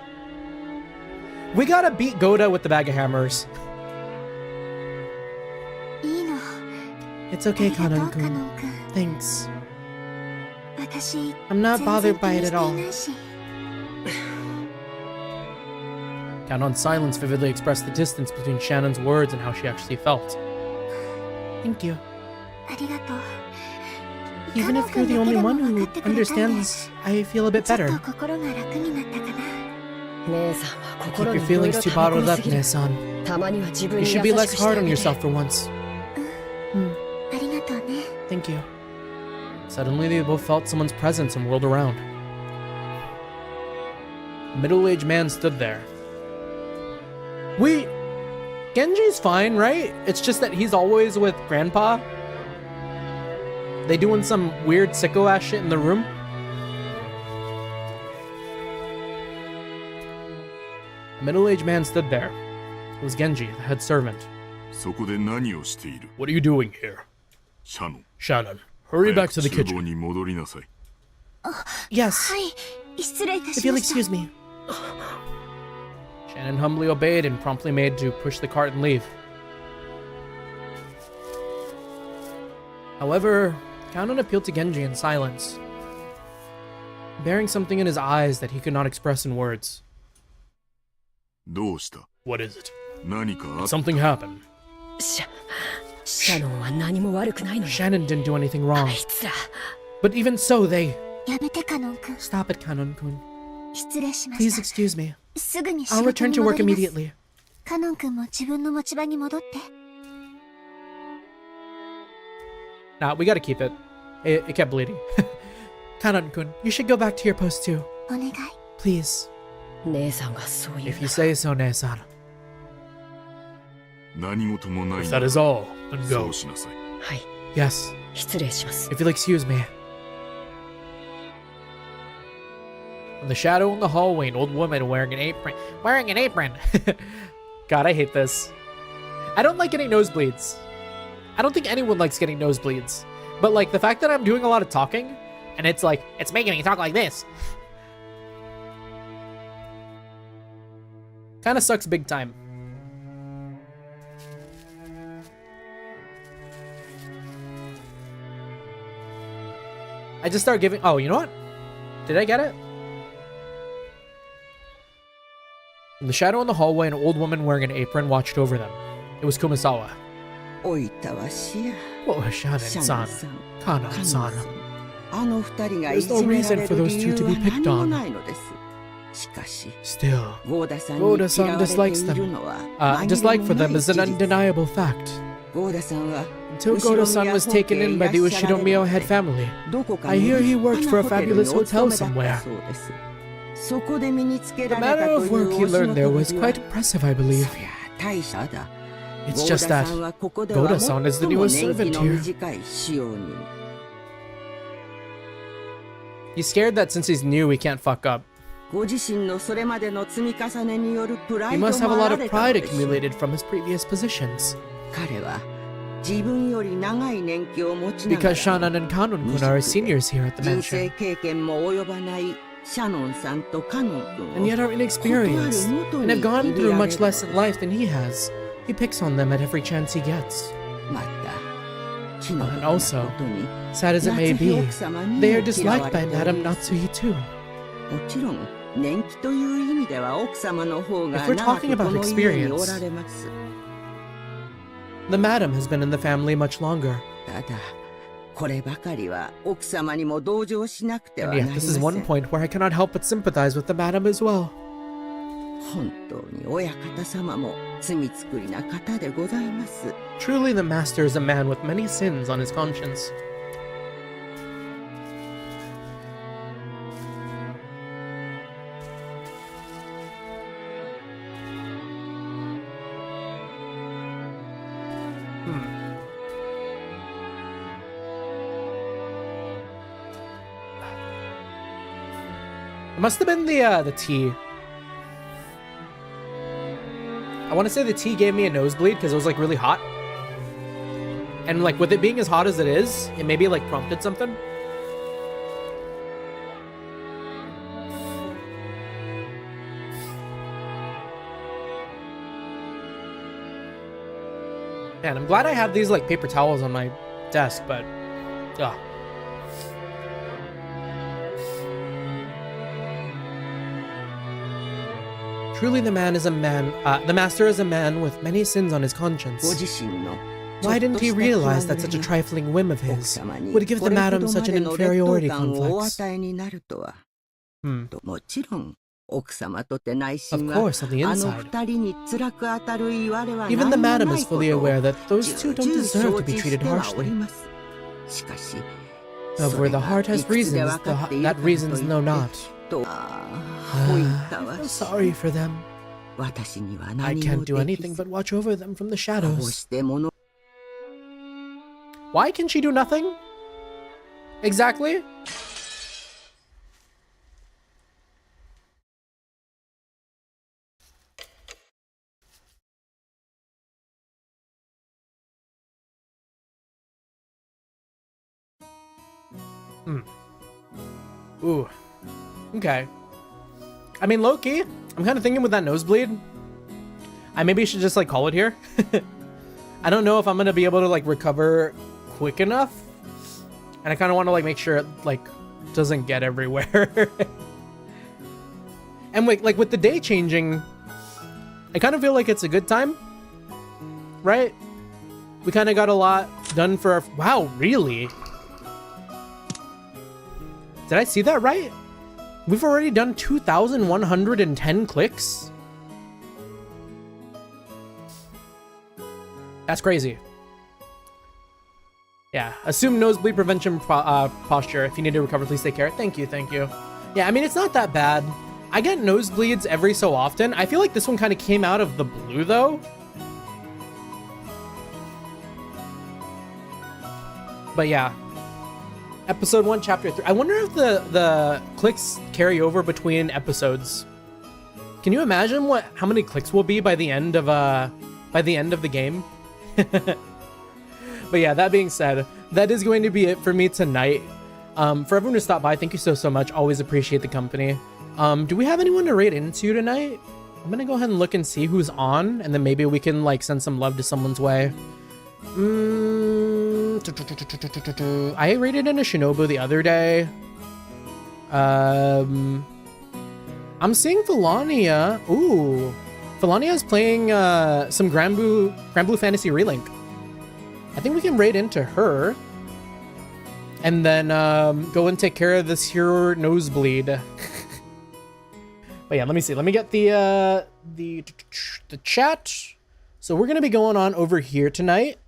We gotta beat Goda with the bag of hammers. It's okay, Kanan-kun. Thanks. I'm not bothered by it at all. Kanan's silence vividly expressed the distance between Shannon's words and how she actually felt. Thank you. Even if you're the only one who understands, I feel a bit better. Keep your feelings too bottled up, Ne-san. You should be less hard on yourself for once. Thank you. Suddenly, they both felt someone's presence and whirled around. A middle-aged man stood there. Genji's fine, right? It's just that he's always with Grandpa. They doing some weird sicko-ass shit in the room? A middle-aged man stood there. It was Genji, the head servant. What are you doing here? Shannon, hurry back to the kitchen. Yes. If you'll excuse me. Shannon humbly obeyed and promptly made to push the cart and leave. However, Kanon appealed to Genji in silence, bearing something in his eyes that he could not express in words. What is it? Did something happen? Shannon didn't do anything wrong. But even so, they... Stop it, Kanon-kun. Please excuse me. I'll return to work immediately. Nah, we gotta keep it. It kept bleeding. Kanon-kun, you should go back to your post too. Please. If you say so, Ne-san. If that is all, then go. Yes. If you'll excuse me. In the shadow in the hallway, an old woman wearing an apron. God, I hate this. I don't like getting nosebleeds. I don't think anyone likes getting nosebleeds. But like the fact that I'm doing a lot of talking and it's like, it's making me talk like this. Kind of sucks big time. I just start giving, oh, you know what? Did I get it? In the shadow in the hallway, an old woman wearing an apron watched over them. It was Kumasawa. Oh, Shannon-san, Kanon-san. There's no reason for those two to be picked on. Still, Goda-san dislikes them. Dislike for them is an undeniable fact. Until Goda-san was taken in by the Ushido head family, I hear he worked for a fabulous hotel somewhere. The manner of work he learned there was quite impressive, I believe. It's just that Goda-san is the newest servant here. He's scared that since he's new, he can't fuck up. He must have a lot of pride accumulated from his previous positions. Because Shannon and Kanon-kun are seniors here at the mansion, and yet are inexperienced, and have gone through much less in life than he has. He picks on them at every chance he gets. And also, sad as it may be, they are disliked by Madame Natsuhi too. If we're talking about experience, the madam has been in the family much longer. And yet, this is one point where I cannot help but sympathize with the madam as well. Truly, the master is a man with many sins on his conscience. It must have been the tea. I want to say the tea gave me a nosebleed because it was like really hot. And like with it being as hot as it is, it maybe like prompted something. Man, I'm glad I have these like paper towels on my desk, but ugh. Truly the master is a man with many sins on his conscience. Why didn't he realize that such a trifling whim of his would give the madam such an inferiority complex? Of course, on the inside. Even the madam is fully aware that those two don't deserve to be treated harshly. However, the heart has reasons that reasons know not. I'm sorry for them. I can't do anything but watch over them from the shadows. Why can she do nothing? Exactly? Ooh. Okay. I mean, low-key, I'm kind of thinking with that nosebleed, I maybe should just, like, call it here. I don't know if I'm going to be able to, like, recover quick enough. And I kind of want to, like, make sure it, like, doesn't get everywhere. And, like, with the day changing, I kind of feel like it's a good time. Right? We kind of got a lot done for our... Wow, really? Did I see that right? We've already done 2,110 clicks? That's crazy. Yeah, assume nosebleed prevention posture. If you need to recover, please take care. Thank you, thank you. Yeah, I mean, it's not that bad. I get nosebleeds every so often. I feel like this one kind of came out of the blue, though. But yeah. Episode 1, Chapter 3. I wonder if the clicks carry over between episodes. Can you imagine how many clicks will be by the end of the game? But yeah, that being said, that is going to be it for me tonight. For everyone who stopped by, thank you so much. Always appreciate the company. Do we have anyone to raid into tonight? I'm gonna go ahead and look and see who's on, and then maybe we can like send some love to someone's way. I raided in a Shinobu the other day. I'm seeing Felania. Ooh, Felania's playing some Grand Blue Fantasy Relink. I think we can raid into her, and then go and take care of this here nosebleed. But yeah, let me see. Let me get the chat. So we're gonna be going on over here tonight.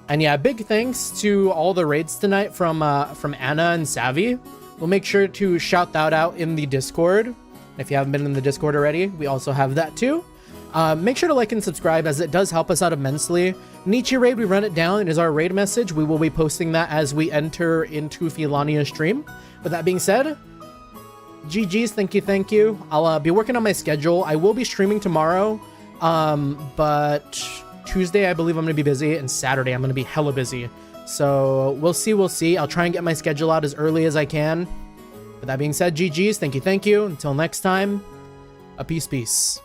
And yeah, big thanks to all the raids tonight from Anna and Savvy. We'll make sure to shout that out in the Discord. If you haven't been in the Discord already, we also have that too. Make sure to like and subscribe, as it does help us out immensely. Nichi raid, we run it down. It is our raid message. We will be posting that as we enter into Felania's stream. With that being said, GG's, thank you. I'll be working on my schedule. I will be streaming tomorrow, but Tuesday I believe I'm gonna be busy, and Saturday I'm gonna be hella busy. So we'll see. I'll try and get my schedule out as early as I can. With that being said, GG's, thank you. Until next time, peace.